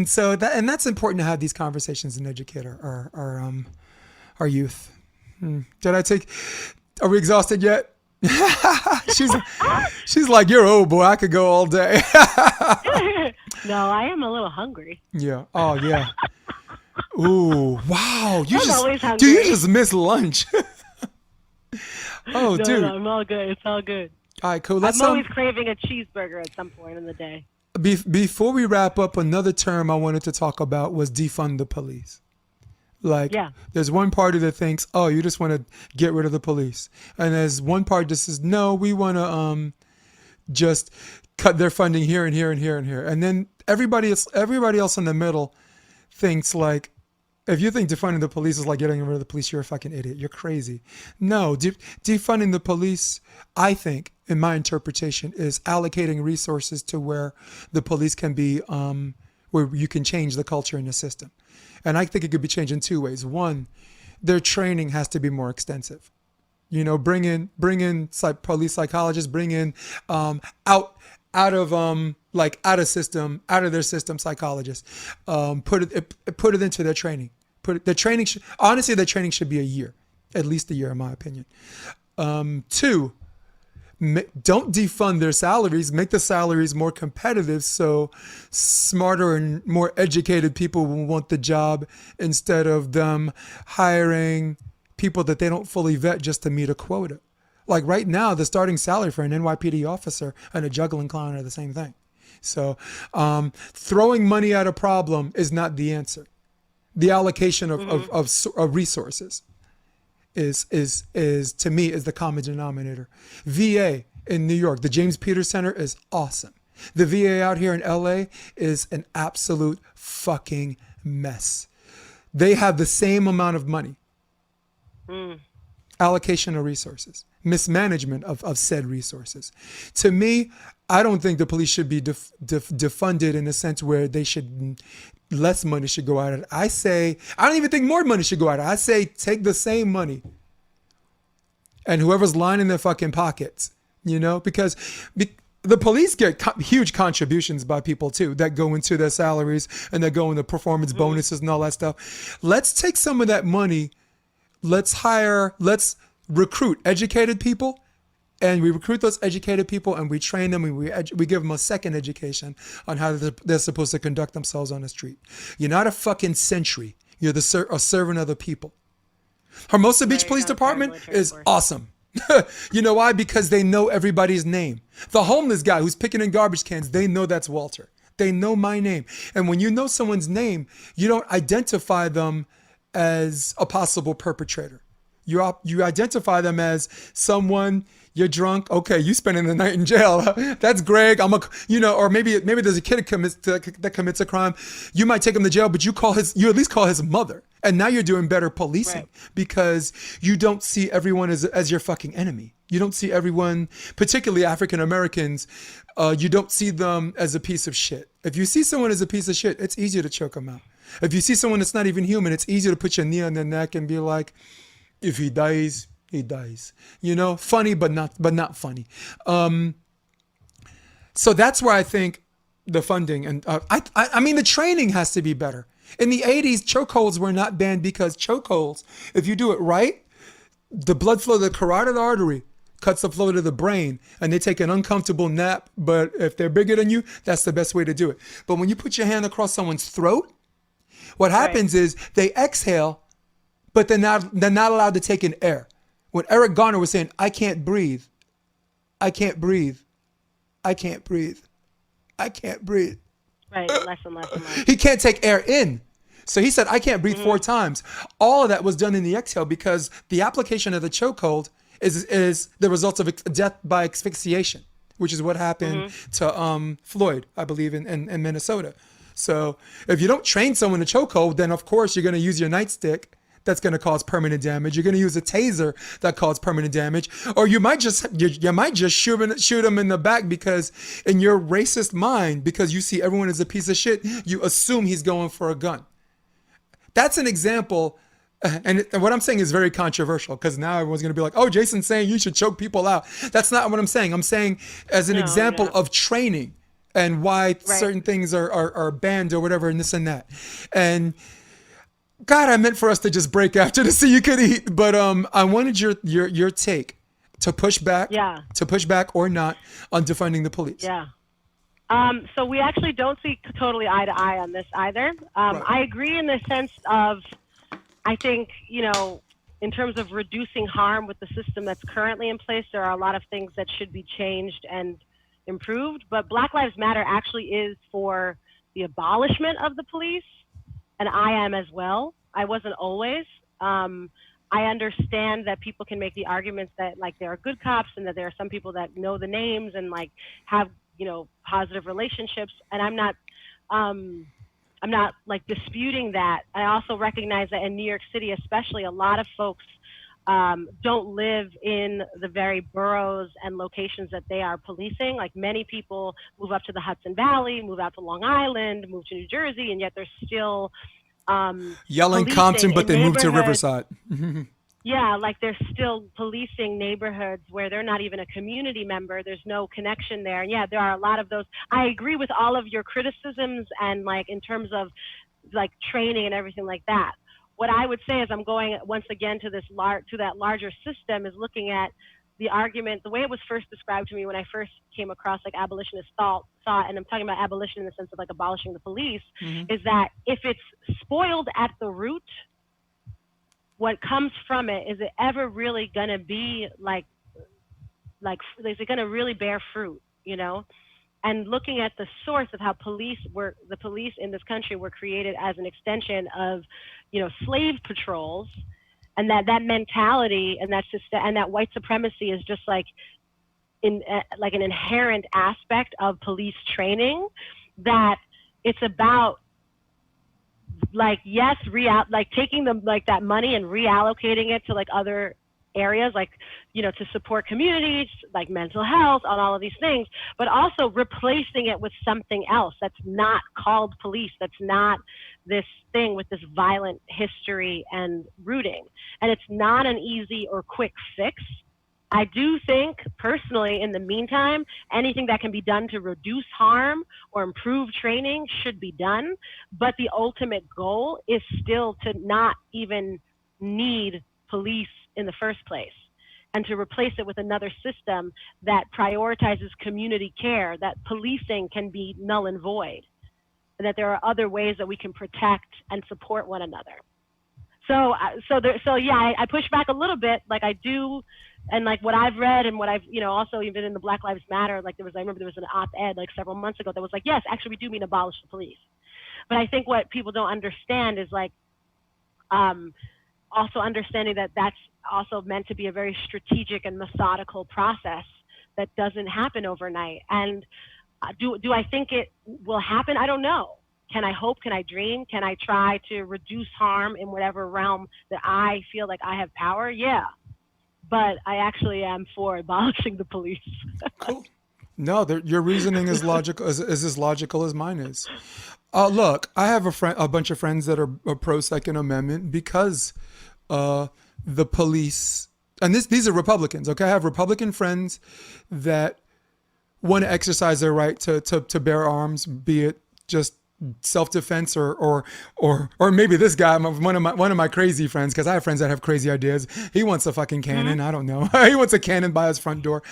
So that's important to have these conversations and educate our youth. Are we exhausted yet? she's like, you're old, boy. I could go all day. No, I am a little hungry. Yeah. Oh, yeah. Ooh, wow. always hungry. Dude, you just missed lunch. Oh, No, dude. no, I'm all good. It's all good. All right, cool. I'm always craving a cheeseburger at some point in the day. Before we wrap up, another term I wanted to talk about was defund the police. Like, there's one party that thinks, oh, you just want to get rid of the police. And there's one party that says, no, we want to just cut their funding here and here and here and here. And then everybody else in the middle thinks, like, if you think defunding the police is like getting rid of the police, you're a fucking idiot. You're crazy. No, defunding the police, I think, in my interpretation, is allocating resources to where the police can be, where you can change the culture in the system. And I think it could be changed in two ways. One, their training has to be more extensive. You know, bring in police psychologists, bring in out of their system psychologists. Put it into their training. Their training should be a year, at least a year, in my opinion. Two, don't defund their salaries. Make the salaries more competitive, so smarter and more educated people will want the job, instead of them hiring people that they don't fully vet just to meet a quota. Like right now, the starting salary for an NYPD officer and a juggling clown are the same thing. So throwing money at a problem is not the answer. The allocation of resources is to me is the common denominator. VA in New York, the James Peters Center, is awesome. The VA out here in LA is an absolute fucking mess. They have the same amount of money. Allocation of resources, mismanagement of said resources. To me, I don't think the police should be defunded in a sense where they should, less money should go at it. I don't even think more money should go at it. I say take the same money and whoever's lining their fucking pockets, you know, because the police get huge contributions by people too that go into their salaries and that go into performance bonuses and all that stuff. Let's take some of that money. Let's recruit educated people, and we recruit those educated people and we train them and we give them a second education on how they're supposed to conduct themselves on the street. You're not a fucking sentry. You're a servant of the people. Hermosa Beach Police Department is awesome. You know why? Because they know everybody's name. The homeless guy who's picking in garbage cans, they know that's Walter. They know my name. And when you know someone's name, you don't identify them as a possible perpetrator. You identify them as someone. You're drunk. Okay, you spending the night in jail. That's Greg. Or maybe there's a kid that commits a crime. You might take him to jail, but you at least call his mother. And now you're doing better policing, because you don't see everyone as your fucking enemy. You don't see everyone, particularly African Americans, you don't see them as a piece of shit. If you see someone as a piece of shit, it's easier to choke them out. If you see someone that's not even human, it's easier to put your knee on their neck and be like, if he dies, he dies. You know, funny, but not funny. So that's where I think the funding and I mean the training has to be better. In the 80s, chokeholds were not banned because chokeholds, if you do it right, the blood flow to the carotid artery cuts the flow to the brain, and they take an uncomfortable nap. But if they're bigger than you, that's the best way to do it. But when you put your hand across someone's throat, what happens is they exhale, but they're not allowed to take in air. When Eric Garner was saying, I can't breathe, I can't breathe, I can't breathe, I can't breathe. Right. Less and less and less. He can't take air in. So he said, I can't breathe 4 times. All of that was done in the exhale because the application of the chokehold is the result of death by asphyxiation, which is what happened to Floyd, I believe, in Minnesota. So if you don't train someone to chokehold, then of course you're going to use your nightstick. That's going to cause permanent damage. You're going to use a taser that causes permanent damage, or you might just shoot him in the back because in your racist mind, because you see everyone as a piece of shit, you assume he's going for a gun. That's an example, and what I'm saying is very controversial because now everyone's going to be like, "Oh, Jason's saying you should choke people out." That's not what I'm saying. I'm saying as an example of training and why certain things are banned or whatever, and this and that, and. God, I meant for us to just break after to see you could eat, but I wanted your take to push back, or not on defunding the police. Yeah. So we actually don't see totally eye to eye on this either. Right. I agree in the sense of, I think, in terms of reducing harm with the system that's currently in place, there are a lot of things that should be changed and improved. But Black Lives Matter actually is for the abolishment of the police. And I am as well. I wasn't always. I understand that people can make the arguments that like there are good cops and that there are some people that know the names and like have positive relationships. And I'm not like disputing that. I also recognize that in New York City, especially, a lot of folks don't live in the very boroughs and locations that they are policing. Like many people move up to the Hudson Valley, move out to Long Island, move to New Jersey, and yet they're still yelling Compton, but they move to Riverside. Yeah, like they're still policing neighborhoods where they're not even a community member. There's no connection there. And yeah, there are a lot of those. I agree with all of your criticisms and like in terms of like training and everything like that. What I would say is I'm going once again to that larger system is looking at the argument, the way it was first described to me when I first came across like abolitionist thought, and I'm talking about abolition in the sense of like abolishing the police, is that if it's spoiled at the root, what comes from it, is it ever really going to be like, is it going to really bear fruit, And looking at the source of how the police in this country were created as an extension of, slave patrols, and that mentality and that system and that white supremacy is just like an inherent aspect of police training, that it's about taking them like that money and reallocating it to like other areas, like, to support communities, like mental health, on all of these things, but also replacing it with something else that's not called police, that's not this thing with this violent history and rooting. And it's not an easy or quick fix. I do think personally, in the meantime, anything that can be done to reduce harm or improve training should be done. But the ultimate goal is still to not even need police in the first place, and to replace it with another system that prioritizes community care, that policing can be null and void, and that there are other ways that we can protect and support one another. I push back a little bit, like I do, and like what I've read and what I've, also even in the Black Lives Matter, like I remember there was an op-ed like several months ago that was like, yes, actually we do mean abolish the police. But I think what people don't understand is like, also understanding that that's also meant to be a very strategic and methodical process that doesn't happen overnight. And do I think it will happen? I don't know. Can I hope? Can I dream? Can I try to reduce harm in whatever realm that I feel like I have power? Yeah. But I actually am for abolishing the police. Cool. No, your reasoning is logical, is as logical as mine is. Look, I have a bunch of friends that are pro Second Amendment because the police, and these are Republicans, okay? I have Republican friends that want to exercise their right to bear arms, be it just self-defense or maybe this guy, one of my crazy friends, because I have friends that have crazy ideas. He wants a fucking cannon. I don't know. He wants a cannon by his front door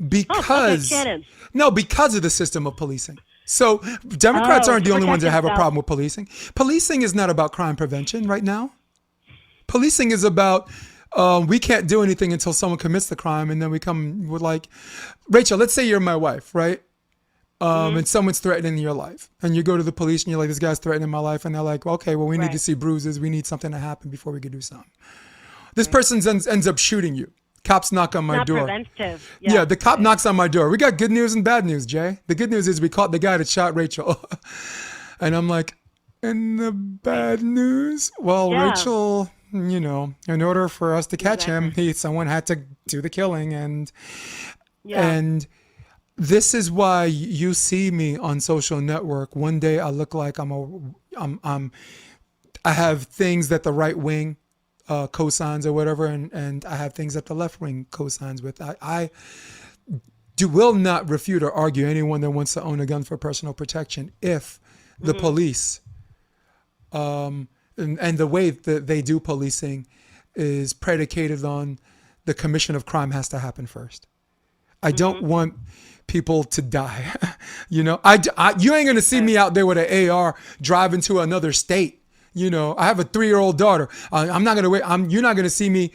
because of the system of policing. So Democrats aren't the only ones that have a problem with policing. Policing is not about crime prevention right now. Policing is about we can't do anything until someone commits the crime, and then we come with like, Rachel, let's say you're my wife, right? and someone's threatening your life, and you go to the police and you're like, this guy's threatening my life, and they're like, okay, well, we need to see bruises, we need something to happen before we can do something. This person ends up shooting you. Cops knock on my door. Preventive. Yeah, the cop knocks on my door. We got good news and bad news, Jay. The good news is we caught the guy that shot Rachel. And I'm like, and the bad news? Well, Rachel, you know, in order for us to catch him, someone had to do the killing. And this is why you see me on social network. One day I look like I have things that the right wing cosigns or whatever, and I have things that the left wing cosigns with. I will not refute or argue anyone that wants to own a gun for personal protection if the police and the way that they do policing is predicated on the commission of crime has to happen first. I don't want people to die. You know, you ain't gonna see me out there with an AR driving to another state. You know, I have a 3-year-old daughter. I'm not gonna wait. You're not gonna see me.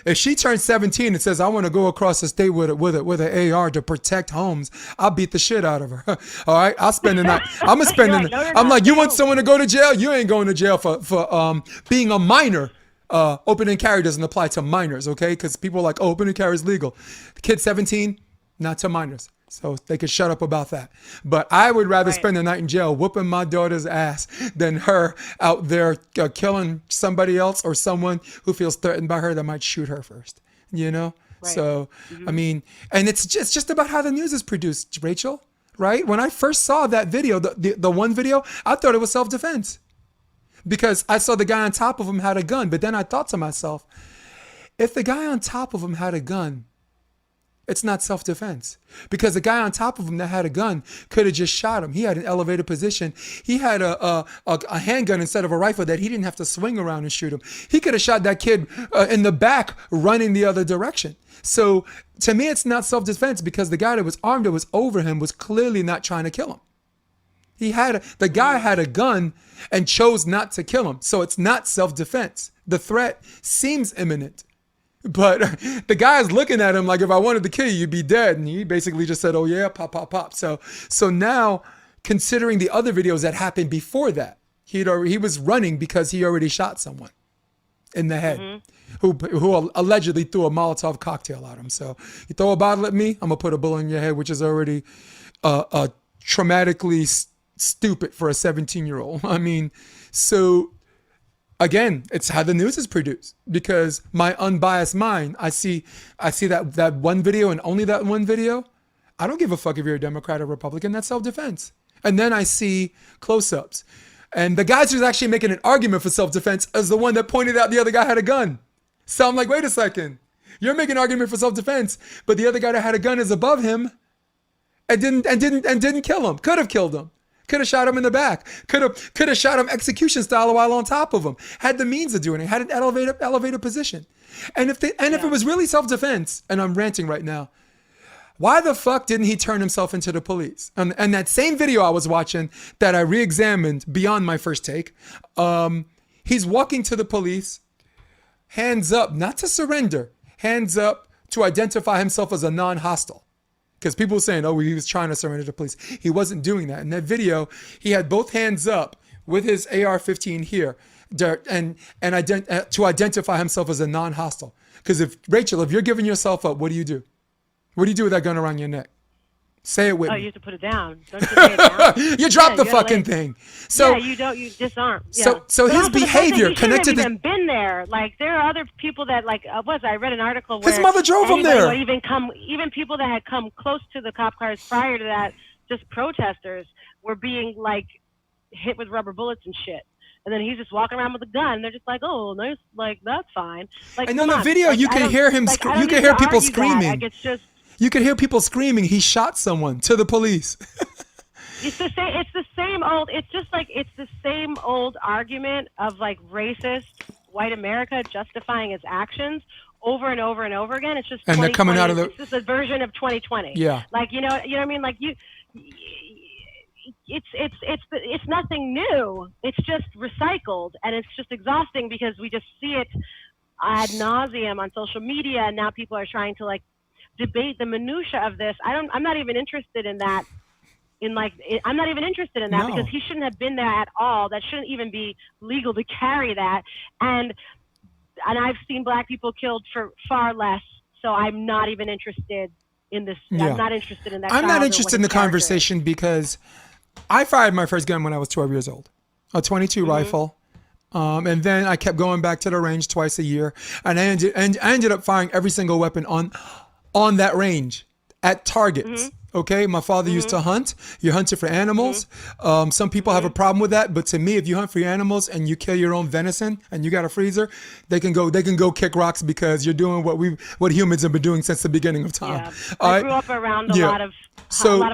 If she turns 17 and says I want to go across the state with an AR to protect homes, I'll beat the shit out of her. All right, I'll spend the night. I'm gonna spend the night. I'm like, you want someone to go to jail? You ain't going to jail for being a minor. Open and carry doesn't apply to minors, okay? Because people are like, oh, open and carry is legal. The kid 17, not to minors. So they could shut up about that. But I would rather spend the night in jail whooping my daughter's ass than her out there killing somebody else or someone who feels threatened by her that might shoot her first, you know? Right. So, I mean, and it's just about how the news is produced, Rachel, right? When I first saw that video, the one video, I thought it was self-defense because I saw the guy on top of him had a gun. But then I thought to myself, if the guy on top of him had a gun, it's not self-defense because the guy on top of him that had a gun could have just shot him. He had an elevated position. He had a handgun instead of a rifle that he didn't have to swing around and shoot him. He could have shot that kid in the back running the other direction. So to me, it's not self-defense because the guy that was armed that was over him was clearly not trying to kill him. The guy had a gun and chose not to kill him. So it's not self-defense. The threat seems imminent. But the guy's looking at him like, if I wanted to kill you, you'd be dead. And he basically just said, oh, yeah, pop, pop, pop. So now, considering the other videos that happened before that, he was running because he already shot someone in the head who allegedly threw a Molotov cocktail at him. So you throw a bottle at me, I'm going to put a bullet in your head, which is already traumatically stupid for a 17-year-old. I mean, so... Again, it's how the news is produced because my unbiased mind, I see that one video and only that one video. I don't give a fuck if you're a Democrat or Republican. That's self-defense. And then I see close-ups. And the guy who's actually making an argument for self-defense is the one that pointed out the other guy had a gun. So I'm like, wait a second. You're making an argument for self-defense, but the other guy that had a gun is above him and didn't kill him. Could have killed him. Could have shot him in the back. Could have shot him execution style while on top of him. Had the means of doing it. Had an elevated position. And if it was really self-defense, and I'm ranting right now, why the fuck didn't he turn himself into the police? And that same video I was watching that I re-examined beyond my first take, he's walking to the police, hands up, not to surrender, hands up to identify himself as a non-hostile. Because people were saying, oh, he was trying to surrender to police. He wasn't doing that. In that video, he had both hands up with his AR-15 here and to identify himself as a non-hostile. Because Rachel, if you're giving yourself up, what do you do? What do you do with that gun around your neck? Say it with me. Oh, you have to put it down. Don't you lay it down? You drop the fucking thing. So you don't. You disarm. Yeah. So his behavior he connected to. Even been there. Like there are other people that I read an article where his mother drove him there. Even people that had come close to the cop cars prior to that, just protesters were being like hit with rubber bullets and shit. And then he's just walking around with a gun. They're just like, oh, nice, like that's fine. Like, and on the video, you can hear him. You can hear people screaming. Like, it's just. You could hear people screaming, he shot someone to the police. It's the same old. It's just like it's the same old argument of like racist white America justifying its actions over and over and over again. It's just and they're coming out of the. It's just a version of 2020. Yeah. Like you know what I mean. Like you. It's nothing new. It's just recycled, and it's just exhausting because we just see it ad nauseum on social media, and now people are trying to like debate the minutia of this. I'm not even interested in that I'm not even interested in that No. because he shouldn't have been there at all. That shouldn't even be legal to carry that. And I've seen black people killed for far less. So I'm not even interested in this. Yeah. I'm not interested in that. I'm child not or interested what in the his character is. conversation because I fired my first gun when I was 12 years old, a 22 rifle. And then I kept going back to the range twice a year, and I ended up firing every single weapon on that range at targets. Okay, my father used to hunt. You hunted for animals. Some people have a problem with that, but to me, if you hunt for your animals and you kill your own venison and you got a freezer, they can go kick rocks because you're doing what humans have been doing since the beginning of time. Yeah. I grew up around a lot of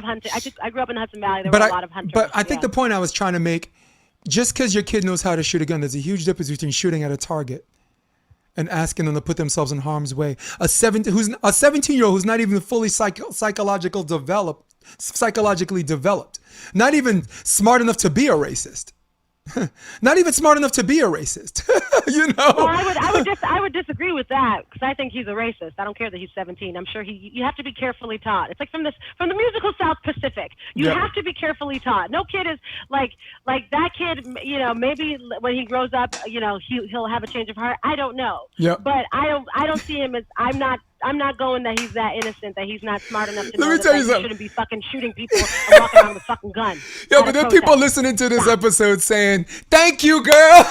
hunting. I grew up in the Hudson Valley. There were a lot of hunters. But I think the point I was trying to make, just because your kid knows how to shoot a gun, there's a huge difference between shooting at a target and asking them to put themselves in harm's way. A 17-year-old who's not even fully psychologically developed, not even smart enough to be a racist. Not even smart enough to be a racist. You know. Well, I would disagree with that because I think he's a racist. I don't care that he's 17. I'm sure you have to be carefully taught. It's like from the musical South Pacific. You have to be carefully taught. No kid is like that kid. You know, maybe when he grows up, you know, he'll have a change of heart. I don't know. Yeah. But I don't see him as I'm not going that he's that innocent, that he's not smart enough to know that he shouldn't be fucking shooting people and walking around with a fucking gun. Yeah, but then people listening to this episode saying, "Thank you, girl."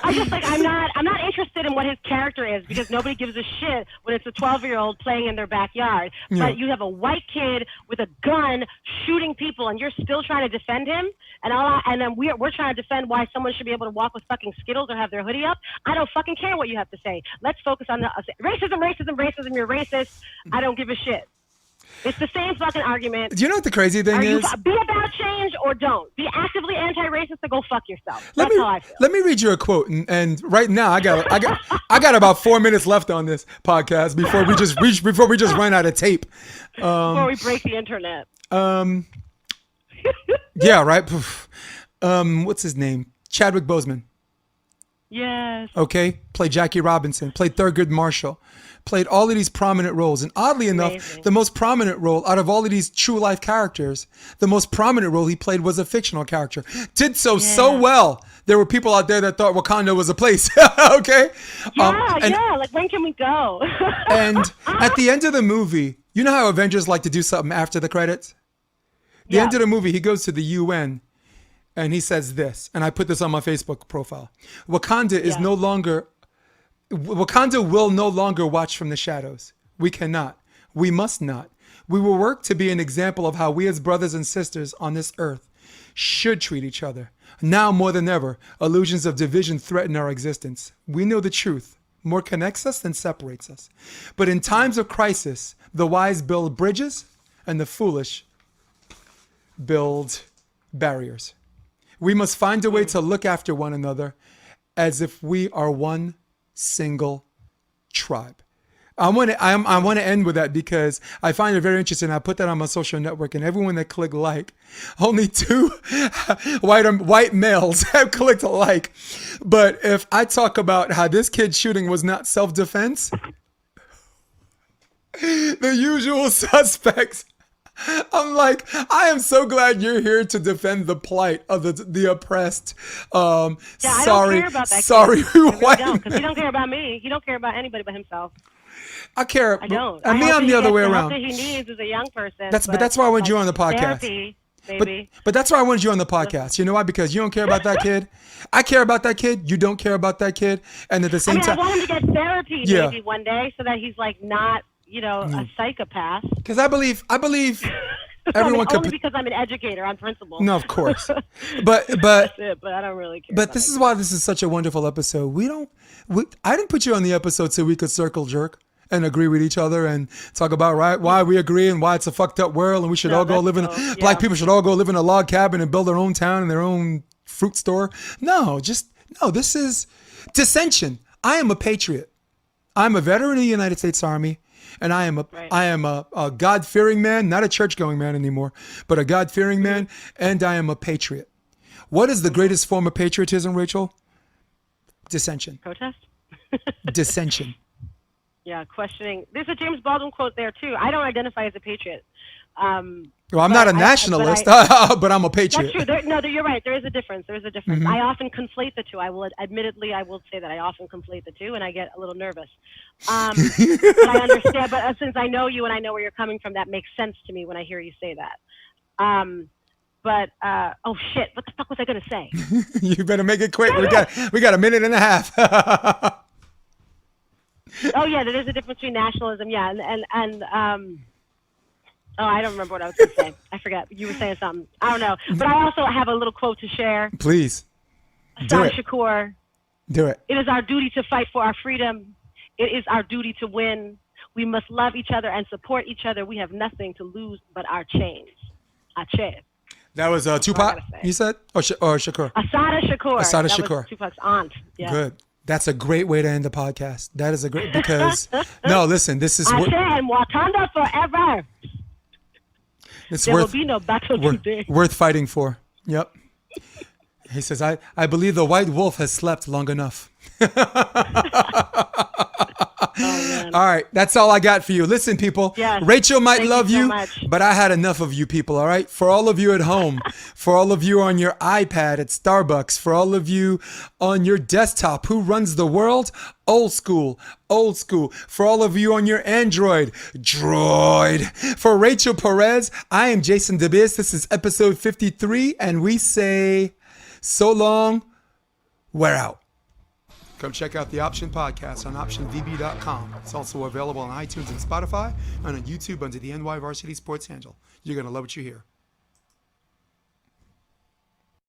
I'm not interested in what his character is because nobody gives a shit when it's a 12-year-old playing in their backyard. Yeah. But you have a white kid with a gun shooting people, and you're still trying to defend him. And then we're trying to defend why someone should be able to walk with fucking Skittles or have their hoodie up. I don't fucking care what you have to say. Let's focus on the racism. You're racist. I don't give a shit. It's the same fucking argument. Do you know what the crazy thing is? Be about change or don't. Be actively anti-racist or go fuck yourself. That's how I feel. Let me read you a quote, and right now I got about 4 minutes left on this podcast before we just run out of tape. Before we break the internet. Yeah, right. What's his name? Chadwick Boseman. Yes. Okay, played Jackie Robinson, played Thurgood Marshall, played all of these prominent roles. And oddly enough, the most prominent role out of all of these true life characters, the most prominent role he played was a fictional character. Did so well. There were people out there that thought Wakanda was a place. Okay? Like when can we go? And at the end of the movie, you know how Avengers like to do something after the credits? The end of the movie, he goes to the UN and he says this, and I put this on my Facebook profile. Wakanda will no longer watch from the shadows. We cannot. We must not. We will work to be an example of how we as brothers and sisters on this earth should treat each other. Now more than ever, illusions of division threaten our existence. We know the truth. More connects us than separates us. But in times of crisis, the wise build bridges and the foolish build barriers. We must find a way to look after one another as if we are one single tribe. I want to end with that because I find it very interesting. I put that on my social network, and everyone that clicked like, only 2 white males have clicked like. But if I talk about how this kid shooting was not self-defense, the usual suspects. I'm like, I am so glad you're here to defend the plight of the oppressed. I don't care about that sorry, white man. Because he don't care about me. He don't care about anybody but himself. I care. I don't. And me, I'm the other way around. The help that he needs is a young person. But that's why I wanted you on the podcast. Therapy, baby. But that's why I wanted you on the podcast. You know why? Because you don't care about that kid. I care about that kid. You don't care about that kid. And at the same time, I want him to get therapy maybe one day so that he's like not, a psychopath. Because I believe everyone could. Only because I'm an educator on principle. No, of course. But that's it. But I don't really care. But this is why this is such a wonderful episode. I didn't put you on the episode so we could circle jerk and agree with each other and talk about why we agree and why it's a fucked up world and we should all go live in black people should all go live in a log cabin and build their own town and their own fruit store. No, this is dissension. I am a patriot. I'm a veteran of the United States Army. And I am a God-fearing man, not a church-going man anymore, but a God-fearing man, and I am a patriot. What is the greatest form of patriotism, Rachel? Dissension. Protest? Dissension. Yeah, questioning. There's a James Baldwin quote there, too. I don't identify as a patriot, Well, I'm not a nationalist, but I'm a That's patriot. true. You're right. There is a difference. I often conflate the two. I will say that I often conflate the two, and I get a little nervous. But I understand. But since I know you and I know where you're coming from, that makes sense to me when I hear you say that. Oh shit! What the fuck was I gonna say? You better make it quick. We got a minute and a half. Oh yeah, there is a difference between nationalism, yeah, and oh, I don't remember what I was going to say. I forgot. You were saying something. I don't know. But I also have a little quote to share. Please. Do Assata it. Shakur. Do it. It is our duty to fight for our freedom. It is our duty to win. We must love each other and support each other. We have nothing to lose but our chains. Our chains. That was Tupac, gotta say. you said? Or Shakur? Assata Shakur. Assata That Shakur. was Tupac's aunt. Yeah. Good. That's a great way to end the podcast. That is a great, because, no, listen, this is, Ashe and Wakanda forever. it's There will worth, be no battle today. worth fighting for. Yep. He says, I believe the white wolf has slept long enough. Man. All right, that's all I got for you. Listen, people, Yes. Rachel might Thank love you so you, much. but I had enough of you people, all right? For all of you at home, for all of you on your iPad at Starbucks, for all of you on your desktop, who runs the world? Old school, old school. For all of you on your Android, droid. For Rachel Perez, I am Jason DeBiz. This is episode 53, and we say, so long, we're out. Come check out the Option Podcast on OptionVB.com. It's also available on iTunes and Spotify and on YouTube under the NY Varsity Sports handle. You're going to love what you hear.